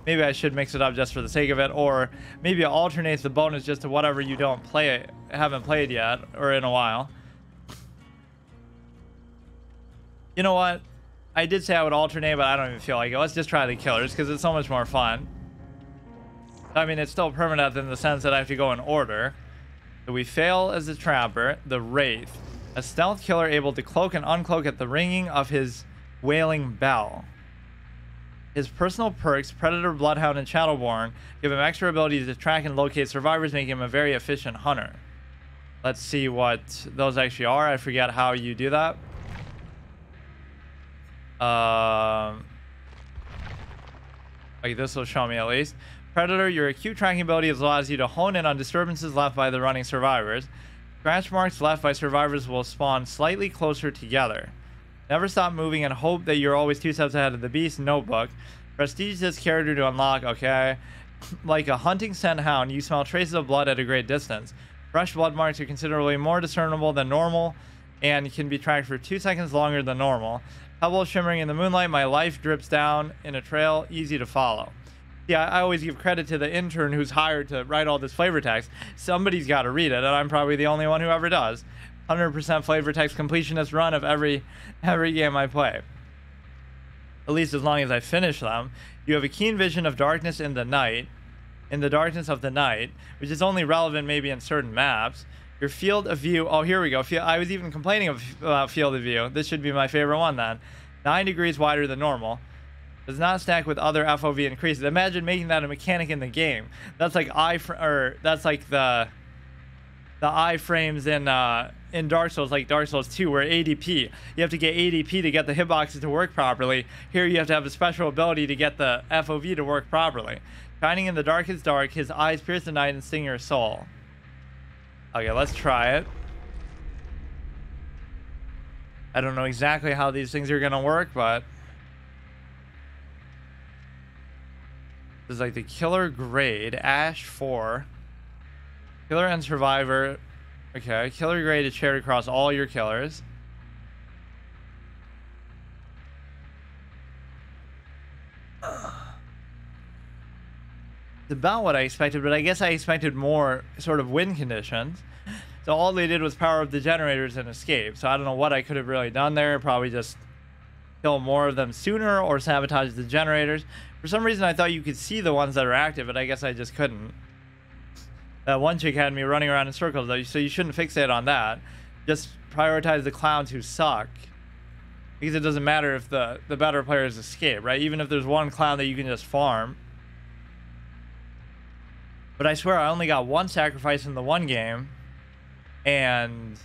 maybe I should mix it up just for the sake of it, or maybe it alternates the bonus just to whatever you haven't played yet or in a while. You know what? I did say I would alternate, but I don't even feel like it. Let's just try the killers because it's so much more fun. I mean, it's still permanent in the sense that I have to go in order. So we fail as the trapper, the Wraith, a stealth killer able to cloak and uncloak at the ringing of his wailing bell. His personal perks, Predator, Bloodhound, and Shadowborn, give him extra abilities to track and locate survivors, making him a very efficient hunter. Let's see what those actually are. I forget how you do that. Like this will show me at least. Predator, your acute tracking ability allows you to hone in on disturbances left by the running survivors. Scratch marks left by survivors will spawn slightly closer together. Never stop moving and hope that you're always 2 steps ahead of the beast. Notebook. Prestige this character to unlock. Okay. Like a hunting scent hound, you smell traces of blood at a great distance. Fresh blood marks are considerably more discernible than normal and can be tracked for 2 seconds longer than normal. Pebbles shimmering in the moonlight, my life drips down in a trail, easy to follow. Yeah, I always give credit to the intern who's hired to write all this flavor text. Somebody's got to read it, and I'm probably the only one who ever does. 100% flavor text completionist run of every game I play. At least as long as I finish them. You have a keen vision of darkness in the night, in the darkness of the night, which is only relevant maybe in certain maps. Your field of view, oh, here we go. I was even complaining about field of view. This should be my favorite one then. 9 degrees wider than normal. Does not stack with other FOV increases. Imagine making that a mechanic in the game. That's like that's like the iframes in Dark Souls, like Dark Souls 2, where ADP. You have to get ADP to get the hitboxes to work properly. Here you have to have a special ability to get the FOV to work properly. Shining in the darkest dark, his eyes pierce the night and sting your soul. Okay, let's try it. I don't know exactly how these things are gonna work, but this is like the killer grade, Ash 4. Killer and survivor. Okay, killer grade is shared across all your killers. It's about what I expected, but I guess I expected more sort of win conditions. So all they did was power up the generators and escape. So I don't know what I could have really done there. Probably just kill more of them sooner or sabotage the generators. For some reason, I thought you could see the ones that are active, but I guess I just couldn't. That one chick had me running around in circles, though, so you shouldn't fixate on that. Just prioritize the clowns who suck. Because it doesn't matter if the better players escape, right? Even if there's one clown that you can just farm. But I swear I only got one sacrifice in the one game. And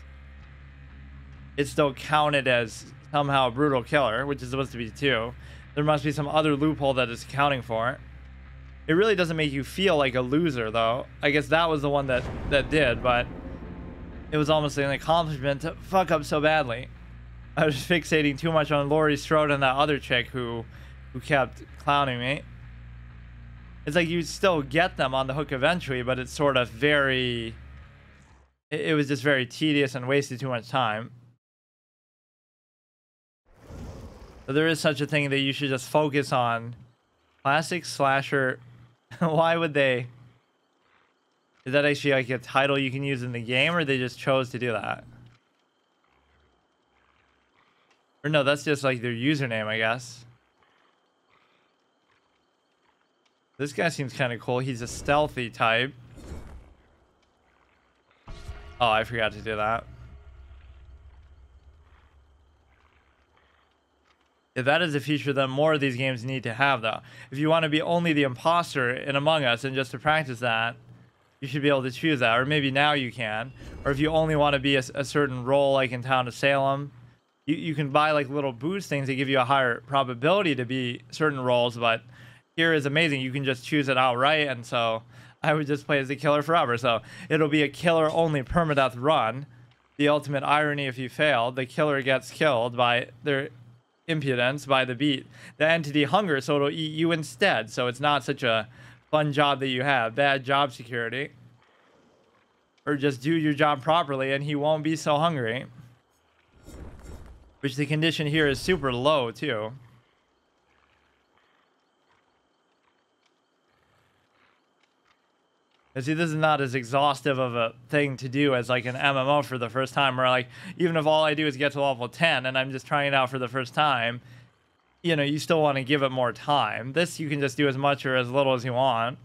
it still counted as somehow a brutal killer, which is supposed to be 2. There must be some other loophole that is accounting for it. It really doesn't make you feel like a loser, though. I guess that was the one that did, but it was almost an accomplishment to fuck up so badly. I was fixating too much on Laurie Strode and that other chick who kept clowning me. It's like you still get them on the hook eventually, but it's sort of very... It was just very tedious and wasted too much time. But there is such a thing that you should just focus on. Classic slasher. Why would they? Is that actually like a title you can use in the game, or they just chose to do that? Or no, that's just like their username, I guess. This guy seems kind of cool. He's a stealthy type. Oh, I forgot to do that. Yeah, that is a feature that more of these games need to have, though. If you want to be only the imposter in Among Us and just to practice that, you should be able to choose that. Or maybe now you can. Or if you only want to be a certain role, like in Town of Salem, you can buy like little boost things that give you a higher probability to be certain roles. But here is amazing. You can just choose it outright. And so I would just play as the killer forever. So it'll be a killer only permadeath run. The ultimate irony, if you fail, the killer gets killed by their impudence, by the entity hunger, so it'll eat you instead. So it's not such a fun job that you have. Bad job security. Or just do your job properly and he won't be so hungry. Which the condition here is super low too. And see, this is not as exhaustive of a thing to do as like an MMO for the first time, where like, even if all I do is get to level 10 and I'm just trying it out for the first time, you know, you still want to give it more time. This you can just do as much or as little as you want.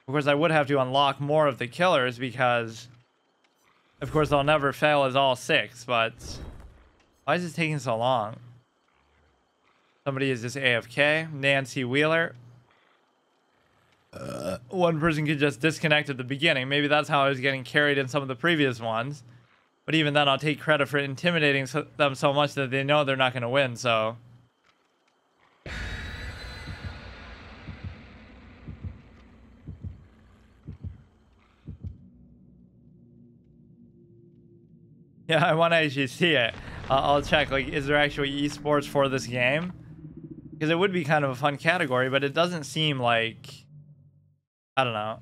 Of course, I would have to unlock more of the killers because, of course, they'll never fail as all 6, but why is this taking so long? Somebody is just AFK. Nancy Wheeler. One person could just disconnect at the beginning. Maybe that's how I was getting carried in some of the previous ones. But even then, I'll take credit for intimidating them so much that they know they're not going to win, so... Yeah, I want to actually see it. I'll check, like, is there actually esports for this game? Because it would be kind of a fun category, but it doesn't seem like, I don't know.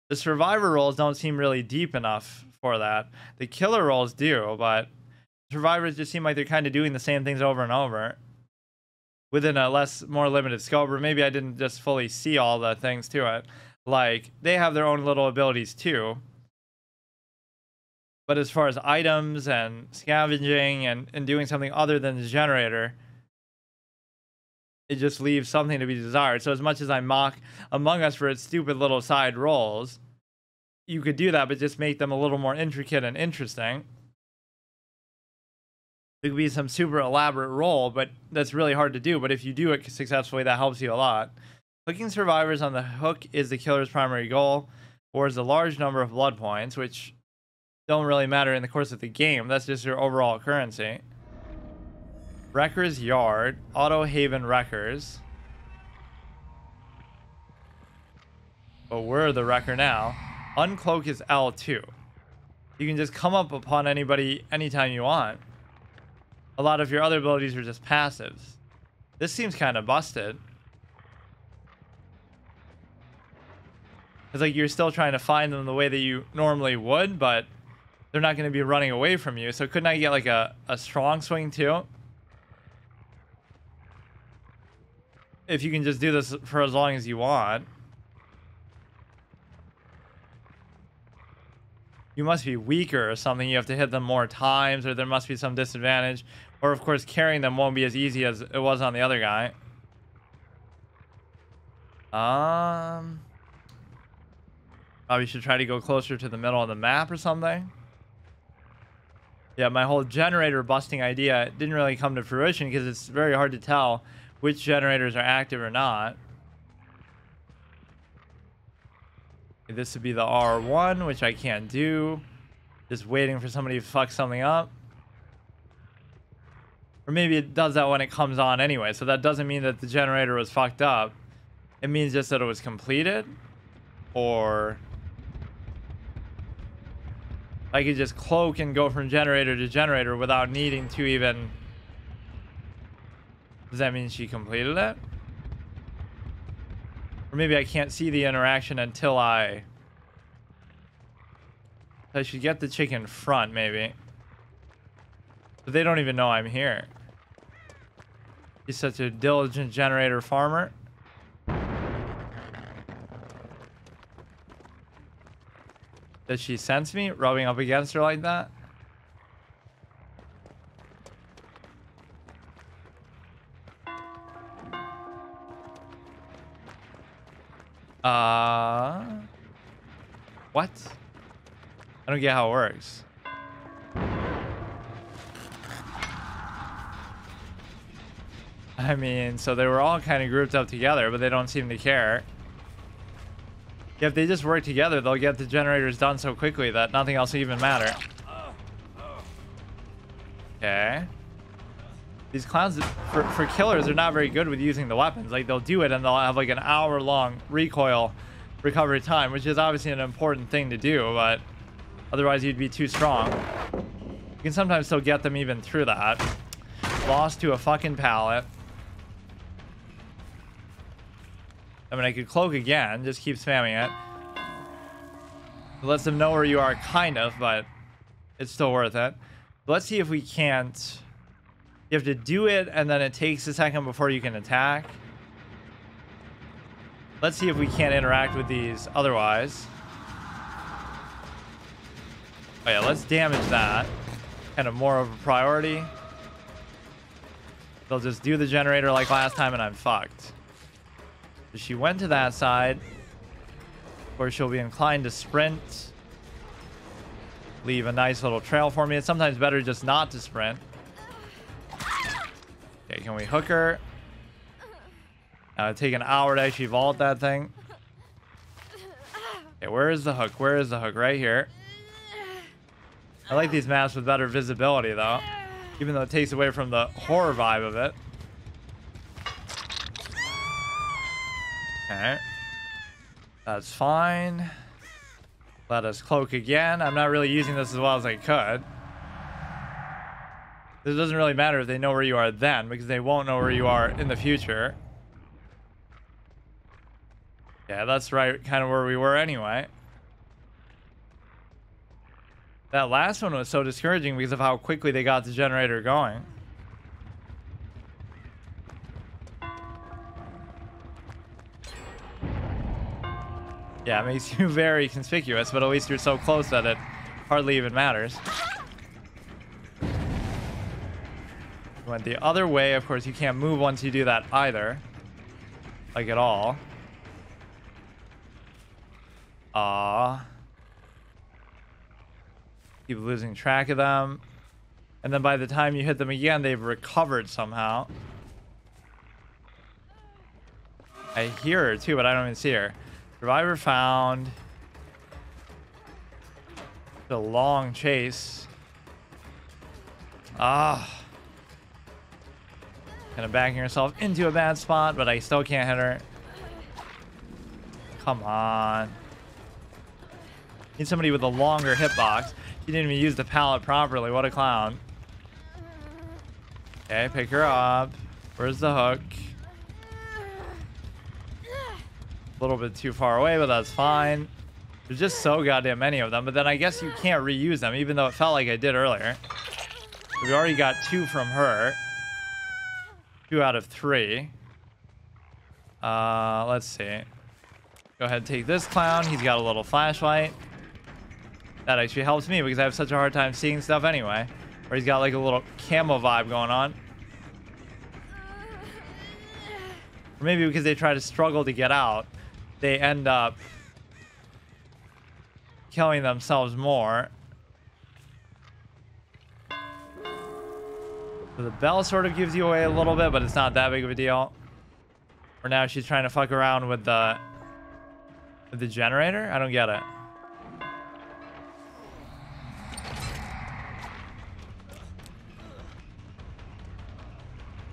The survivor roles don't seem really deep enough for that. The killer roles do, but survivors just seem like they're kind of doing the same things over and over within a more limited scope, or maybe I didn't just fully see all the things to it. Like, they have their own little abilities too. But as far as items and scavenging and doing something other than the generator, it just leaves something to be desired. So as much as I mock Among Us for its stupid little side roles, you could do that, but just make them a little more intricate and interesting. It could be some super elaborate role, but that's really hard to do. But if you do it successfully, that helps you a lot. Hooking survivors on the hook is the killer's primary goal, or is a large number of blood points, which don't really matter in the course of the game. That's just your overall currency. Wrecker's Yard, Auto Haven Wreckers. But we're the Wrecker now. Uncloak is L2. You can just come up upon anybody anytime you want. A lot of your other abilities are just passives. This seems kind of busted. It's like you're still trying to find them the way that you normally would, but they're not going to be running away from you. So couldn't I get like a strong swing too? If you can just do this for as long as you want. You must be weaker or something. You have to hit them more times, or there must be some disadvantage. Or of course carrying them won't be as easy as it was on the other guy. Probably should try to go closer to the middle of the map or something. Yeah, my whole generator busting idea didn't really come to fruition because it's very hard to tell which generators are active or not. This would be the R1, which I can't do. Just waiting for somebody to fuck something up. Or maybe it does that when it comes on anyway, so that doesn't mean that the generator was fucked up. It means just that it was completed. Or I could just cloak and go from generator to generator without needing to even... Does that mean she completed it? Or maybe I can't see the interaction until I should get the chick in front, maybe. But they don't even know I'm here. He's such a diligent generator farmer. Does she sense me rubbing up against her like that? What? I don't get how it works. I mean, so they were all kind of grouped up together, but they don't seem to care. Yeah, if they just work together, they'll get the generators done so quickly that nothing else will even matter. Okay. These clowns, for killers, are not very good with using the weapons. Like, they'll do it and they'll have like an hour-long recoil recovery time, which is obviously an important thing to do, but otherwise you'd be too strong. You can sometimes still get them even through that. Lost to a fucking pallet. I mean, I could cloak again, just keep spamming it. It lets them know where you are, kind of, but it's still worth it. Let's see if we can't... You have to do it, and then it takes a second before you can attack. Let's see if we can't interact with these otherwise. Oh yeah, let's damage that. Kind of more of a priority. They'll just do the generator like last time, and I'm fucked. So she went to that side, or she'll be inclined to sprint. Leave a nice little trail for me. It's sometimes better just not to sprint. Okay, can we hook her? It'd take an hour to actually vault that thing. Okay, where is the hook? Where is the hook? Right here. I like these maps with better visibility, though. Even though it takes away from the horror vibe of it. Okay. That's fine. Let us cloak again. I'm not really using this as well as I could. It doesn't really matter if they know where you are then, because they won't know where you are in the future. Yeah, that's right, kind of where we were anyway. That last one was so discouraging because of how quickly they got the generator going. Yeah, it makes you very conspicuous, but at least you're so close that it hardly even matters. Went the other way. Of course, you can't move once you do that either. Like at all. Keep losing track of them. And then by the time you hit them again, they've recovered somehow. I hear her too, but I don't even see her. Survivor found. It's a long chase. Kind of backing herself into a bad spot, but I still can't hit her. Come on. Need somebody with a longer hitbox. She didn't even use the pallet properly. What a clown. Okay, pick her up. Where's the hook? A little bit too far away, but that's fine. There's just so goddamn many of them, but then I guess you can't reuse them, even though it felt like I did earlier. We already got 2 from her. 2 out of 3. Let's see. Go ahead and take this clown. He's got a little flashlight. That actually helps me because I have such a hard time seeing stuff anyway. Or he's got like a little camo vibe going on. Or maybe because they try to struggle to get out, they end up killing themselves more. So the bell sort of gives you away a little bit, but it's not that big of a deal. For now, she's trying to fuck around with the generator? I don't get it.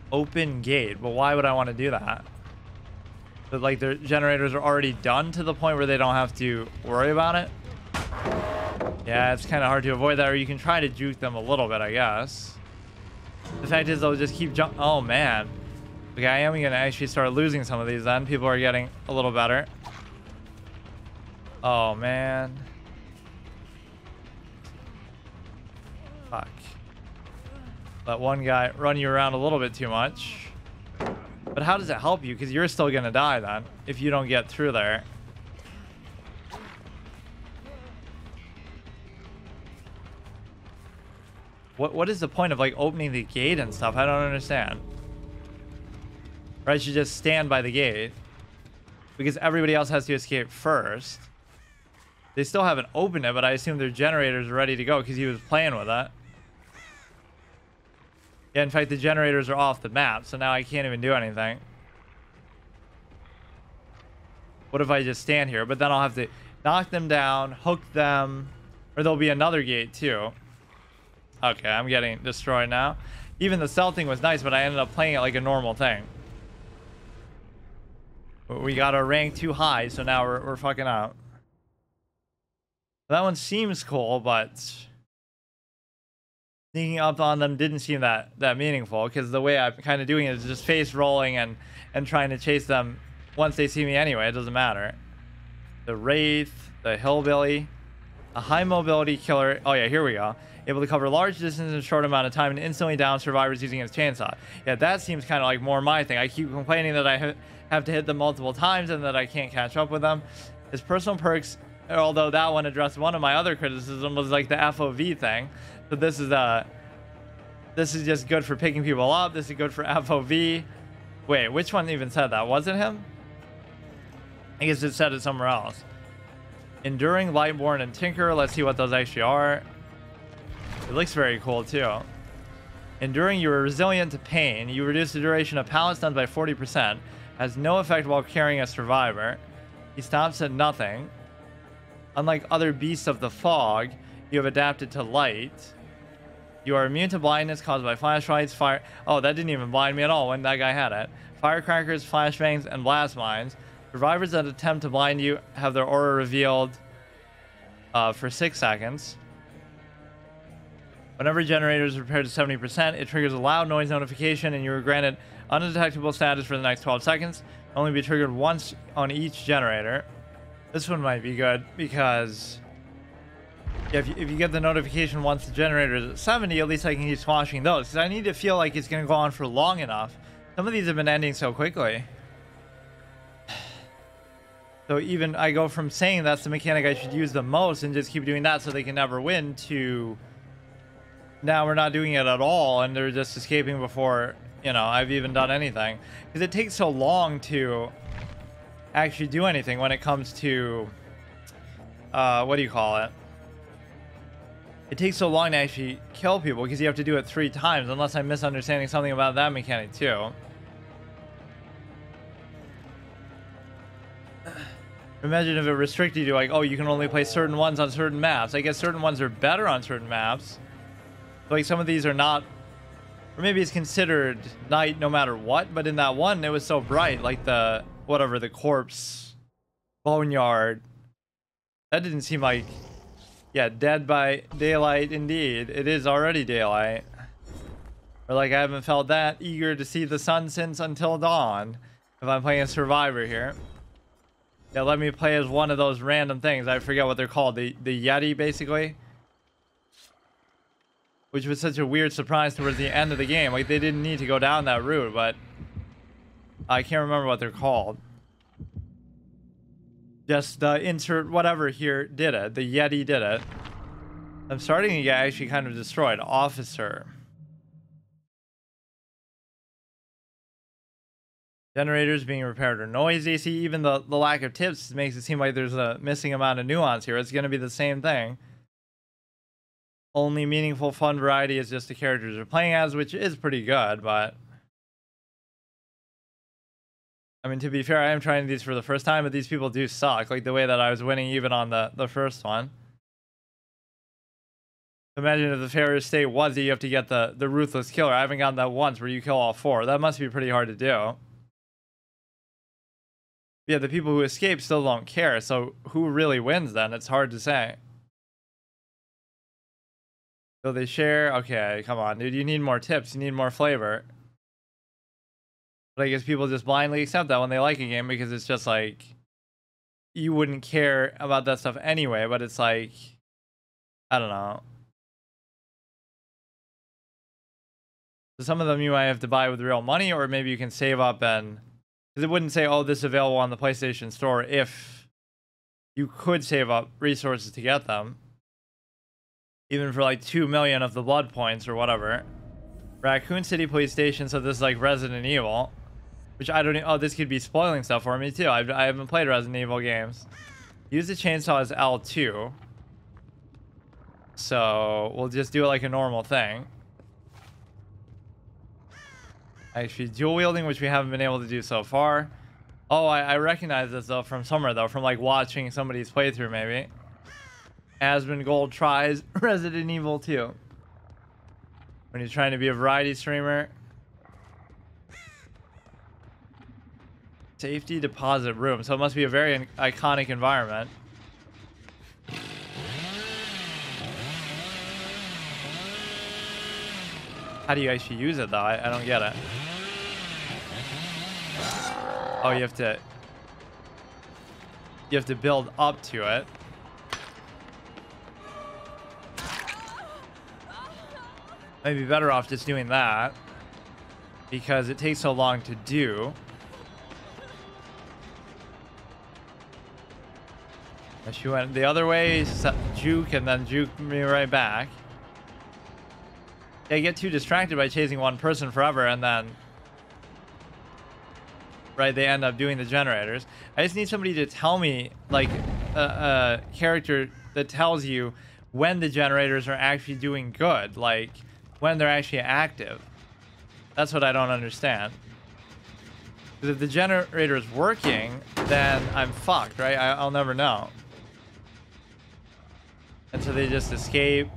Open gate. But why would I want to do that? But like their generators are already done to the point where they don't have to worry about it. Yeah, it's kind of hard to avoid that, or you can try to juke them a little bit, I guess. The fact is they'll just keep jumping. Oh man. Okay, I am gonna actually start losing some of these then. People are getting a little better. Oh man. Fuck. Let one guy run you around a little bit too much. But how does it help you? Because you're still gonna die then if you don't get through there. What is the point of like opening the gate and stuff? I don't understand. Or I should just stand by the gate because everybody else has to escape first. They still haven't opened it, but I assume their generators are ready to go because he was playing with it. Yeah, in fact, the generators are off the map, so now I can't even do anything. What if I just stand here? But then I'll have to knock them down, hook them, or there'll be another gate too. Okay, I'm getting destroyed now. Even the stealth thing was nice, but I ended up playing it like a normal thing. We got our rank too high, so now we're fucking out. That one seems cool, but sneaking up on them didn't seem that meaningful, because the way I'm kind of doing it is just face rolling and trying to chase them once they see me anyway. It doesn't matter. The Wraith, the Hillbilly, a high mobility killer. Oh yeah, here we go. Able to cover large distances in a short amount of time and instantly down survivors using his chainsaw. Yeah, that seems kind of like more my thing. I keep complaining that I have to hit them multiple times and that I can't catch up with them. His personal perks, although that one addressed one of my other criticisms, was like the FOV thing. So this is just good for picking people up. This is good for FOV. Wait, which one even said that? Was it him? I guess it said it somewhere else. Enduring, Lightborn, and Tinker. Let's see what those actually are. It looks very cool too. Enduring, you are resilient to pain. You reduce the duration of pallet stuns by 40%. Has no effect while carrying a survivor. He stops at nothing. Unlike other beasts of the fog, you have adapted to light. You are immune to blindness caused by flashlights, fire. Oh, that didn't even blind me at all when that guy had it. Firecrackers, flashbangs, and blast mines. Survivors that attempt to blind you have their aura revealed for 6 seconds. Whenever a generator is repaired to 70%, it triggers a loud noise notification and you are granted undetectable status for the next 12 seconds. Only be triggered once on each generator. This one might be good because yeah, if you get the notification once the generator is at 70, at least I can keep squashing those. Because I need to feel like it's going to go on for long enough. Some of these have been ending so quickly. So even I go from saying that's the mechanic I should use the most and just keep doing that so they can never win to now we're not doing it at all and they're just escaping before, you know, I've even done anything. Because it takes so long to actually do anything when it comes to, what do you call it? It takes so long to actually kill people because you have to do it 3 times, unless I'm misunderstanding something about that mechanic too. Imagine if it restricted you, like, oh, you can only play certain ones on certain maps. I guess certain ones are better on certain maps. Like, some of these are not, or maybe it's considered night no matter what, but in that one, it was so bright, like the, whatever, the corpse, boneyard. That didn't seem like, yeah, dead by daylight indeed. It is already daylight. Or like, I haven't felt that eager to see the sun since Until Dawn, if I'm playing a survivor here. Yeah, let me play as one of those random things. I forget what they're called. The Yeti, basically. Which was such a weird surprise towards the end of the game. Like, they didn't need to go down that route, but I can't remember what they're called. Just insert whatever here did it. The Yeti did it. I'm starting to get actually kind of destroyed. Officer. Generators being repaired are noisy. See, even the lack of tips makes it seem like there's a missing amount of nuance here. It's going to be the same thing. Only meaningful fun variety is just the characters you're playing as, which is pretty good, but I mean, to be fair, I am trying these for the first time, but these people do suck, like the way that I was winning even on the first one. Imagine if the fair state was that you have to get the ruthless killer. I haven't gotten that once where you kill all 4. That must be pretty hard to do. Yeah, the people who escape still don't care, so who really wins then? It's hard to say. So they share. Okay, come on, dude. You need more tips. You need more flavor. But I guess people just blindly accept that when they like a game because it's just like you wouldn't care about that stuff anyway. But it's like, I don't know. So some of them you might have to buy with real money, or maybe you can save up and because it wouldn't say, oh, this is available on the PlayStation Store if you could save up resources to get them. Even for like 2 million of the blood points or whatever. Raccoon City Police Station, so this is like Resident Evil. Which I don't, oh, this could be spoiling stuff for me too. I haven't played Resident Evil games. Use the chainsaw as L2. So we'll just do it like a normal thing. Actually, dual wielding, which we haven't been able to do so far. Oh, I recognize this though from somewhere though, from like watching somebody's playthrough maybe. Asmongold tries Resident Evil 2. When he's trying to be a variety streamer. Safety deposit room. So it must be a very iconic environment. How do you actually use it though? I don't get it. Oh, you have to build up to it. Might be better off just doing that because it takes so long to do. She went the other way, juke, and then juke me right back. They get too distracted by chasing one person forever, and then right, they end up doing the generators. I just need somebody to tell me, like, a character that tells you when the generators are actually doing good, like when they're actually active. That's what I don't understand. Because if the generator is working, then I'm fucked, right? I'll never know. And so they just escape.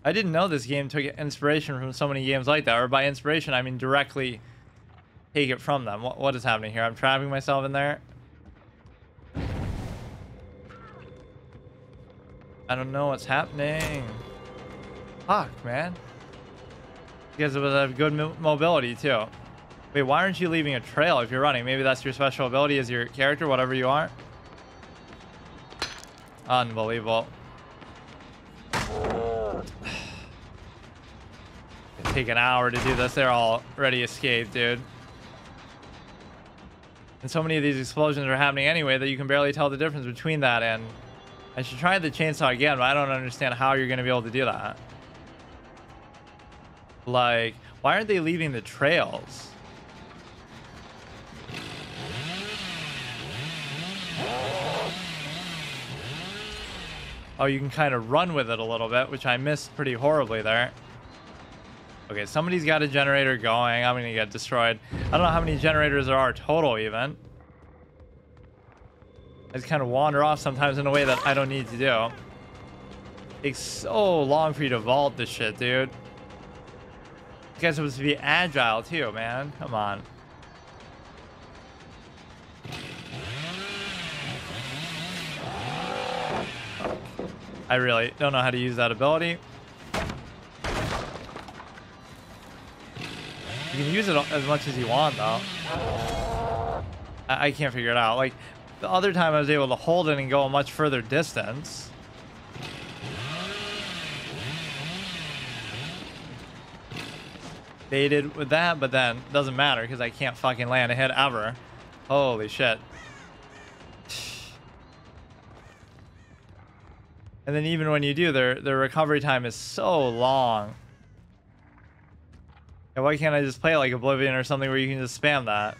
I didn't know this game took inspiration from so many games like that. Or by inspiration, I mean directly take it from them. What is happening here? I'm trapping myself in there. I don't know what's happening. Fuck, man. You guys have good mobility too. Wait, why aren't you leaving a trail if you're running? Maybe that's your special ability as your character, whatever you are. Unbelievable. It'd take an hour to do this. They're already escaped, dude. And so many of these explosions are happening anyway that you can barely tell the difference between that and... I should try the chainsaw again, but I don't understand how you're going to be able to do that. Like, why aren't they leaving the trails? Oh, you can kind of run with it a little bit, which I missed pretty horribly there. Okay, somebody's got a generator going. I'm going to get destroyed. I don't know how many generators there are total even. I just kind of wander off sometimes in a way that I don't need to do. It takes so long for you to vault this shit, dude. You guys are supposed to be agile too, man. Come on. I really don't know how to use that ability. You can use it as much as you want, though. I can't figure it out. Like, the other time I was able to hold it and go a much further distance. Baited with that, but then it doesn't matter because I can't fucking land a hit ever. Holy shit. And then even when you do, their recovery time is so long. And why can't I just play like Oblivion or something where you can just spam that?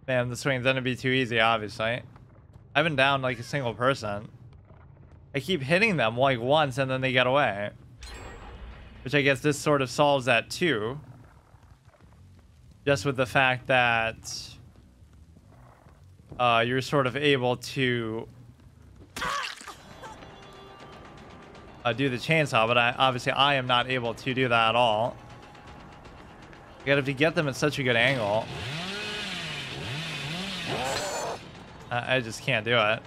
Man, the swing's gonna be too easy, obviously. I haven't downed like a single person. I keep hitting them like once and then they get away. Which I guess this sort of solves that too. Just with the fact that you're sort of able to do the chainsaw, but obviously I am not able to do that at all. You gotta have to get them at such a good angle. I just can't do it.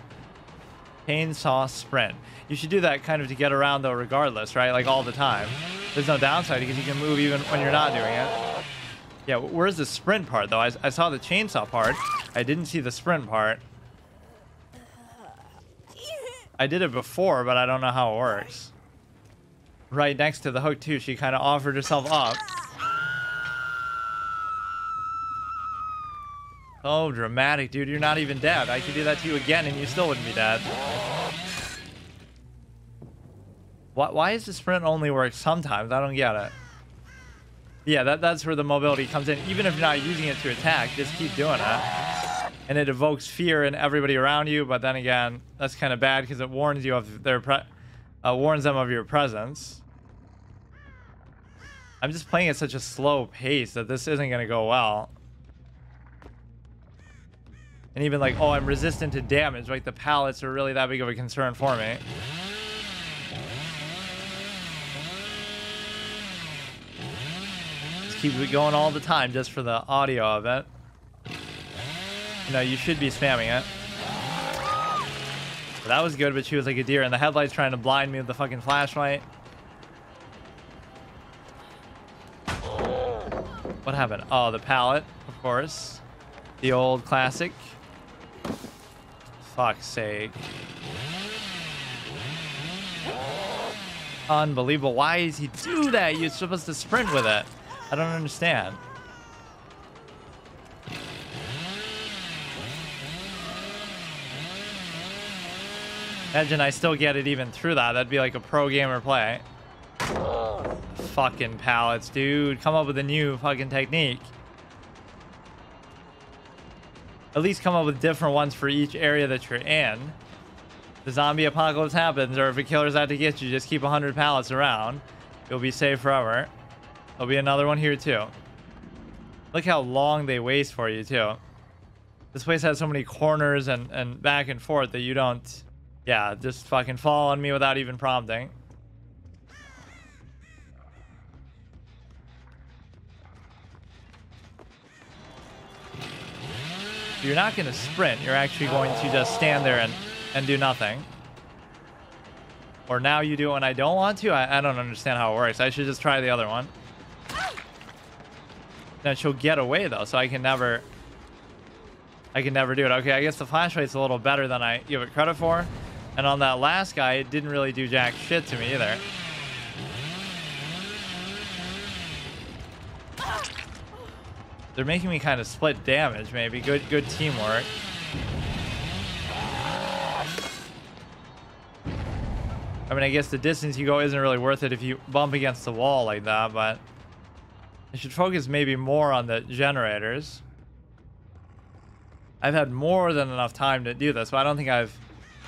Chainsaw sprint. You should do that kind of to get around though regardless, right? Like all the time. There's no downside because you can move even when you're not doing it. Yeah, where's the sprint part though? I saw the chainsaw part. I didn't see the sprint part. I did it before, but I don't know how it works. Right next to the hook too, she kind of offered herself up. Oh, dramatic, dude. You're not even dead. I could do that to you again and you still wouldn't be dead. Why does the sprint only work sometimes? I don't get it. Yeah, that's where the mobility comes in. Even if you're not using it to attack, just keep doing it. And it evokes fear in everybody around you, but then again, that's kind of bad because it warns you of their warns them of your presence. I'm just playing at such a slow pace that this isn't going to go well. And even like, oh, I'm resistant to damage. Like the pallets are really that big of a concern for me. Just keep it going all the time just for the audio of it. You know, you should be spamming it. But that was good, but she was like a deer in the headlights trying to blind me with the fucking flashlight. What happened? Oh, the pallet, of course. The old classic. Fuck's sake. Unbelievable. Why does he do that? You're supposed to sprint with it. I don't understand. Imagine I still get it even through that. That'd be like a pro gamer play. Fucking pallets, dude. Come up with a new fucking technique. At least come up with different ones for each area that you're in. The zombie apocalypse happens, or if a killer's out to get you, just keep 100 pallets around. You'll be safe forever. There'll be another one here too. Look how long they waste for you too. This place has so many corners and back and forth that you don't... Yeah, just fucking fall on me without even prompting. You're not going to sprint. You're actually going to just stand there and do nothing. Or now you do it when I don't want to? I don't understand how it works. I should just try the other one. Then she'll get away though, so I can never do it. Okay, I guess the flashlight's a little better than I give it credit for. And on that last guy, it didn't really do jack shit to me either. They're making me kind of split damage, maybe. Good teamwork. I mean, I guess the distance you go isn't really worth it if you bump against the wall like that, but I should focus maybe more on the generators. I've had more than enough time to do this, but I don't think I've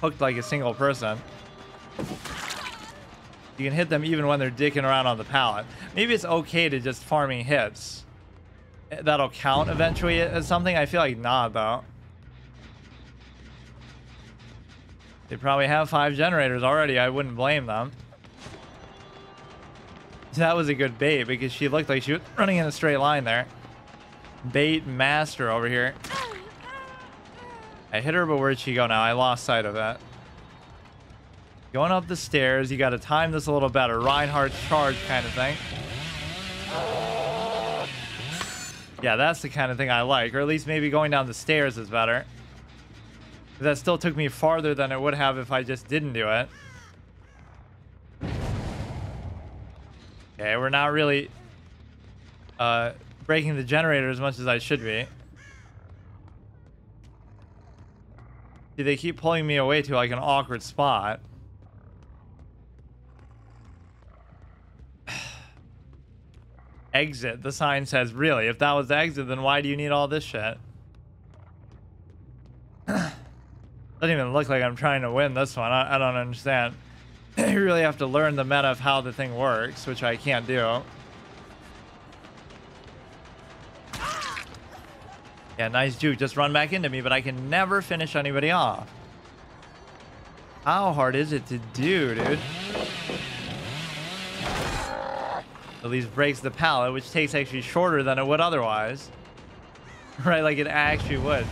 hooked like a single person. You can hit them even when they're dicking around on the pallet. Maybe it's okay to just farming hits. That'll count eventually as something. I feel like not, though. They probably have 5 generators already. I wouldn't blame them. That was a good bait because she looked like she was running in a straight line there. Bait master over here. I hit her, but where'd she go now? I lost sight of that. Going up the stairs. You got to time this a little better. Reinhardt's charge kind of thing. Yeah, that's the kind of thing I like. Or at least maybe going down the stairs is better. That still took me farther than it would have if I just didn't do it. Okay, we're not really breaking the generator as much as I should be. See, they keep pulling me away to like an awkward spot. Exit, the sign says. Really, if that was the exit, then why do you need all this shit? Doesn't even look like I'm trying to win this one. I don't understand. You really have to learn the meta of how the thing works, which I can't do. Yeah, nice juke. Just run back into me, but I can never finish anybody off. How hard is it to do, dude? At least breaks the pallet, which takes actually shorter than it would otherwise. Right, like it actually would.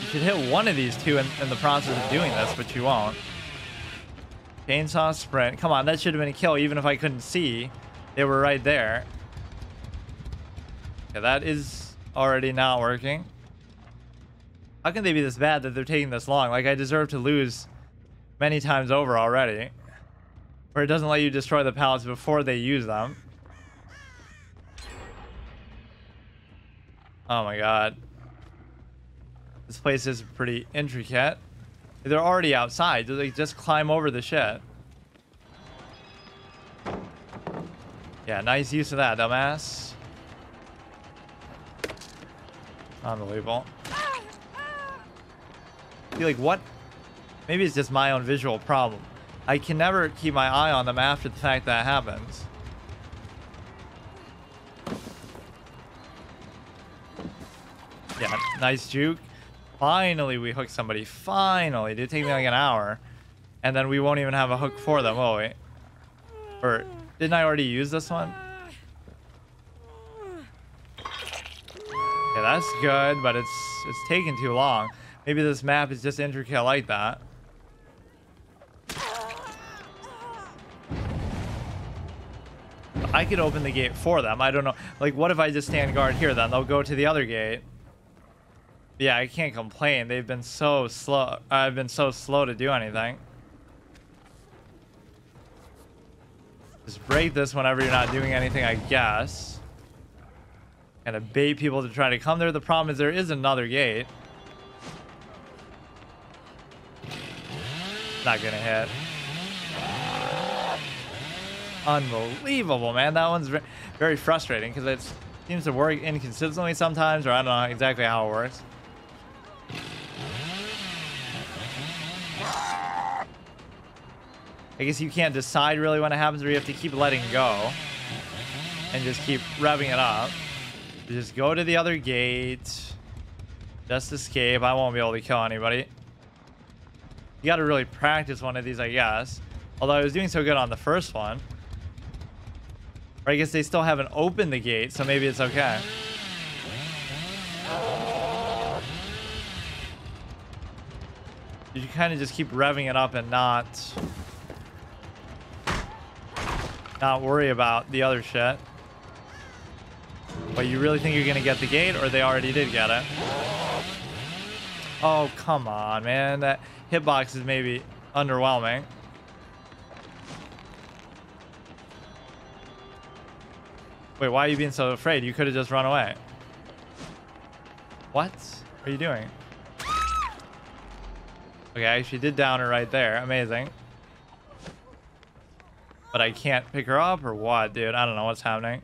You should hit one of these two in the process of doing this, but you won't. Chainsaw sprint. Come on, that should have been a kill, even if I couldn't see. They were right there. Yeah, that is already not working. How can they be this bad that they're taking this long? Like, I deserve to lose many times over already. Where it doesn't let you destroy the pallets before they use them. Oh my god. This place is pretty intricate. They're already outside. They just climb over the shit. Yeah, nice use of that, dumbass. Unbelievable. Be like, what? Maybe it's just my own visual problem. I can never keep my eye on them after the fact that happens. Yeah, nice juke. Finally, we hooked somebody. Finally. It did take me like an hour. And then we won't even have a hook for them, will we? Or didn't I already use this one? Yeah, that's good, but it's taking too long. Maybe this map is just intricate like that. I could open the gate for them. I don't know. Like, what if I just stand guard here then? They'll go to the other gate. Yeah, I can't complain. They've been so slow. I've been so slow to do anything. Just break this whenever you're not doing anything, I guess. And to bait people to try to come there. The problem is there is another gate. Not gonna hit. Unbelievable, man. That one's very frustrating because it seems to work inconsistently sometimes, or I don't know exactly how it works. I guess you can't decide really when it happens, or you have to keep letting go and just keep revving it up. Just go to the other gate. Just escape. I won't be able to kill anybody. You got to really practice one of these, I guess. Although I was doing so good on the first one. Or I guess they still haven't opened the gate, so maybe it's okay. You kind of just keep revving it up and not worry about the other shit. But you really think you're gonna get the gate, or they already did get it? Oh, come on, man. That hitbox is maybe underwhelming. Wait, why are you being so afraid? You could have just run away. What are you doing? Okay, I actually did down her right there. Amazing. But I can't pick her up or what, dude? I don't know what's happening.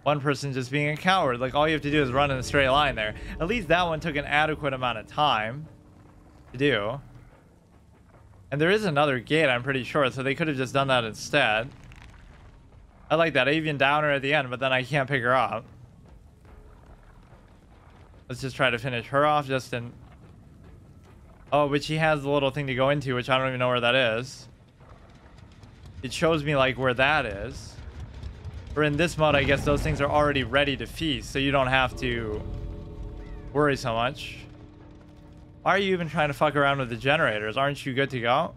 One person just being a coward. Like, all you have to do is run in a straight line there. At least that one took an adequate amount of time to do. And there is another gate, I'm pretty sure, so they could have just done that instead. I like that. I even down her at the end, but then I can't pick her up. Let's just try to finish her off just in... Oh, but she has the little thing to go into, which I don't even know where that is. It shows me, like, where that is. Or in this mode, I guess those things are already ready to feast, so you don't have to worry so much. Why are you even trying to fuck around with the generators? Aren't you good to go?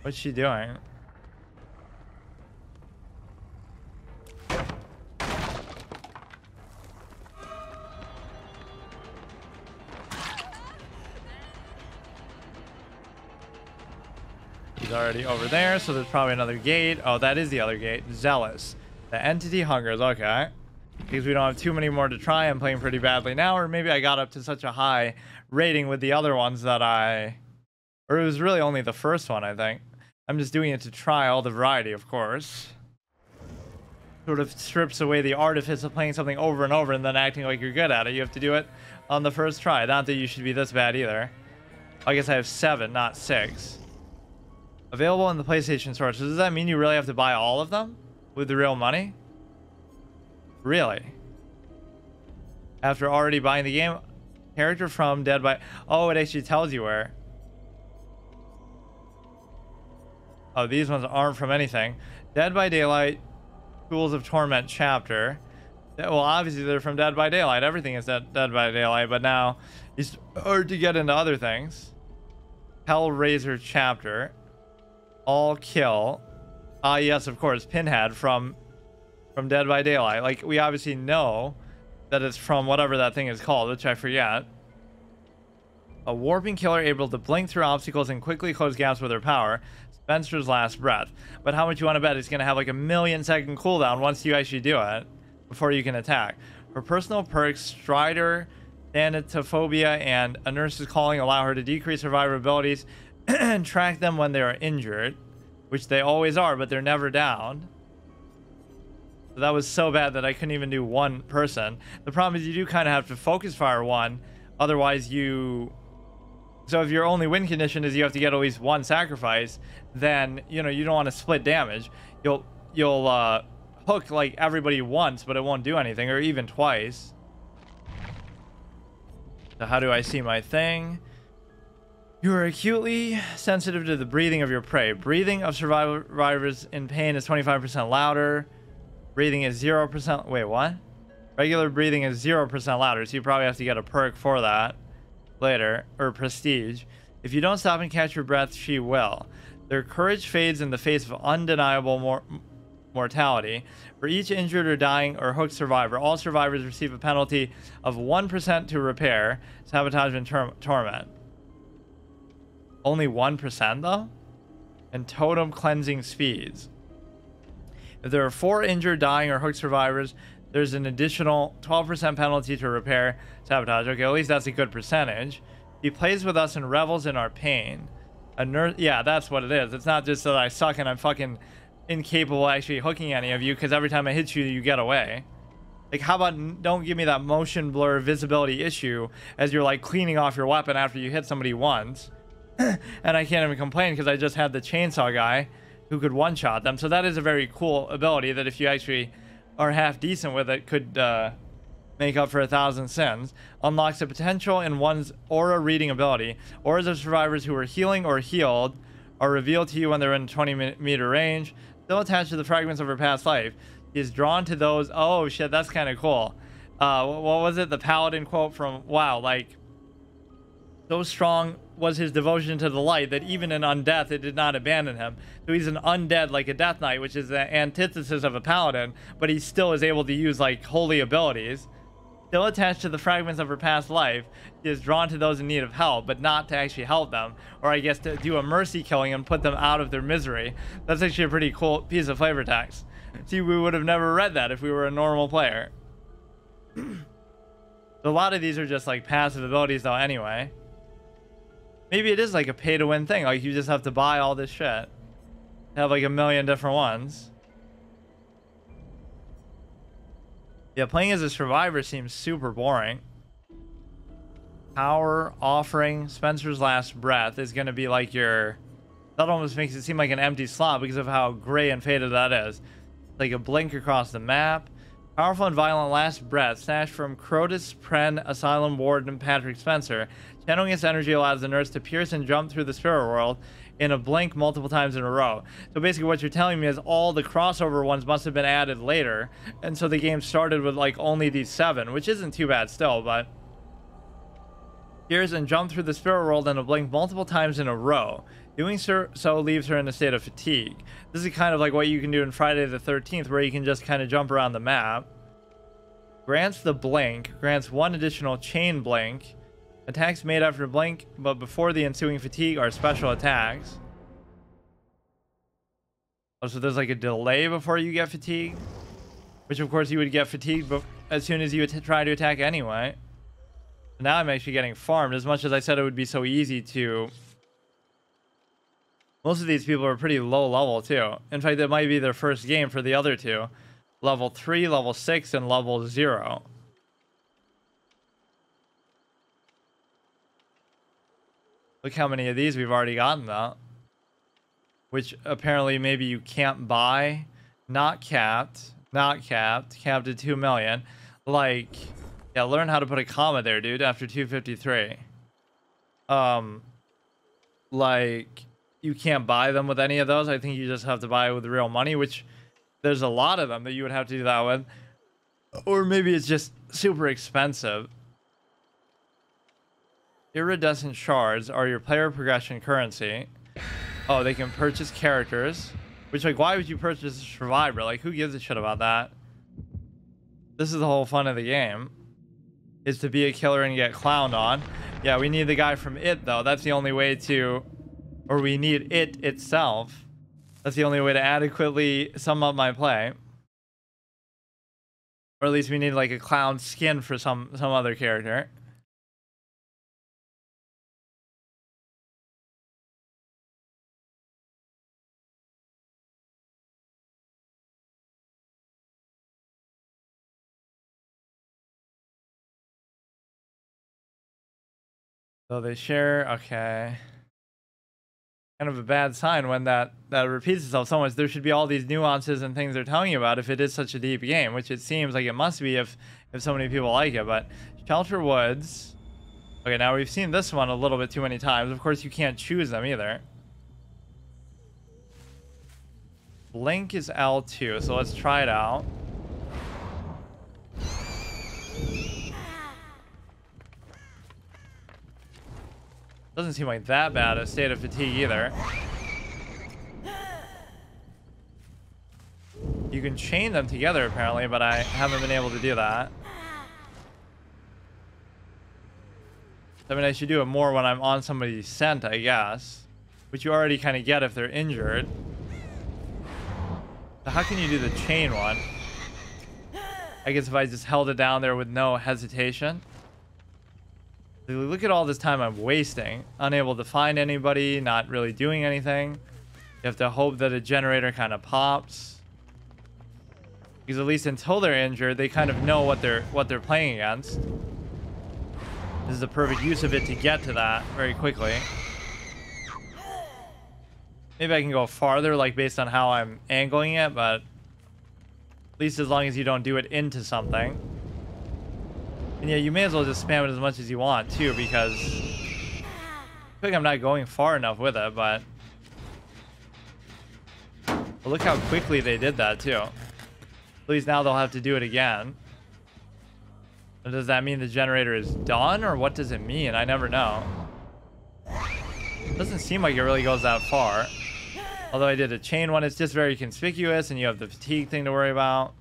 What's she doing? He's already over there, so there's probably another gate. Oh, that is the other gate. Zealous. The entity hungers. Okay. Because we don't have too many more to try. I'm playing pretty badly now. Or maybe I got up to such a high rating with the other ones that or it was really only the first one, I think. I'm just doing it to try all the variety, of course. Sort of strips away the artifice of playing something over and over and then acting like you're good at it. You have to do it on the first try. Not that you should be this bad either. I guess I have 7, not 6. Available in the PlayStation Store. So does that mean you really have to buy all of them with the real money? Really? After already buying the game? Character from Dead by... Oh, it actually tells you where. Oh, these ones aren't from anything. Dead by Daylight, Tools of Torment chapter. Well, obviously they're from Dead by Daylight. Everything is Dead by Daylight, but now it's hard to get into other things. Hellraiser chapter. All kill. Ah, yes, of course. Pinhead from Dead by Daylight. Like, we obviously know that it's from whatever that thing is called, which I forget. A warping killer able to blink through obstacles and quickly close gaps with her power. Spencer's last breath. But how much you want to bet it's going to have like a 1,000,000-second cooldown once you actually do it before you can attack. Her personal perks, Strider, Thanatophobia, and A Nurse's Calling allow her to decrease survivabilities and track them when they are injured, which they always are, but they're never down. So that was so bad that I couldn't even do one person. The problem is you do kind of have to focus fire one, otherwise you... So if your only win condition is you have to get at least one sacrifice, then, you know, you don't want to split damage. You'll hook like everybody once, but it won't do anything, or even twice. So how do I see my thing? You are acutely sensitive to the breathing of your prey. Breathing of survivors in pain is 25% louder. Breathing is 0%. Wait, what? Regular breathing is 0% louder, so you probably have to get a perk for that later, or prestige. If you don't stop and catch your breath, she will. Their courage fades in the face of undeniable mortality. For each injured or dying or hooked survivor, all survivors receive a penalty of 1% to repair, sabotage, and torment. Only 1% though? And totem cleansing speeds. If there are 4 injured, dying, or hooked survivors, there's an additional 12% penalty to repair, sabotage. Okay, at least that's a good percentage. He plays with us and revels in our pain. Yeah, that's what it is. It's not just that I suck and I'm fucking incapable of actually hooking any of you, because every time I hit you, you get away. Like, how about don't give me that motion blur visibility issue as you're like cleaning off your weapon after you hit somebody once. And I can't even complain because I just had the chainsaw guy who could one-shot them. So that is a very cool ability that if you actually are half decent with it could make up for 1,000 sins. Unlocks the potential in one's aura reading ability. Auras of survivors who are healing or healed are revealed to you when they're in 20-meter range. Still attached to the fragments of her past life. He is drawn to those. Oh shit, that's kind of cool. What was it? The paladin quote from WoW. Like, So strong was his devotion to the light that even in undeath it did not abandon him. So he's an undead like a Death Knight, which is the antithesis of a paladin, but he still is able to use like holy abilities. Still attached to the fragments of her past life, she is drawn to those in need of help, but not to actually help them, or I guess to do a mercy killing and put them out of their misery. That's actually a pretty cool piece of flavor text. See, we would have never read that if we were a normal player. So a lot of these are just like passive abilities though anyway. Maybe it is like a pay to win thing, like you just have to buy all this shit. Have like a million different ones. Yeah, playing as a survivor seems super boring. Power, Offering, Spencer's Last Breath is going to be like your... That almost makes it seem like an empty slot because of how gray and faded that is. Like a blink across the map. Powerful and Violent Last Breath, snatched from Crotus, Pren, Asylum Warden, Patrick Spencer. Channeling its energy allows the nurse to pierce and jump through the spirit world in a blink multiple times in a row. So basically what you're telling me is all the crossover ones must have been added later, and so the game started with like only these 7, which isn't too bad still, but pierce and jump through the spirit world in a blink multiple times in a row. Doing so leaves her in a state of fatigue. This is kind of like what you can do in Friday the 13th, where you can just kind of jump around the map. Grants the blink, grants 1 additional chain blink. Attacks made after blink, but before the ensuing fatigue, are special attacks. Oh, so there's like a delay before you get fatigued, which of course you would get fatigued as soon as you would try to attack anyway. Now I'm actually getting farmed, as much as I said it would be so easy to. Most of these people are pretty low level too. In fact, it might be their first game for the other two. Level 3, level 6, and level 0. Look how many of these we've already gotten though. Which apparently maybe you can't buy. Not capped. Not capped. Capped at 2 million. Like, yeah, learn how to put a comma there, dude, after 253. Like, you can't buy them with any of those. I think you just have to buy it with real money, which there's a lot of them that you would have to do that with. Or maybe it's just super expensive. Iridescent shards are your player progression currency. Oh, they can purchase characters. Which, like, why would you purchase a survivor? Like, who gives a shit about that? This is the whole fun of the game. Is to be a killer and get clowned on. Yeah, we need the guy from It, though. That's the only way to... Or we need It itself. That's the only way to adequately sum up my play. Or at least we need, like, a clown skin for some other character. So they share, okay. Kind of a bad sign when that repeats itself so much. There should be all these nuances and things they're telling you about if it is such a deep game, which it seems like it must be if so many people like it. But Shelter Woods. Okay, now we've seen this one a little bit too many times. Of course, you can't choose them either. Blink is L2, so let's try it out. Doesn't seem like that bad a state of fatigue either. You can chain them together apparently, but I haven't been able to do that. I mean, I should do it more when I'm on somebody's scent, I guess. Which you already kind of get if they're injured. So how can you do the chain one? I guess if I just held it down there with no hesitation. Look at all this time I'm wasting. Unable to find anybody, not really doing anything. You have to hope that a generator kind of pops. Because at least until they're injured, they kind of know what they're playing against. This is the perfect use of it to get to that very quickly. Maybe I can go farther, like based on how I'm angling it, but at least as long as you don't do it into something. And yeah, you may as well just spam it as much as you want too, because I feel like I'm not going far enough with it, but look how quickly they did that too. At least now they'll have to do it again. Does that mean the generator is done, or what does it mean? I never know. Doesn't seem like it really goes that far. Although I did a chain one, it's just very conspicuous, and you have the fatigue thing to worry about.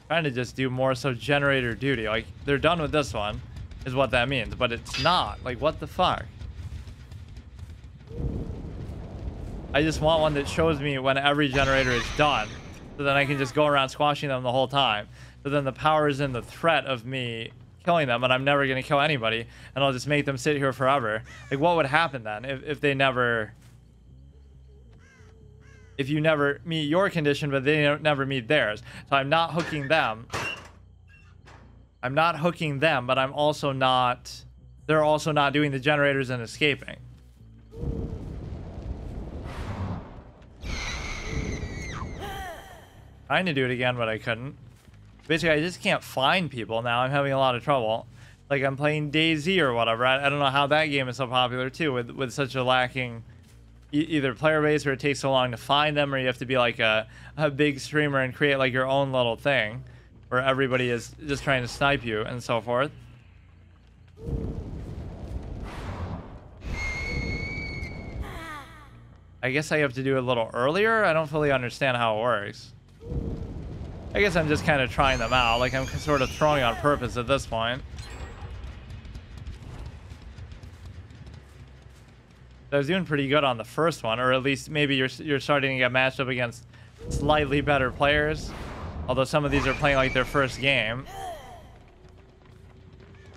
Trying to just do more so generator duty. Like, they're done with this one, is what that means. But it's not. Like, what the fuck? I just want one that shows me when every generator is done. So then I can just go around squashing them the whole time. So then the power is in the threat of me killing them, and I'm never going to kill anybody. And I'll just make them sit here forever. Like, what would happen then if they never... If you never meet your condition, but they never meet theirs. So I'm not hooking them. I'm not hooking them, but I'm also not... They're also not doing the generators and escaping. Trying to do it again, but I couldn't. Basically, I just can't find people now. I'm having a lot of trouble. Like, I'm playing DayZ or whatever. I don't know how that game is so popular, too, with such a lacking... either player base, where it takes so long to find them, or you have to be like a big streamer and create like your own little thing where everybody is just trying to snipe you and so forth. I guess I have to do it a little earlier. I don't fully understand how it works. I guess I'm just kind of trying them out. Like, I'm sort of throwing on purpose at this point. I was doing pretty good on the first one, or at least maybe you're starting to get matched up against slightly better players. Although some of these are playing like their first game.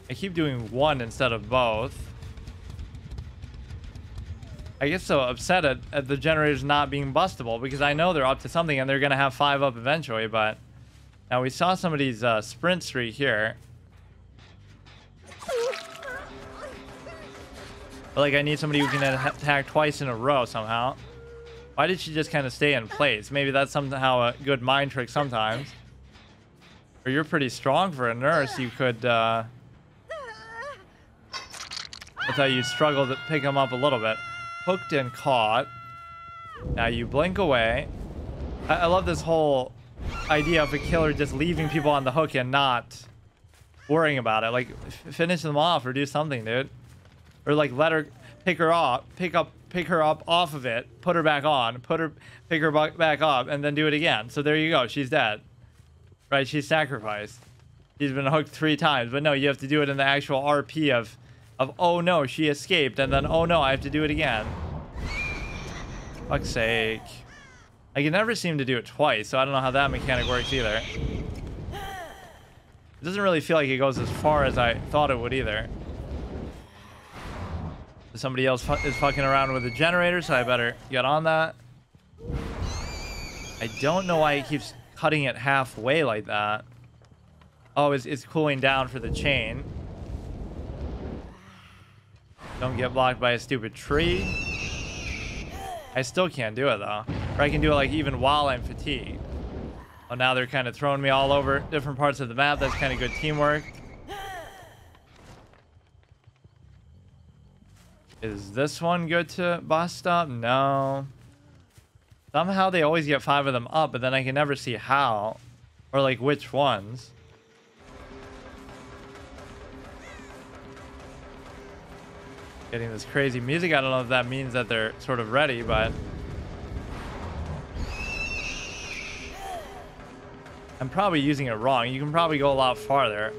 I keep doing one instead of both. I get so upset at the generators not being bustable, because I know they're up to something and they're going to have 5 up eventually. But now we saw somebody's sprint streak here. But like, I need somebody who can attack twice in a row somehow. Why did she just kind of stay in place? Maybe that's somehow a good mind trick sometimes. Or you're pretty strong for a nurse. You could... I thought you'd struggle to pick him up a little bit. Hooked and caught. Now you blink away. I love this whole idea of a killer just leaving people on the hook and not worrying about it. Like, finish them off or do something, dude. Or like, let her pick her up off of it, put her back on, pick her back up, and then do it again. So there you go. She's dead. Right? She's sacrificed. She's been hooked 3 times. But no, you have to do it in the actual RP of oh no, she escaped, and then oh no, I have to do it again. Fuck's sake. I can never seem to do it twice, so I don't know how that mechanic works either. It doesn't really feel like it goes as far as I thought it would either. Somebody else is fucking around with a generator, so I better get on that. I don't know why he keeps cutting it halfway like that. Oh, it's cooling down for the chain. Don't get blocked by a stupid tree. I still can't do it, though. Or I can do it, like, even while I'm fatigued. Oh, now they're kind of throwing me all over different parts of the map. That's kind of good teamwork. Is this one good to bust up? No. Somehow they always get 5 of them up, but then I can never see how. Or, like, which ones. Getting this crazy music. I don't know if that means that they're sort of ready, but... I'm probably using it wrong. You can probably go a lot farther.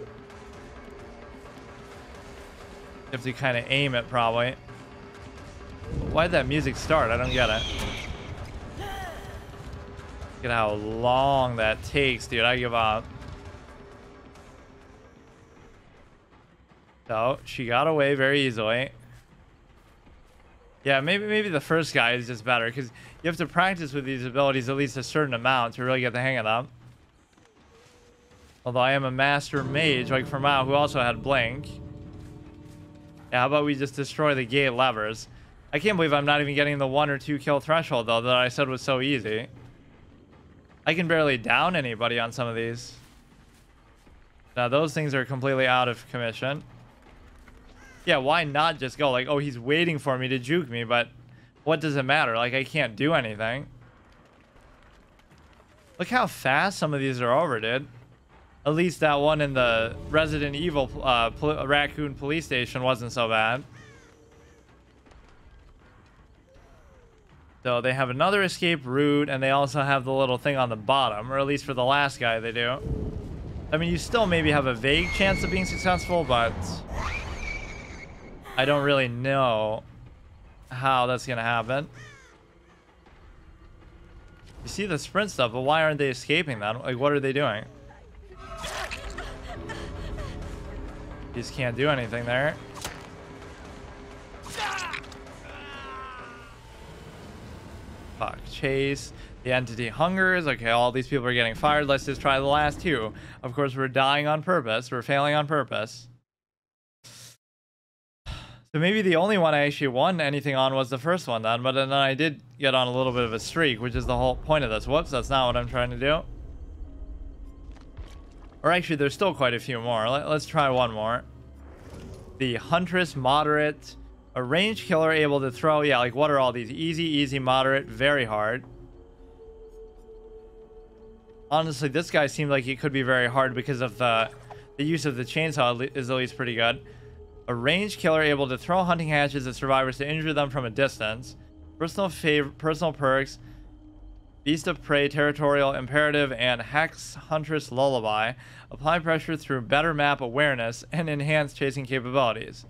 You have to kind of aim it, probably. Why did that music start? I don't get it. Look at how long that takes, dude. I give up. So, she got away very easily. Yeah, maybe the first guy is just better, because you have to practice with these abilities at least a certain amount to really get the hang of them. Although I am a master mage, like Fermao, who also had Blink. Yeah, how about we just destroy the gate levers? I can't believe I'm not even getting the 1 or 2 kill threshold, though, that I said was so easy. I can barely down anybody on some of these. Now, those things are completely out of commission. Yeah, why not just go? Like, oh, he's waiting for me to juke me, but what does it matter? Like, I can't do anything. Look how fast some of these are over, dude. At least that one in the Resident Evil Raccoon police station wasn't so bad. So they have another escape route, and they also have the little thing on the bottom, or at least for the last guy they do. I mean, you still maybe have a vague chance of being successful, but I don't really know how that's gonna happen. You see the sprint stuff, but why aren't they escaping that? Like, what are they doing? You just can't do anything there. Fuck. Chase. The entity hungers. Okay, all these people are getting fired. Let's just try the last two. Of course, we're dying on purpose. We're failing on purpose. So maybe the only one I actually won anything on was the first one then. But then I did get on a little bit of a streak, which is the whole point of this. Whoops, that's not what I'm trying to do. Or actually, there's still quite a few more. Let's try one more. The Huntress Moderate. A ranged killer able to throw. Yeah, like what are all these? Easy, easy, moderate, very hard. Honestly, this guy seemed like he could be very hard because of the use of the chainsaw is at least pretty good. A ranged killer able to throw hunting hatches at survivors to injure them from a distance. Personal perks. Beast of Prey, Territorial Imperative, and Hex Huntress Lullaby. Apply pressure through better map awareness and enhance chasing capabilities.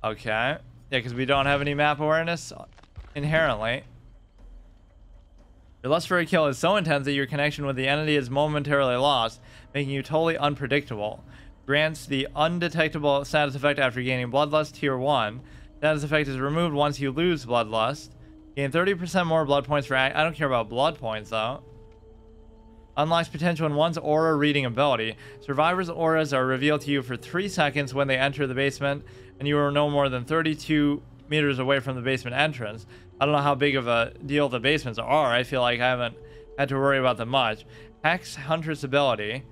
Okay. Yeah, because we don't have any map awareness inherently. Your lust for a kill is so intense that your connection with the entity is momentarily lost, making you totally unpredictable. Grants the undetectable status effect after gaining Bloodlust Tier 1. Status effect is removed once you lose Bloodlust. Gain 30% more blood points for... I don't care about blood points, though. Unlocks potential in one's aura reading ability. Survivors' auras are revealed to you for 3 seconds when they enter the basement, and you are no more than 32 meters away from the basement entrance. I don't know how big of a deal the basements are. I feel like I haven't had to worry about them much. Hex Huntress ability.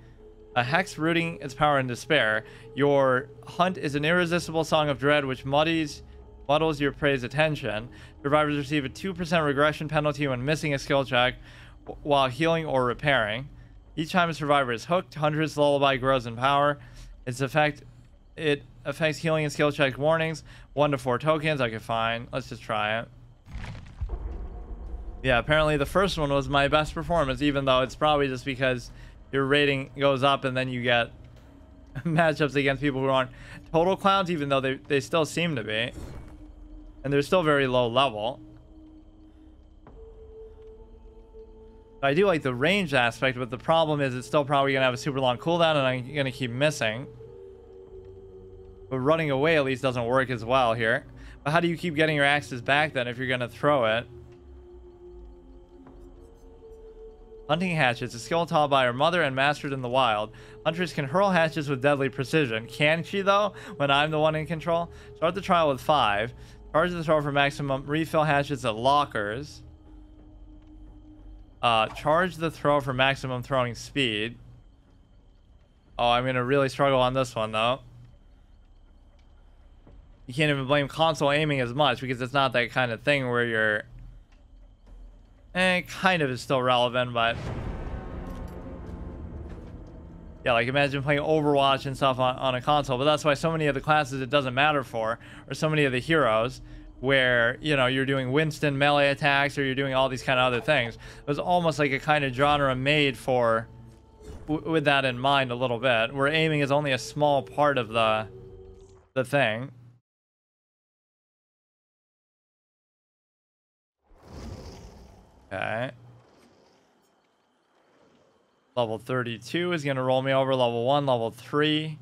A hex rooting its power in despair. Your hunt is an irresistible song of dread which muddles your prey's attention. Survivors receive a 2% regression penalty when missing a skill check while healing or repairing. Each time a survivor is hooked, Huntress Lullaby grows in power. It affects healing and skill check warnings. 1 to 4 tokens. Okay, fine. Let's just try it. Yeah, apparently the first one was my best performance, even though it's probably just because your rating goes up and then you get matchups against people who aren't total clowns, even though they still seem to be. And they're still very low level. I do like the range aspect, but the problem is it's still probably going to have a super long cooldown and I'm going to keep missing. But running away at least doesn't work as well here. But how do you keep getting your axes back then if you're going to throw it? Hunting hatchets, a skill taught by her mother and mastered in the wild. Huntress can hurl hatchets with deadly precision. Can she, though, when I'm the one in control? Start the trial with 5. Charge the throw for maximum. Refill hatchets at lockers. Charge the throw for maximum throwing speed. Oh, I'm going to really struggle on this one, though. You can't even blame console aiming as much because it's not that kind of thing where you're... kind of is still relevant, but... Yeah, like imagine playing Overwatch and stuff on a console, but that's why so many of the classes it doesn't matter for, or so many of the heroes, where, you know, you're doing Winston melee attacks, or you're doing all these kind of other things. It was almost like a kind of genre made for... with that in mind a little bit, where aiming is only a small part of the thing. Okay. Level 32 is going to roll me over. Level 1, level 3.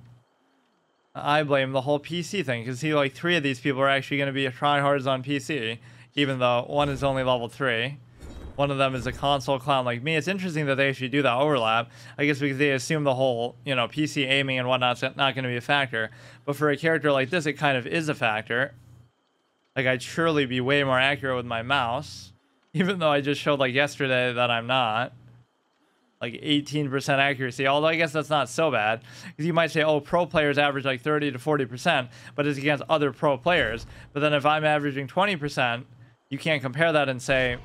I blame the whole PC thing, because see, like 3 of these people are actually going to be tryhards on PC, even though one is only level 3. One of them is a console clown like me. It's interesting that they actually do that overlap. I guess because they assume the whole, you know, PC aiming and whatnot's not going to be a factor. But for a character like this, it kind of is a factor. Like, I'd surely be way more accurate with my mouse. Even though I just showed, like, yesterday that I'm not. Like, 18% accuracy. Although, I guess that's not so bad. Because you might say, oh, pro players average, like, 30 to 40%. But it's against other pro players. But then if I'm averaging 20%, you can't compare that and say...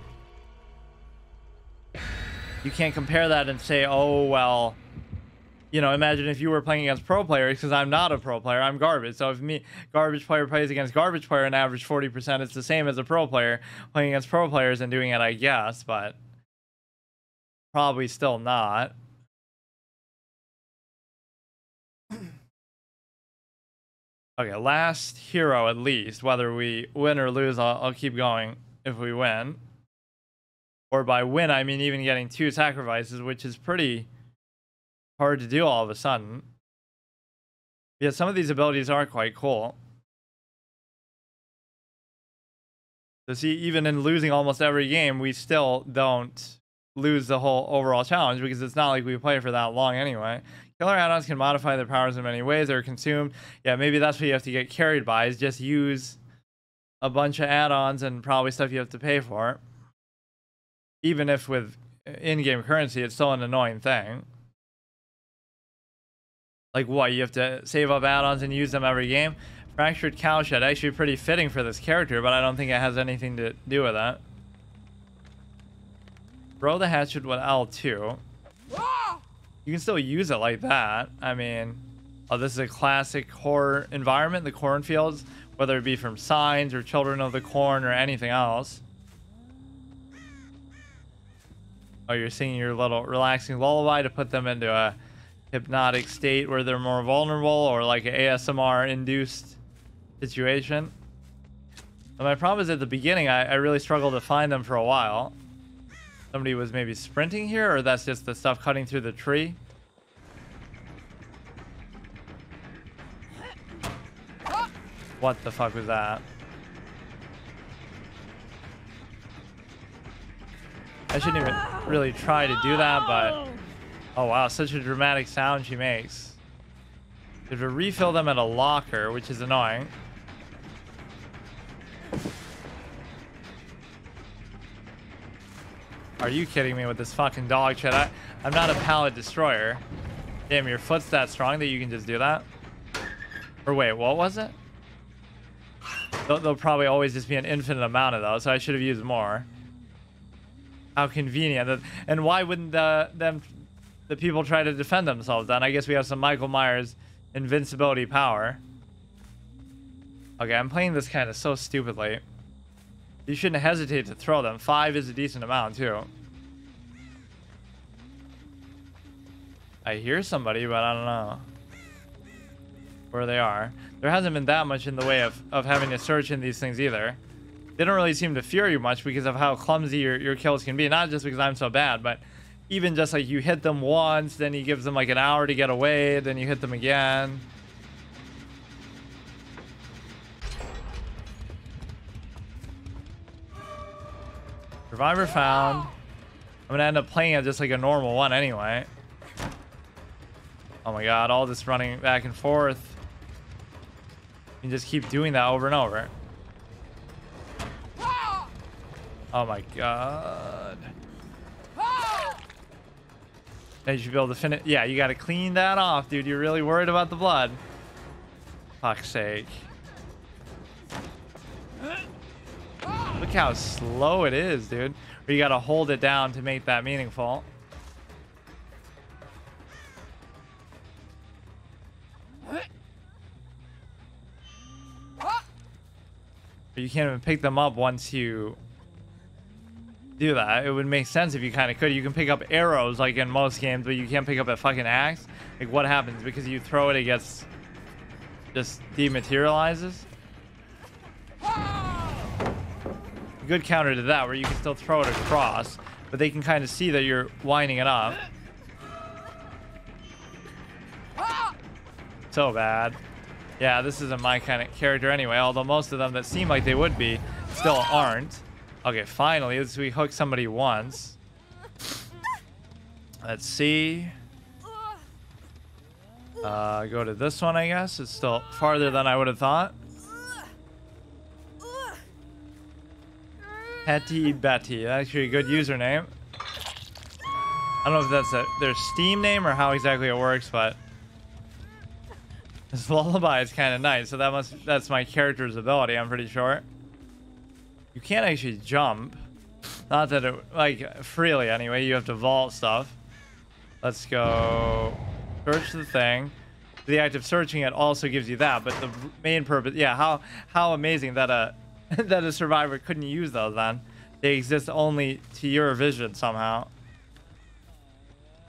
You can't compare that and say, oh, well... you know, imagine if you were playing against pro players, because I'm not a pro player, I'm garbage. So if garbage player plays against garbage player and average 40%, it's the same as a pro player playing against pro players and doing it, I guess, but probably still not. Okay, last hero at least. Whether we win or lose, I'll keep going if we win. Or by win, I mean even getting 2 sacrifices, which is pretty hard to do all of a sudden. Yeah, some of these abilities are quite cool. So see, even in losing almost every game, we still don't lose the whole overall challenge because it's not like we play for that long anyway. Killer add-ons can modify their powers in many ways. They're consumed. Yeah, maybe that's what you have to get carried by, is just use a bunch of add-ons and probably stuff you have to pay for. Even if with in-game currency, it's still an annoying thing. Like what, you have to save up add-ons and use them every game? Fractured Cowshed, actually pretty fitting for this character, but I don't think it has anything to do with that. Throw the hatchet with L2. You can still use it like that. I mean, oh, this is a classic horror environment, the cornfields, whether it be from Signs or Children of the Corn or anything else. Oh, you're singing your little relaxing lullaby to put them into a hypnotic state where they're more vulnerable, or like an ASMR induced situation. But my problem is at the beginning, I really struggled to find them for a while. Somebody was maybe sprinting here, or that's just the stuff cutting through the tree. What the fuck was that? I shouldn't even really try to do that, but... Oh wow, such a dramatic sound she makes. You have to refill them at a locker, which is annoying. Are you kidding me with this fucking dog shit? I'm not a pallet destroyer. Damn, your foot's that strong that you can just do that? Or wait, what was it? There'll probably always just be an infinite amount of those, so I should have used more. How convenient. And why wouldn't the people try to defend themselves then? I guess we have some Michael Myers invincibility power. Okay, I'm playing this kind of so stupidly. You shouldn't hesitate to throw them. 5 is a decent amount, too. I hear somebody, but I don't know where they are. There hasn't been that much in the way of having to search in these things either. They don't really seem to fear you much because of how clumsy your kills can be. Not just because I'm so bad, but even just like you hit them once, then he gives them like an hour to get away, then you hit them again. Survivor found. I'm gonna end up playing it just like a normal one anyway. Oh my god, all this running back and forth. You can just keep doing that over and over. Oh my god. Now you should be able to finish. Yeah, you gotta clean that off, dude. You're really worried about the blood. Fuck's sake. Look how slow it is, dude. Or you gotta hold it down to make that meaningful. But you can't even pick them up once you do that. It would make sense if you kind of could. You can pick up arrows like in most games, but you can't pick up a fucking axe. Like what happens? Because you throw it, it gets just dematerializes. Good counter to that, where you can still throw it across, but they can kind of see that you're winding it up. So bad. Yeah, this isn't my kind of character anyway, although most of them that seem like they would be still aren't. Okay, finally, we hook somebody once. Let's see. Go to this one, I guess. It's still farther than I would have thought. Hetty Betty. That's actually a good username. I don't know if that's their Steam name or how exactly it works, but this lullaby is kind of nice. So that's my character's ability, I'm pretty sure. You can't actually jump. Not that it, like, freely anyway. You have to vault stuff. Let's go search the thing. The act of searching it also gives you that, but the main purpose, yeah, how amazing that that a survivor couldn't use those then. They exist only to your vision somehow.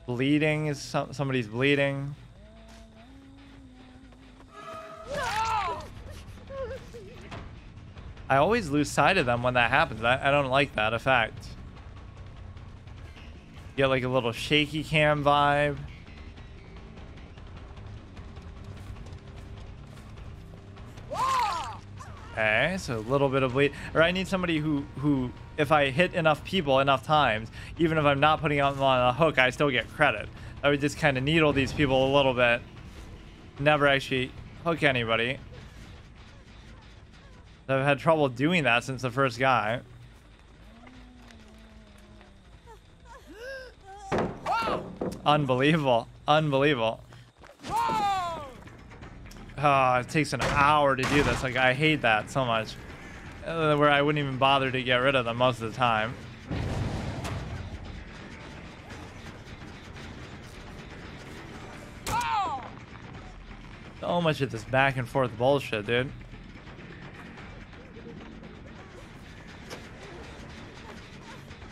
Bleeding is somebody's bleeding. I always lose sight of them when that happens. I don't like that effect. You get like a little shaky cam vibe. Okay, so a little bit of bleed. Or I need somebody who, if I hit enough people enough times, even if I'm not putting them on a hook, I still get credit. I would just kind of needle these people a little bit. Never actually hook anybody. I've had trouble doing that since the first guy. Unbelievable. Unbelievable. Oh, it takes an hour to do this. Like, I hate that so much. Where I wouldn't even bother to get rid of them most of the time. So much of this back and forth bullshit, dude.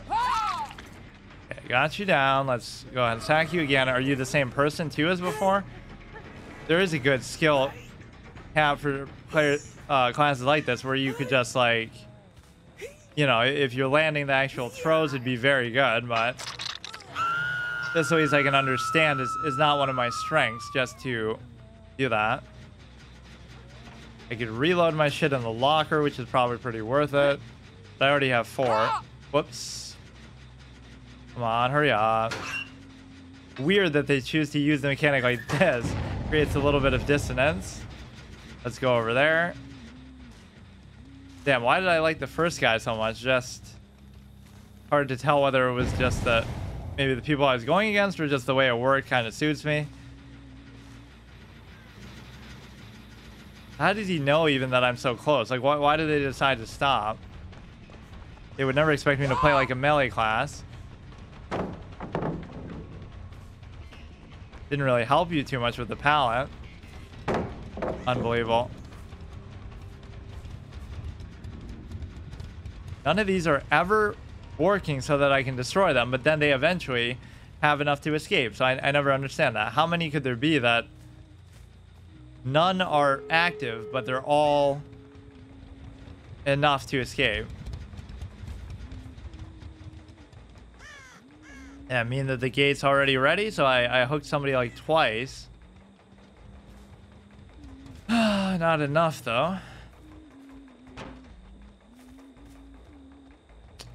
Okay, got you down. Let's go ahead and sack you again. Are you the same person too as before? There is a good skill have for player classes like this where you could just like, you know, if you're landing the actual throws, it'd be very good, but this ways I can understand is not one of my strengths just to do that. I could reload my shit in the locker, which is probably pretty worth it. But I already have 4. Whoops. Come on, hurry up. Weird that they choose to use the mechanic like this. Creates a little bit of dissonance. Let's go over there. Damn, why did I like the first guy so much? Just hard to tell whether it was just that maybe the people I was going against or just the way it worked kind of suits me. How did he know even that I'm so close? Like, why did they decide to stop? They would never expect me to play like a melee class. Didn't really help you too much with the pallet. Unbelievable. None of these are ever working so that I can destroy them, but then they eventually have enough to escape. So I never understand that. How many could there be that none are active, but they're all enough to escape? Yeah, I mean that the gate's already ready, so I hooked somebody like twice. Not enough, though.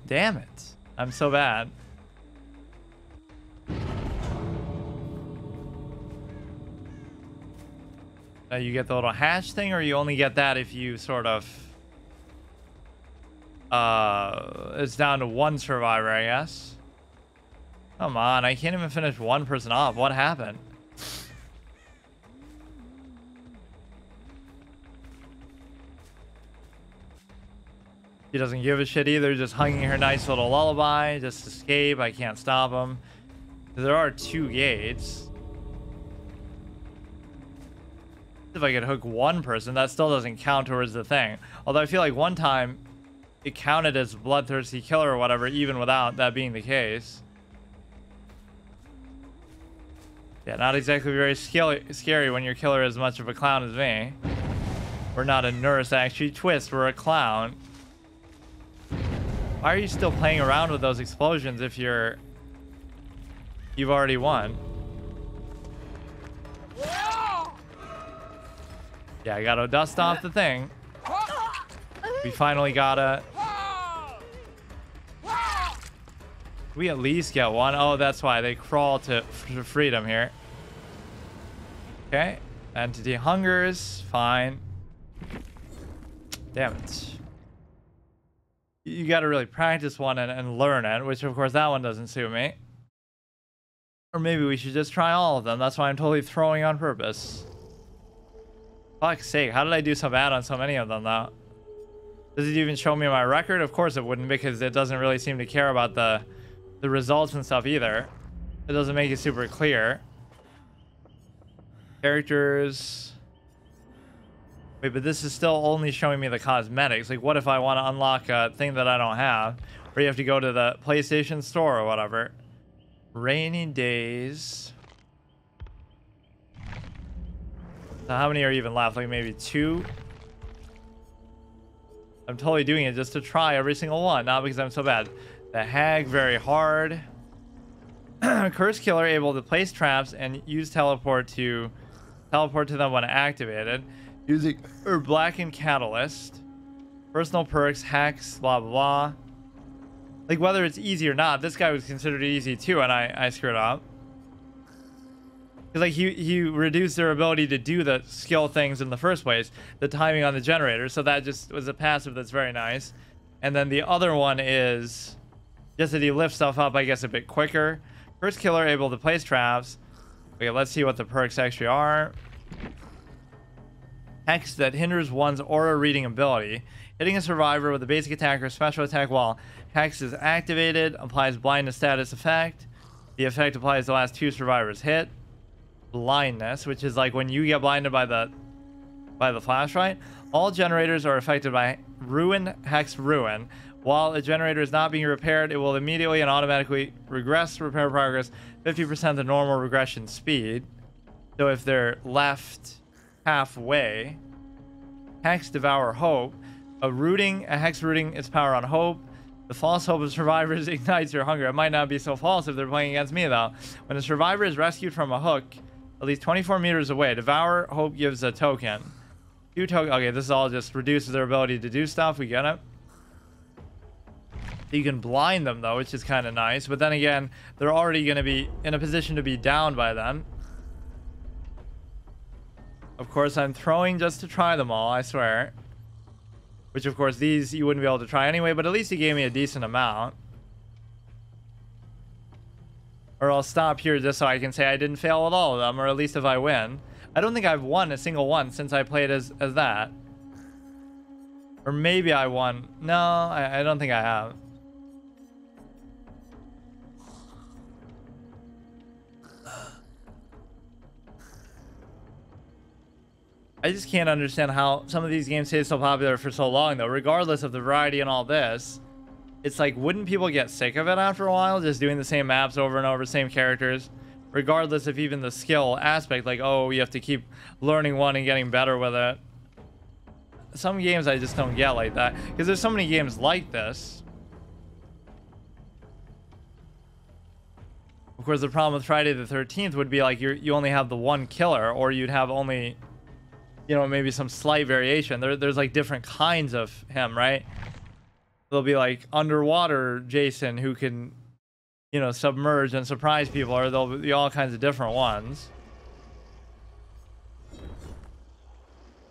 Damn it. I'm so bad. You get the little hash thing, or you only get that if you sort of... it's down to 1 survivor, I guess. Come on, I can't even finish 1 person off. What happened? She doesn't give a shit either, just hugging her nice little lullaby. Just escape, I can't stop him. There are 2 gates. If I could hook 1 person, that still doesn't count towards the thing. Although I feel like one time it counted as bloodthirsty killer or whatever, even without that being the case. Yeah, not exactly very scary when your killer is as much of a clown as me. We're not a nurse, actually. Twist, we're a clown. Why are you still playing around with those explosions if you've already won? Yeah, I gotta dust off the thing. We finally gotta... We at least get 1. Oh, that's why they crawl to freedom here. Okay. Entity hungers. Fine. Damn it. You got to really practice one and learn it, which of course that one doesn't suit me. Or maybe we should just try all of them. That's why I'm totally throwing on purpose. Fuck's sake, how did I do so bad on so many of them though? Does it even show me my record? Of course it wouldn't, because it doesn't really seem to care about the results and stuff either. It doesn't make it super clear. Characters. Wait, but this is still only showing me the cosmetics. Like, what if I want to unlock a thing that I don't have? Or you have to go to the PlayStation Store or whatever. Rainy days. So how many are even left? Like maybe 2? I'm totally doing it just to try every single one, not because I'm so bad. The Hag, very hard. Curse Killer, able to place traps and use teleport to them when activated. Using Blackened Catalyst. Personal perks, hacks, blah, blah, blah. Like, whether it's easy or not, this guy was considered easy too, and I screwed up. Because, like, he reduced their ability to do the skill things in the first place. The timing on the generator. So that just was a passive that's very nice. And then the other one is just that he lifts stuff up, I guess, a bit quicker. First Killer, able to place traps. Okay, let's see what the perks actually are. Hex that hinders one's aura reading ability. Hitting a survivor with a basic attack or special attack while Hex is activated. Applies blindness status effect. The effect applies the last 2 survivors hit. Blindness, which is like when you get blinded by the flashlight. All generators are affected by Ruin, Hex, Ruin. While a generator is not being repaired, it will immediately and automatically regress repair progress 50% the normal regression speed. So if they're left halfway. Hex, Devour Hope. A Hex rooting its power on hope. The false hope of survivors ignites your hunger. It might not be so false if they're playing against me, though. When a survivor is rescued from a hook, at least 24 meters away, Devour Hope gives a token. 2 tokens. Okay, this all just reduces their ability to do stuff. We get it. You can blind them, though, which is kind of nice. But then again, they're already going to be in a position to be down by then. Of course, I'm throwing just to try them all, I swear. Which, of course, these you wouldn't be able to try anyway, but at least he gave me a decent amount. Or I'll stop here just so I can say I didn't fail at all of them, or at least if I win. I don't think I've won a single one since I played as that. Or maybe I won. No, I don't think I have. I just can't understand how some of these games stay so popular for so long, though. Regardless of the variety and all this, it's like, wouldn't people get sick of it after a while? Just doing the same maps over and over, same characters? Regardless of even the skill aspect, like, oh, you have to keep learning one and getting better with it. Some games I just don't get like that, because there's so many games like this. Of course, the problem with Friday the 13th would be like you only have the one killer, or you'd have only, you know, maybe some slight variation. There's like different kinds of him, right? There'll be like underwater Jason who can, you know, submerge and surprise people, or there'll be all kinds of different ones.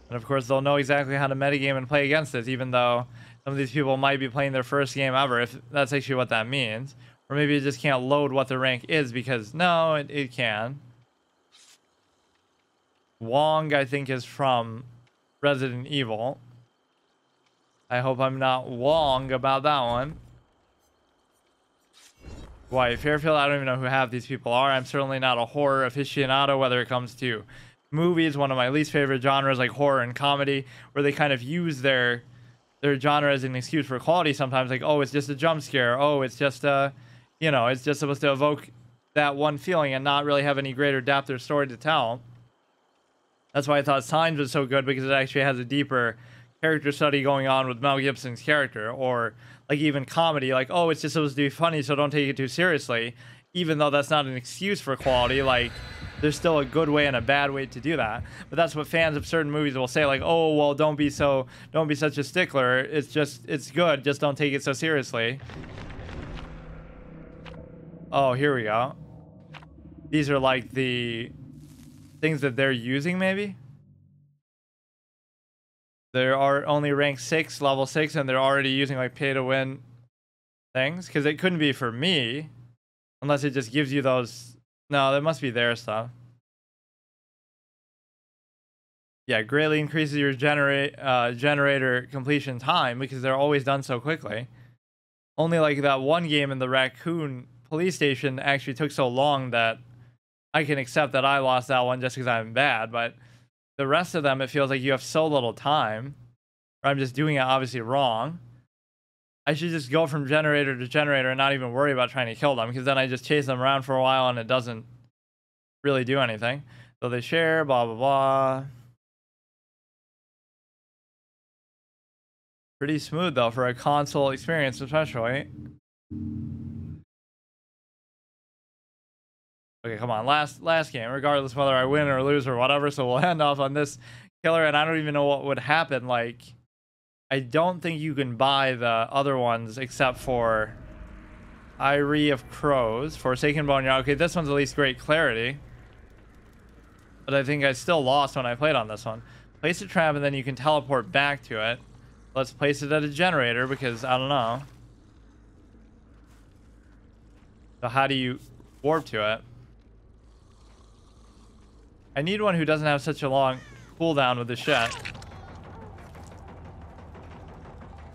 And of course, they'll know exactly how to metagame and play against this, even though some of these people might be playing their first game ever, if that's actually what that means. Or maybe it just can't load what the rank is, because no, it can. Wong, I think, is from Resident Evil. I hope I'm not Wong about that one. Why, Fairfield, I don't even know who half these people are. I'm certainly not a horror aficionado, whether it comes to movies. One of my least favorite genres, like horror and comedy, where they kind of use their genre as an excuse for quality sometimes. Like, oh, it's just a jump scare. Oh, it's just a, you know, it's just supposed to evoke that one feeling and not really have any greater depth or story to tell. That's why I thought Signs was so good, because it actually has a deeper character study going on with Mel Gibson's character. Or like even comedy, like, oh, it's just supposed to be funny, so don't take it too seriously. Even though that's not an excuse for quality, like, there's still a good way and a bad way to do that. But that's what fans of certain movies will say, like, oh, well, don't be such a stickler. It's good, just don't take it so seriously. Oh, here we go. These are like the things that they're using, maybe? There are only rank 6, level 6, and they're already using like pay to win things, because it couldn't be for me unless it just gives you those. No, that must be their stuff. Yeah, greatly increases your generator completion time, because they're always done so quickly. Only like that one game in the Raccoon police station actually took so long that I can accept that I lost that one just because I'm bad, but the rest of them, it feels like you have so little time, or I'm just doing it obviously wrong. I should just go from generator to generator and not even worry about trying to kill them, because then I just chase them around for a while and it doesn't really do anything. So they share, blah, blah, blah. Pretty smooth, though, for a console experience, especially. Okay, come on. Last game, regardless whether I win or lose or whatever. So we'll end off on this killer, and I don't even know what would happen. Like, I don't think you can buy the other ones except for Eyrie of Crows, Forsaken Boneyard. Okay, this one's at least great clarity. But I think I still lost when I played on this one. Place a trap, and then you can teleport back to it. Let's place it at a generator, because I don't know. So how do you warp to it? I need one who doesn't have such a long cooldown with the shit.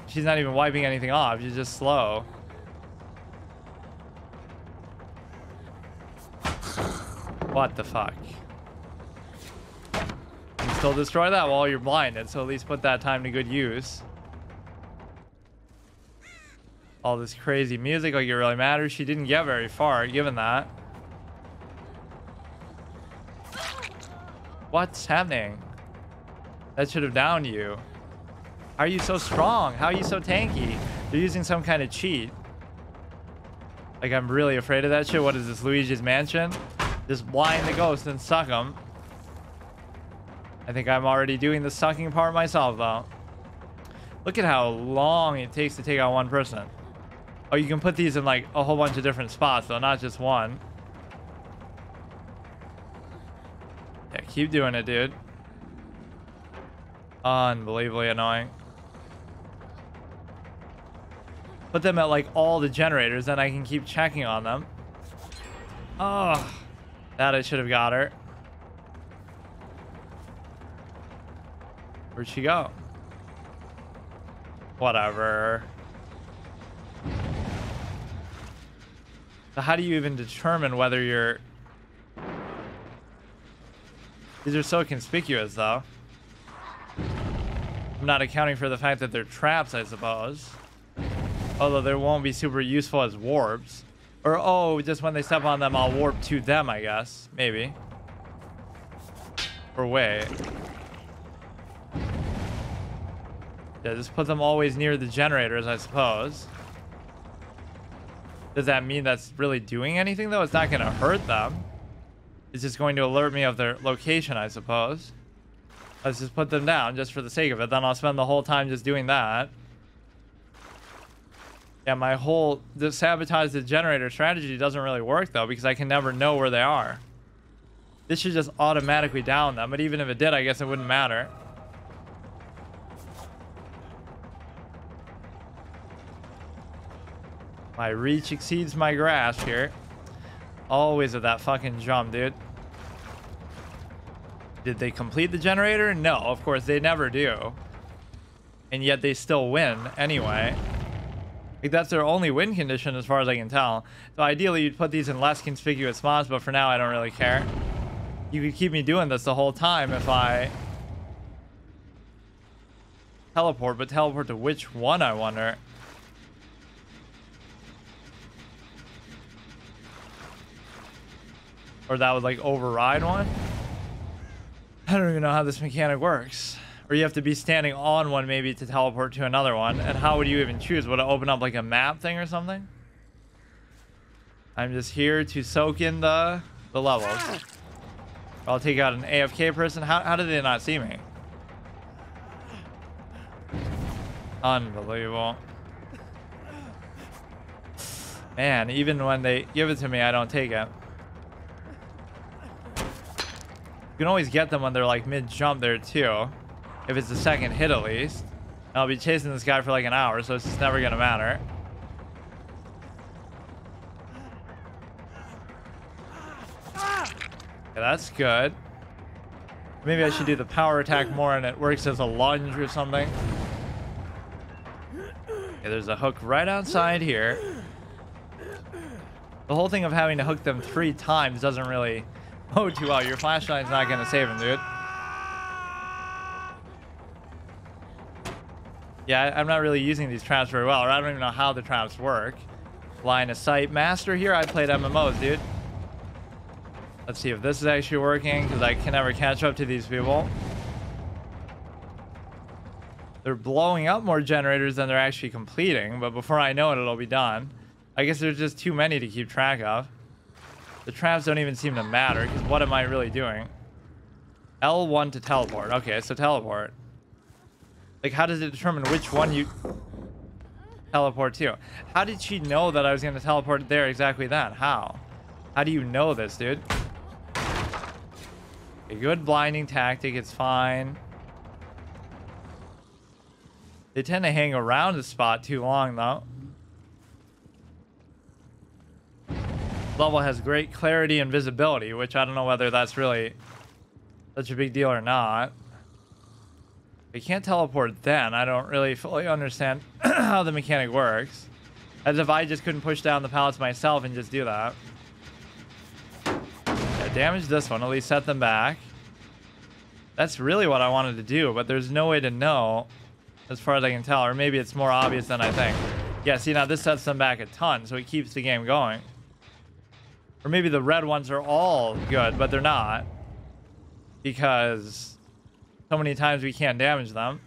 She's not even wiping anything off. She's just slow. What the fuck? You can still destroy that while you're blinded, so at least put that time to good use. All this crazy music, like it really matters. She didn't get very far, given that. What's happening? That should have downed you. How are you so strong? How are you so tanky? They're using some kind of cheat. Like, I'm really afraid of that shit. What is this, Luigi's Mansion? Just blind the ghost and suck them. I think I'm already doing the sucking part myself, though. Look at how long it takes to take out one person. Oh, you can put these in, like, a whole bunch of different spots, though, not just one. Yeah, keep doing it, dude. Unbelievably annoying. Put them at, like, all the generators, then I can keep checking on them. Oh, that I should have got her. Where'd she go? Whatever. So how do you even determine whether you're... These are so conspicuous, though. I'm not accounting for the fact that they're traps, I suppose. Although they won't be super useful as warps. Or, oh, just when they step on them, I'll warp to them, I guess. Maybe. Or wait. Yeah, just put them always near the generators, I suppose. Does that mean that's really doing anything, though? It's not going to hurt them. It's just going to alert me of their location, I suppose. Let's just put them down just for the sake of it. Then I'll spend the whole time just doing that. Yeah, my whole sabotage the generator strategy doesn't really work, though, because I can never know where they are. This should just automatically down them, but even if it did, I guess it wouldn't matter. My reach exceeds my grasp here. Always at that fucking jump, dude. Did they complete the generator? No, of course, they never do. And yet they still win anyway. Like, that's their only win condition as far as I can tell. So ideally, you'd put these in less conspicuous spots, but for now, I don't really care. You could keep me doing this the whole time if I teleport, but teleport to which one, I wonder? Or that would, like, override one? I don't even know how this mechanic works. Or you have to be standing on one maybe to teleport to another one. And how would you even choose? Would it open up like a map thing or something? I'm just here to soak in the levels. I'll take out an AFK person. How did they not see me? Unbelievable. Man, even when they give it to me, I don't take it. You can always get them when they're like mid-jump there too. If it's the second hit at least. I'll be chasing this guy for like an hour, so it's just never gonna matter. Yeah, that's good. Maybe I should do the power attack more and it works as a lunge or something. Okay, there's a hook right outside here. The whole thing of having to hook them 3 times doesn't really Oh, too well. Your flashlight's not gonna save him, dude. Yeah, I'm not really using these traps very well, or I don't even know how the traps work. Line of sight master here. I played MMOs, dude. Let's see if this is actually working, because I can never catch up to these people. They're blowing up more generators than they're actually completing, but before I know it, it'll be done. I guess there's just too many to keep track of. The traps don't even seem to matter, because what am I really doing? L1 to teleport. Okay, so teleport. Like, how does it determine which one you teleport to? How did she know that I was going to teleport there exactly then? How? How do you know this, dude? A good blinding tactic, it's fine. They tend to hang around the spot too long, though. Level has great clarity and visibility, which I don't know whether that's really such a big deal or not. I can't teleport then. I don't really fully understand how the mechanic works. As if I just couldn't push down the pallets myself and just do that. Yeah, damage this one, at least set them back. That's really what I wanted to do, but there's no way to know as far as I can tell, or maybe it's more obvious than I think. Yeah, see, now this sets them back a ton, so it keeps the game going. Or maybe the red ones are all good, but they're not. Because so many times we can't damage them.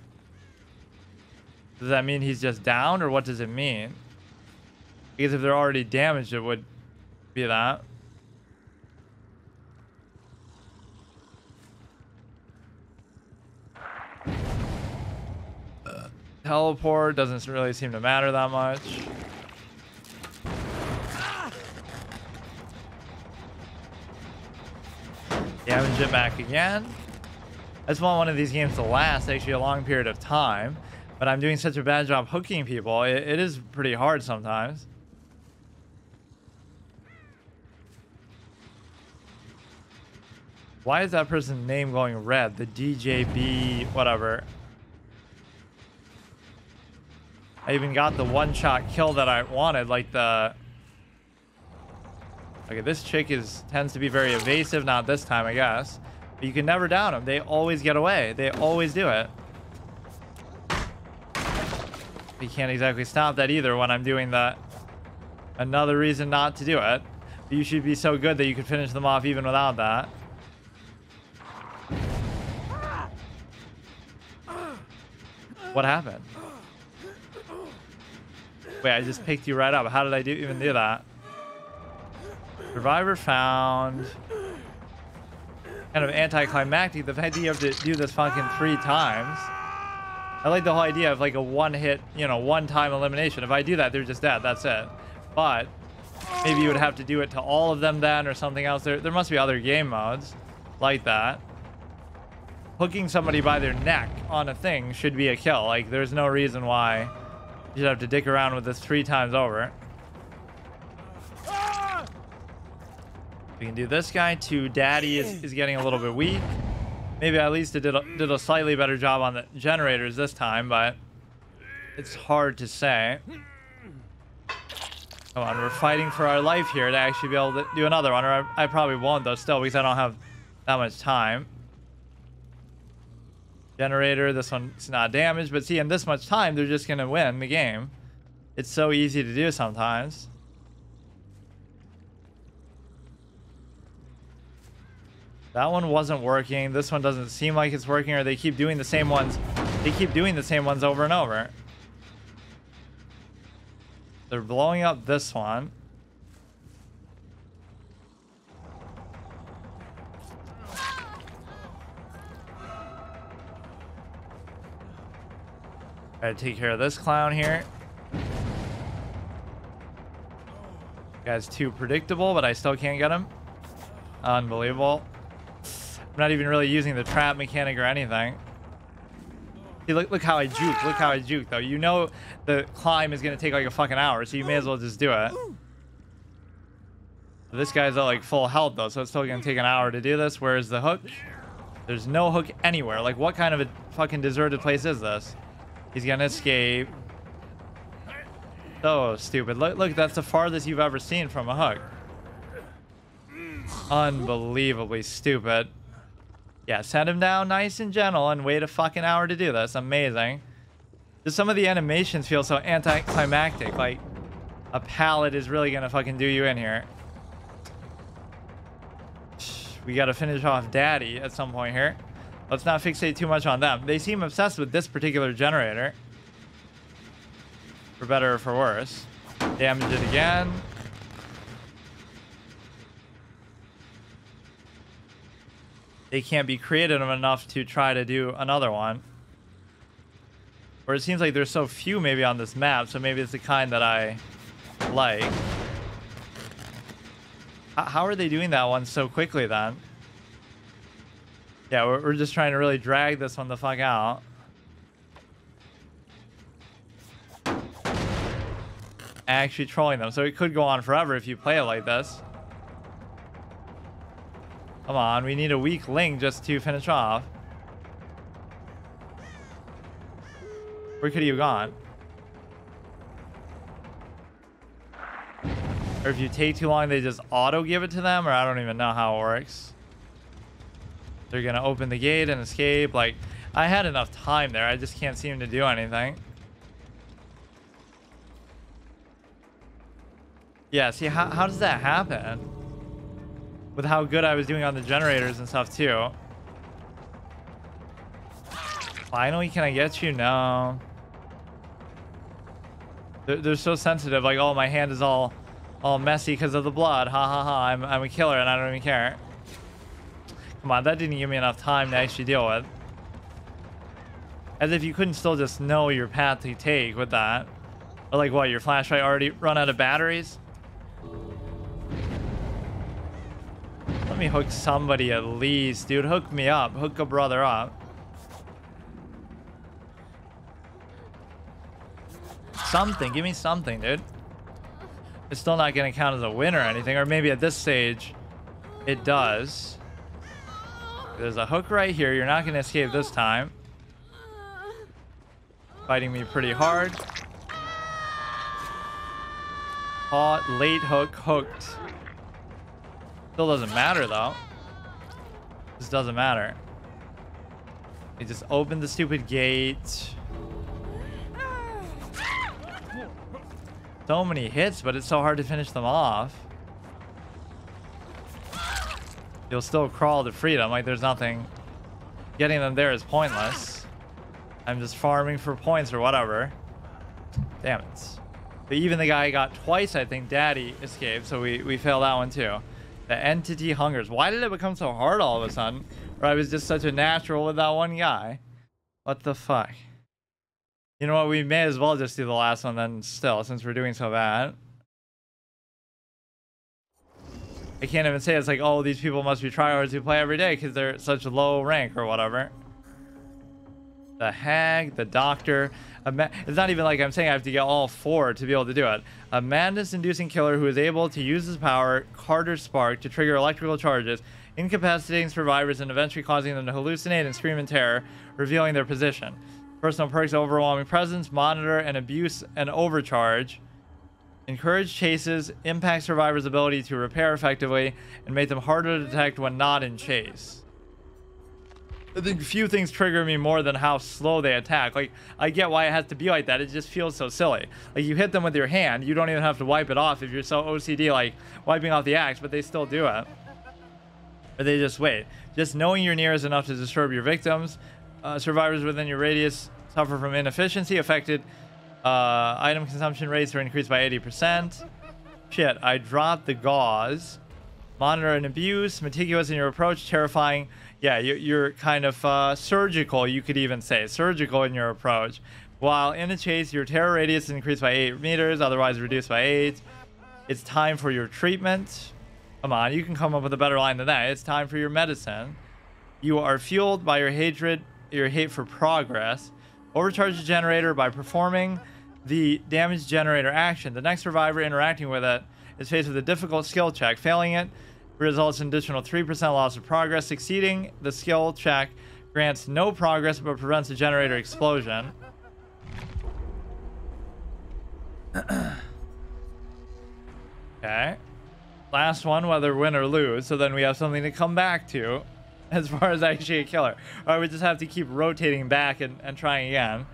Does that mean he's just down, or what does it mean? Because if they're already damaged, it would be that. Teleport doesn't really seem to matter that much. Damage it back again. I just want one of these games to last actually a long period of time, but I'm doing such a bad job hooking people. It is pretty hard sometimes. Why is that person's name going red? The DJB whatever. I even got the one-shot kill that I wanted, like the... Okay, this chick tends to be very evasive, not this time, I guess. But you can never down them. They always get away. They always do it. You can't exactly stop that either when I'm doing that. Another reason not to do it. But you should be so good that you could finish them off even without that. What happened? Wait, I just picked you right up. How did I even do that? Survivor found. Kind of anticlimactic. The fact that you have to do this fucking 3 times. I like the whole idea of like a one-hit, you know, one-time elimination. If I do that, they're just dead. That's it. But maybe you would have to do it to all of them then or something else. There must be other game modes like that. Hooking somebody by their neck on a thing should be a kill. Like, there's no reason why you should have to dick around with this 3 times over. We can do this guy too. Daddy is getting a little bit weak. Maybe at least it did a slightly better job on the generators this time, but it's hard to say. Come on, we're fighting for our life here to actually be able to do another one, or I probably won't though still because I don't have that much time. Generator, this one's not damaged, but see, in this much time, they're just gonna win the game. It's so easy to do sometimes. That one wasn't working. This one doesn't seem like it's working, or they keep doing the same ones. They keep doing the same ones over and over. They're blowing up this one. Gotta take care of this clown here. Guy's too predictable, but I still can't get him. Unbelievable. I'm not even really using the trap mechanic or anything. See, look how I juke. Look how I juke, though. You know the climb is going to take like a fucking hour, so you may as well just do it. This guy's at like full health, though, so it's still going to take an hour to do this. Where's the hook? There's no hook anywhere. Like, what kind of a fucking deserted place is this? He's going to escape. So stupid. Look, that's the farthest you've ever seen from a hook. Unbelievably stupid. Yeah, send him down nice and gentle and wait a fucking hour to do this. Amazing. Just some of the animations feel so anticlimactic. Like, a pallet is really gonna fucking do you in here. We gotta finish off Daddy at some point here. Let's not fixate too much on them. They seem obsessed with this particular generator. For better or for worse. Damage it again. They can't be creative enough to try to do another one. Or it seems like there's so few maybe on this map, so maybe it's the kind that I like. How are they doing that one so quickly then? Yeah, we're just trying to really drag this one the fuck out. Actually trolling them, so it could go on forever if you play it like this. Come on, we need a weak link just to finish off. Where could he have gone? Or if you take too long, they just auto give it to them, or I don't even know how it works. They're gonna open the gate and escape. Like, I had enough time there, I just can't seem to do anything. Yeah, see, how does that happen? With how good I was doing on the generators and stuff too. Finally, can I get you? No. They're so sensitive. Like, oh, my hand is all messy because of the blood. Ha ha ha. I'm a killer and I don't even care. Come on, that didn't give me enough time to actually deal with. As if you couldn't still just know your path to take with that. Or like what, your flashlight already run out of batteries? Let me hook somebody at least, dude. Hook me up. Hook a brother up. Something. Give me something, dude. It's still not going to count as a win or anything. Or maybe at this stage, it does. There's a hook right here. You're not going to escape this time. Fighting me pretty hard. Caught. Late hook. Hooked. Still doesn't matter though. This doesn't matter. They just opened the stupid gate. So many hits, but it's so hard to finish them off. You'll still crawl to freedom. Like, there's nothing. Getting them there is pointless. I'm just farming for points or whatever. Damn it. But even the guy got twice, I think, Daddy escaped, so we failed that one too. The entity hungers. Why did it become so hard all of a sudden? Or I was just such a natural with that one guy. What the fuck? You know what? We may as well just do the last one then still, since we're doing so bad. I can't even say it's like, oh, these people must be tryhards who play every day because they're such low rank or whatever. The hag, the doctor. It's not even like I'm saying I have to get all four to be able to do it. A madness-inducing killer who is able to use his power, Carter's Spark, to trigger electrical charges, incapacitating survivors and eventually causing them to hallucinate and scream in terror, revealing their position. Personal perks: overwhelming presence, monitor, and abuse and overcharge. Encourage chases, impact survivors' ability to repair effectively, and make them harder to detect when not in chase. I think few things trigger me more than how slow they attack. Like, I get why it has to be like that. It just feels so silly. Like, you hit them with your hand, you don't even have to wipe it off if you're so OCD, like wiping off the axe, but they still do it. Or they just wait. Just knowing you're near is enough to disturb your victims. Survivors within your radius suffer from inefficiency. Affected item consumption rates are increased by 80%. Shit, I dropped the gauze. Monitor and abuse. Meticulous in your approach. Terrifying. Yeah, you're kind of surgical, you could even say. Surgical in your approach. While in a chase, your terror radius is increased by 8 meters, otherwise reduced by 8. It's time for your treatment. Come on, you can come up with a better line than that. It's time for your medicine. You are fueled by your hatred, your hate for progress. Overcharge the generator by performing the damage generator action. The next survivor interacting with it is faced with a difficult skill check. Failing it results in additional 3% loss of progress. Succeeding the skill check grants no progress but prevents a generator explosion. Okay. Last one, whether win or lose. So then we have something to come back to as far as actually a killer. Or we just have to keep rotating back and trying again.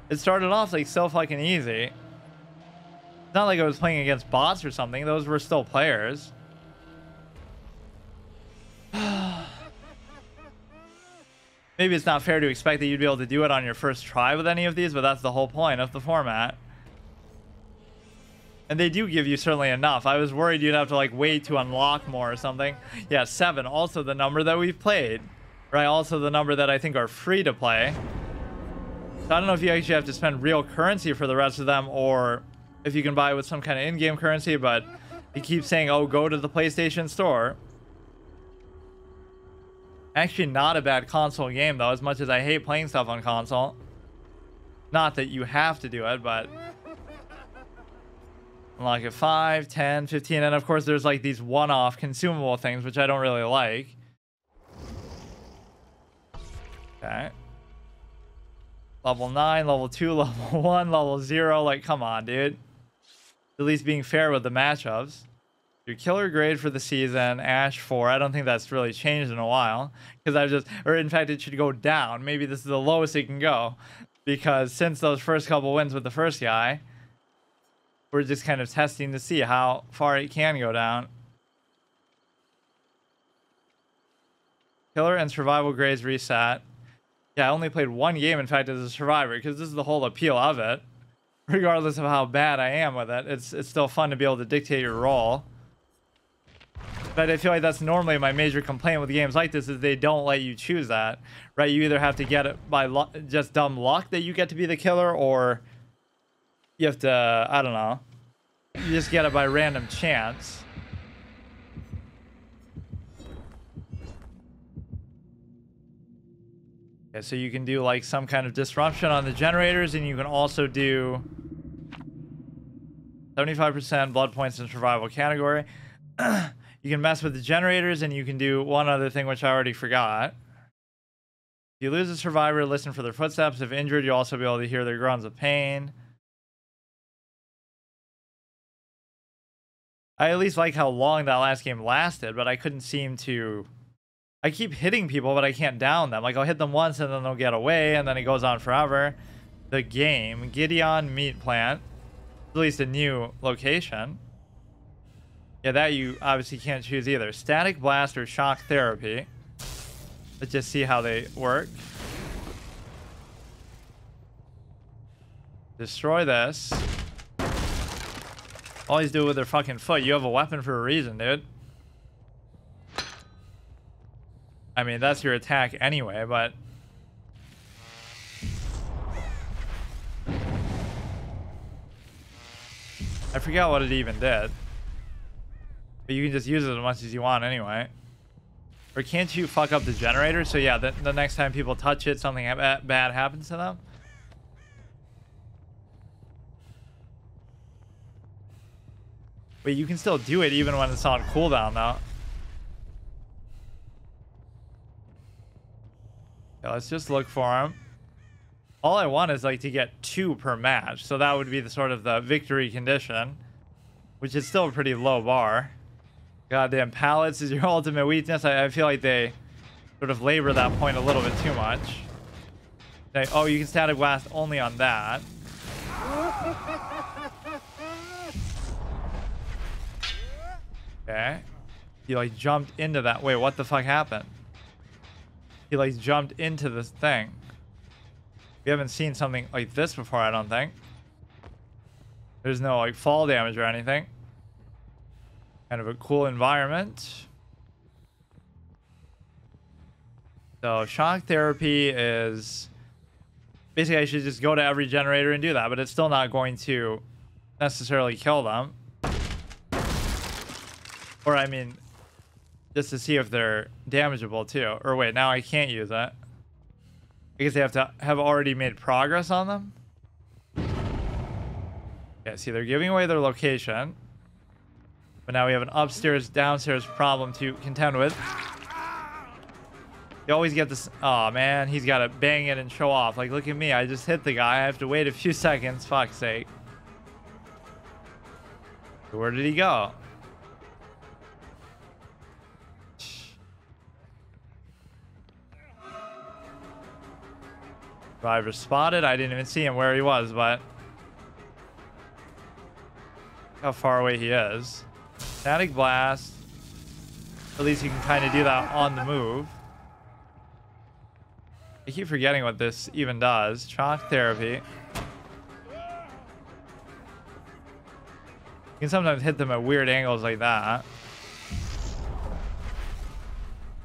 It started off like so fucking easy. It's not like I was playing against bots or something. Those were still players. Maybe it's not fair to expect that you'd be able to do it on your first try with any of these, but that's the whole point of the format. And they do give you certainly enough. I was worried you'd have to like wait to unlock more or something. Yeah, 7, also the number that we've played, right? Also the number that I think are free to play. So I don't know if you actually have to spend real currency for the rest of them, or if you can buy with some kind of in-game currency, but he keeps saying, oh, go to the PlayStation Store. Actually not a bad console game, though, as much as I hate playing stuff on console. Not that you have to do it, but... unlock at 5, 10, 15, and of course there's like these one-off consumable things, which I don't really like. Okay. Level 9, level 2, level 1, level 0. Like, come on, dude. At least being fair with the matchups. Your killer grade for the season, Ash 4. I don't think that's really changed in a while. Because I've just... or in fact, it should go down. Maybe this is the lowest it can go. Because since those first couple wins with the first guy, we're just kind of testing to see how far it can go down. Killer and survival grades reset. Yeah, I only played one game, in fact, as a survivor, because this is the whole appeal of it. Regardless of how bad I am with it, it's still fun to be able to dictate your role. But I feel like that's normally my major complaint with games like this, is they don't let you choose that, right? You either have to get it by just dumb luck that you get to be the killer, or you have to, I don't know, you just get it by random chance. Okay, so you can do like some kind of disruption on the generators, and you can also do 75% blood points in survival category. You can mess with the generators, and you can do one other thing, which I already forgot. If you lose a survivor, listen for their footsteps. If injured, you'll also be able to hear their groans of pain. I at least like how long that last game lasted, but I couldn't seem to... I keep hitting people, but I can't down them. Like, I'll hit them once, and then they'll get away, and then it goes on forever. The game. Gideon Meat Plant. At least a new location. Yeah, that you obviously can't choose either. Static Blast or Shock Therapy. Let's just see how they work. Destroy this. Always do it with their fucking foot. You have a weapon for a reason, dude. I mean, that's your attack anyway, but... I forgot what it even did. But you can just use it as much as you want anyway. Or can't you fuck up the generator? So yeah, the next time people touch it, something bad happens to them? Wait, you can still do it even when it's on cooldown, though. Yeah, let's just look for him. All I want is like to get 2 per match, so that would be the sort of the victory condition, which is still a pretty low bar. Goddamn pallets is your ultimate weakness. I feel like they sort of labor that point a little bit too much. Like, oh, you can static blast only on that. Okay. He like jumped into that. Wait, what the fuck happened? He like jumped into this thing. We haven't seen something like this before, I don't think. There's no like fall damage or anything. Kind of a cool environment. So shock therapy is basically, I should just go to every generator and do that, but it's still not going to necessarily kill them. Or I mean, just to see if they're damageable too. Or wait, now I can't use that. I guess they have to have already made progress on them. Yeah, see, they're giving away their location. But now we have an upstairs, downstairs problem to contend with. You always get this... oh, man, he's got to bang it and show off. Like, look at me. I just hit the guy. I have to wait a few seconds. Fuck's sake. Where did he go? Driver spotted. I didn't even see him where he was, but how far away he is. Static blast. At least you can kind of do that on the move. I keep forgetting what this even does. Shock therapy. You can sometimes hit them at weird angles like that.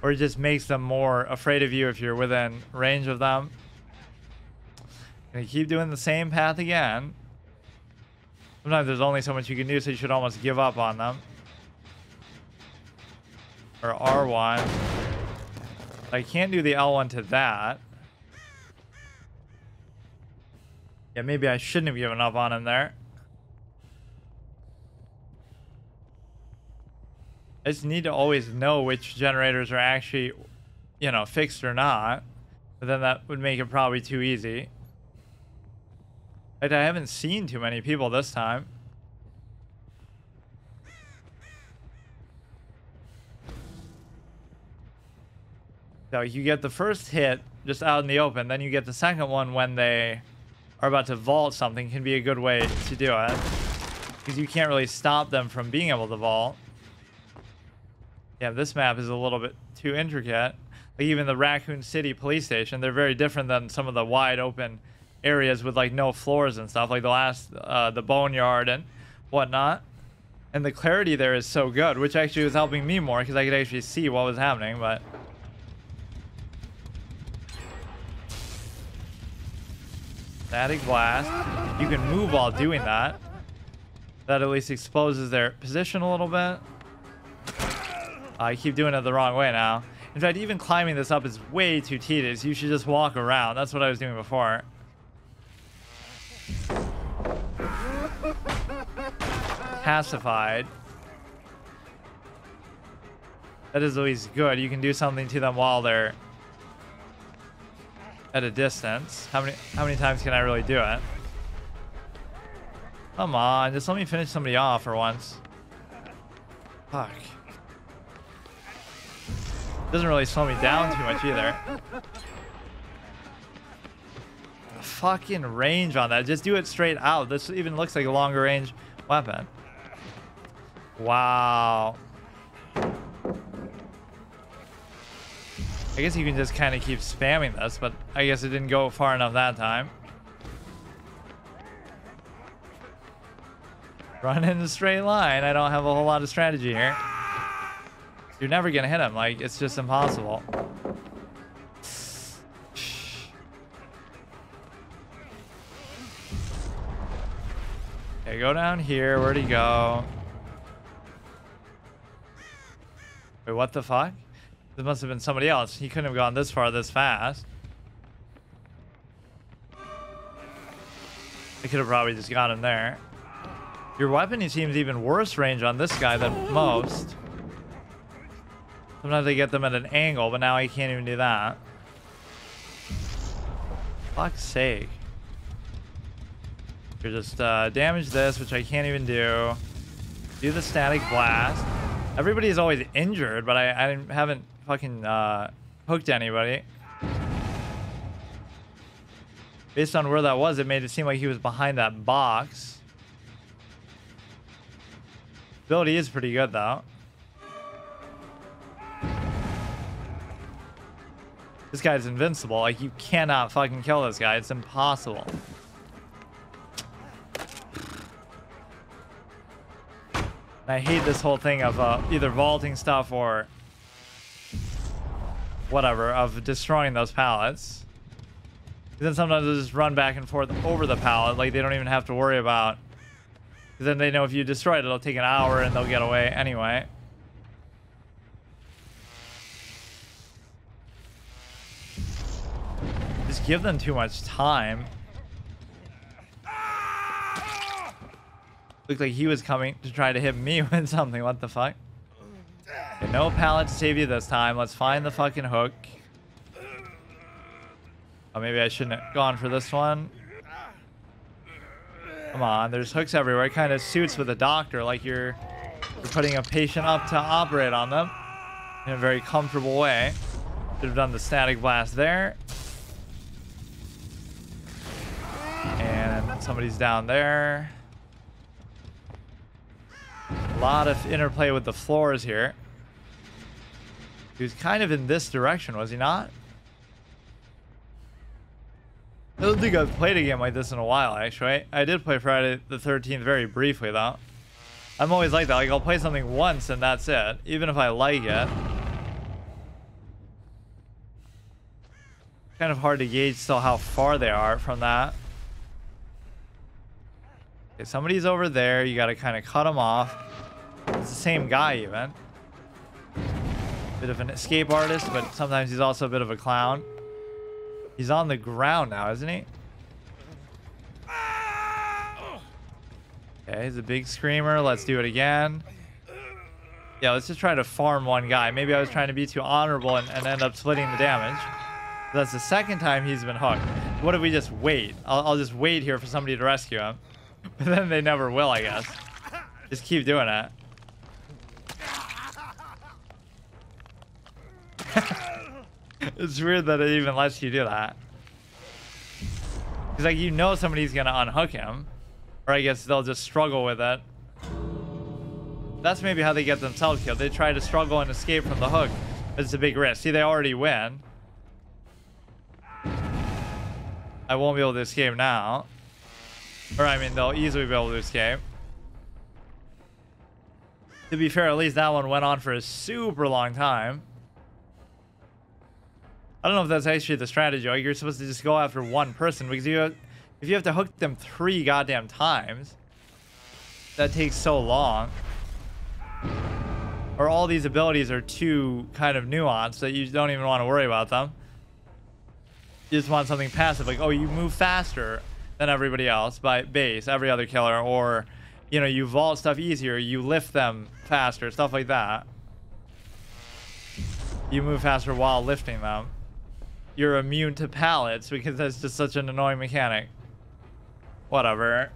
Or it just makes them more afraid of you if you're within range of them. And you keep doing the same path again. Sometimes there's only so much you can do, so you should almost give up on them. Or R1. I can't do the L1 to that. Yeah, maybe I shouldn't have given up on him there. I just need to always know which generators are actually, you know, fixed or not. But then that would make it probably too easy. I haven't seen too many people this time. So you get the first hit just out in the open, then you get the second one when they are about to vault something. Can be a good way to do it, because you can't really stop them from being able to vault. Yeah, this map is a little bit too intricate. Like even the Raccoon City police station, they're very different than some of the wide open areas with like no floors and stuff, like the last the Boneyard and whatnot. And the clarity there is so good, which actually was helping me more because I could actually see what was happening. But static blast, you can move while doing that. That at least exposes their position a little bit. I keep doing it the wrong way now. In fact, even climbing this up is way too tedious. You should just walk around. That's what I was doing before. Pacified. That is always good. You can do something to them while they're at a distance. How many times can I really do it? Come on, just let me finish somebody off for once. Fuck. Doesn't really slow me down too much either. Fucking range on that. Just do it straight out. This even looks like a longer range weapon. Wow. I guess you can just kind of keep spamming this, but I guess it didn't go far enough that time. Run in a straight line. I don't have a whole lot of strategy here. You're never gonna hit him. Like, it's just impossible. Okay, go down here. Where'd he go? Wait, what the fuck? This must have been somebody else. He couldn't have gone this far this fast. I could have probably just got him there. Your weapon, he seems even worse range on this guy than most. Sometimes I get them at an angle, but now I can't even do that. Fuck's sake. You just damage this, which I can't even do. Do the static blast. Everybody is always injured, but I haven't fucking hooked anybody. Based on where that was, it made it seem like he was behind that box. Ability is pretty good, though. This guy's invincible. Like, you cannot fucking kill this guy. It's impossible. And I hate this whole thing of either vaulting stuff or whatever, of destroying those pallets. Then sometimes they'll just run back and forth over the pallet. Like, they don't even have to worry about... Because then they know if you destroy it, it'll take an hour and they'll get away anyway. Just give them too much time. Looked like he was coming to try to hit me with something. What the fuck? Okay, no pallet to save you this time. Let's find the fucking hook. Oh, maybe I shouldn't have gone for this one. Come on, there's hooks everywhere. It kind of suits with a doctor, like you're putting a patient up to operate on them in a very comfortable way. Should have done the static blast there. somebody's down there. A lot of interplay with the floors here. He was kind of in this direction, was he not? I don't think I've played a game like this in a while, actually. I did play Friday the 13th very briefly, though. I'm always like that. Like, I'll play something once and that's it, even if I like it. Kind of hard to gauge still how far they are from that. Okay, somebody's over there. You got to kind of cut them off. It's the same guy, even. Bit of an escape artist, but sometimes he's also a bit of a clown. He's on the ground now, isn't he? Okay, he's a big screamer. Let's do it again. Yeah, let's just try to farm one guy. Maybe I was trying to be too honorable and end up splitting the damage. That's the second time he's been hooked. What if we just wait? I'll just wait here for somebody to rescue him. But then they never will, I guess. Just keep doing it. It's weird that it even lets you do that. Because, like, you know somebody's going to unhook him. Or I guess they'll just struggle with it. That's maybe how they get themselves killed. They try to struggle and escape from the hook. But it's a big risk. See, they already win. I won't be able to escape now. Or, I mean, they'll easily be able to escape. To be fair, at least that one went on for a super long time. I don't know if that's actually the strategy. Like, you're supposed to just go after one person. Because if you have to hook them 3 goddamn times, that takes so long. Or all these abilities are too kind of nuanced that you don't even want to worry about them. You just want something passive, like, oh, you move faster than everybody else by base, every other killer, or, you know, you vault stuff easier, you lift them faster, stuff like that. You move faster while lifting them. You're immune to pallets because that's just such an annoying mechanic. Whatever.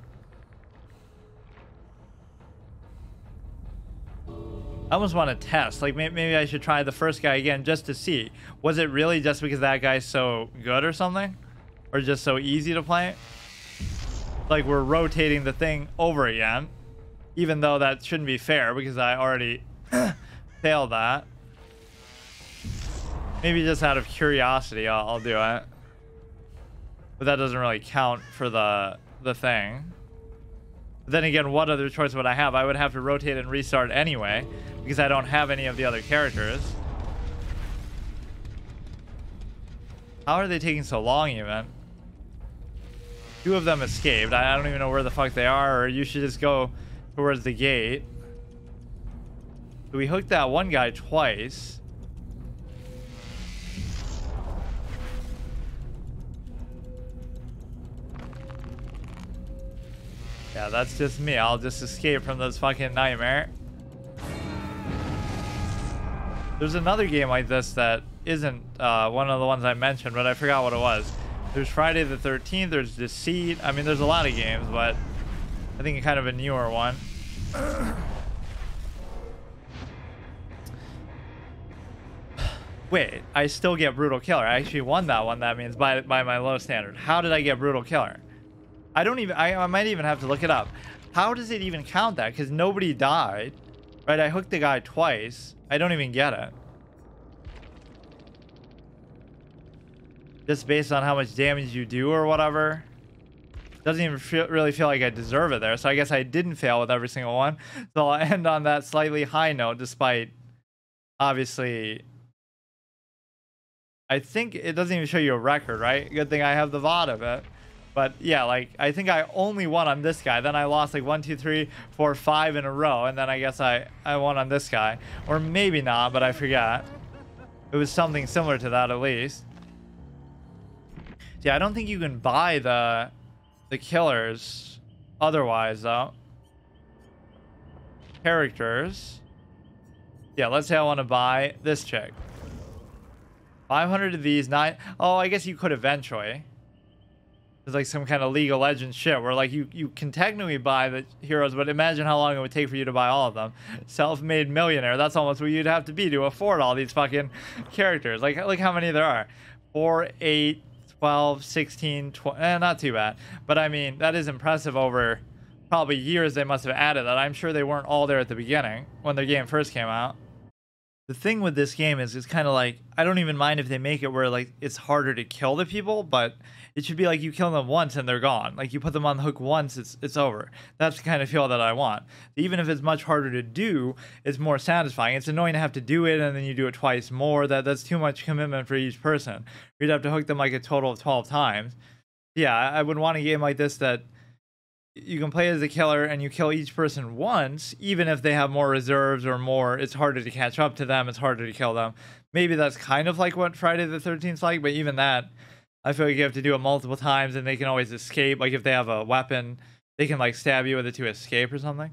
I almost want to test. Like, maybe I should try the first guy again just to see. Was it really just because that guy's so good or something? Or just so easy to play? Like, we're rotating the thing over again. Even though that shouldn't be fair because I already failed that. Maybe just out of curiosity, I'll do it. But that doesn't really count for the thing. But then again, what other choice would I have? I would have to rotate and restart anyway, because I don't have any of the other characters. How are they taking so long even? 2 of them escaped. I don't even know where the fuck they are, or you should just go towards the gate. So we hooked that one guy twice. Yeah, that's just me. I'll just escape from this fucking nightmare. There's another game like this that isn't one of the ones I mentioned, but I forgot what it was. There's Friday the 13th, there's Deceit. I mean, there's a lot of games, but I think kind of a newer one. Wait, I still get Brutal Killer. I actually won that one, that means, by my low standard. How did I get Brutal Killer? I might even have to look it up. How does it even count that? Because nobody died. Right, I hooked the guy twice. I don't even get it. Just based on how much damage you do or whatever. Doesn't even really feel like I deserve it there. So I guess I didn't fail with every single one. So I'll end on that slightly high note, despite obviously... I think it doesn't even show you a record, right? Good thing I have the VOD of it. But yeah, like, I think I only won on this guy. Then I lost like 1, 2, 3, 4, 5 in a row. And then I guess I won on this guy. Or maybe not, but I forgot. It was something similar to that at least. Yeah, I don't think you can buy the killers otherwise, though. Characters. Yeah, let's say I want to buy this chick. 500 of these, 9... Oh, I guess you could eventually. It's like some kind of League of Legends shit where like you can technically buy the heroes, but imagine how long it would take for you to buy all of them. Self-made millionaire. That's almost what you'd have to be to afford all these fucking characters. Like, look how many there are. 4, 8, 12, 16, 20, not too bad. But I mean, that is impressive over probably years they must have added that. I'm sure they weren't all there at the beginning when the game first came out. The thing with this game is it's kind of like, I don't even mind if they make it where like it's harder to kill the people, but it should be like you kill them once and they're gone. Like you put them on the hook once, it's over. That's the kind of feel that I want. Even if it's much harder to do, it's more satisfying. It's annoying to have to do it and then you do it twice more. That's too much commitment for each person. You'd have to hook them like a total of 12 times. Yeah, I would want a game like this that you can play as a killer and you kill each person once, even if they have more reserves or more, it's harder to catch up to them, it's harder to kill them. Maybe that's kind of like what Friday the 13th is like, but even that, I feel like you have to do it multiple times and they can always escape. Like if they have a weapon, they can like stab you with it to escape or something.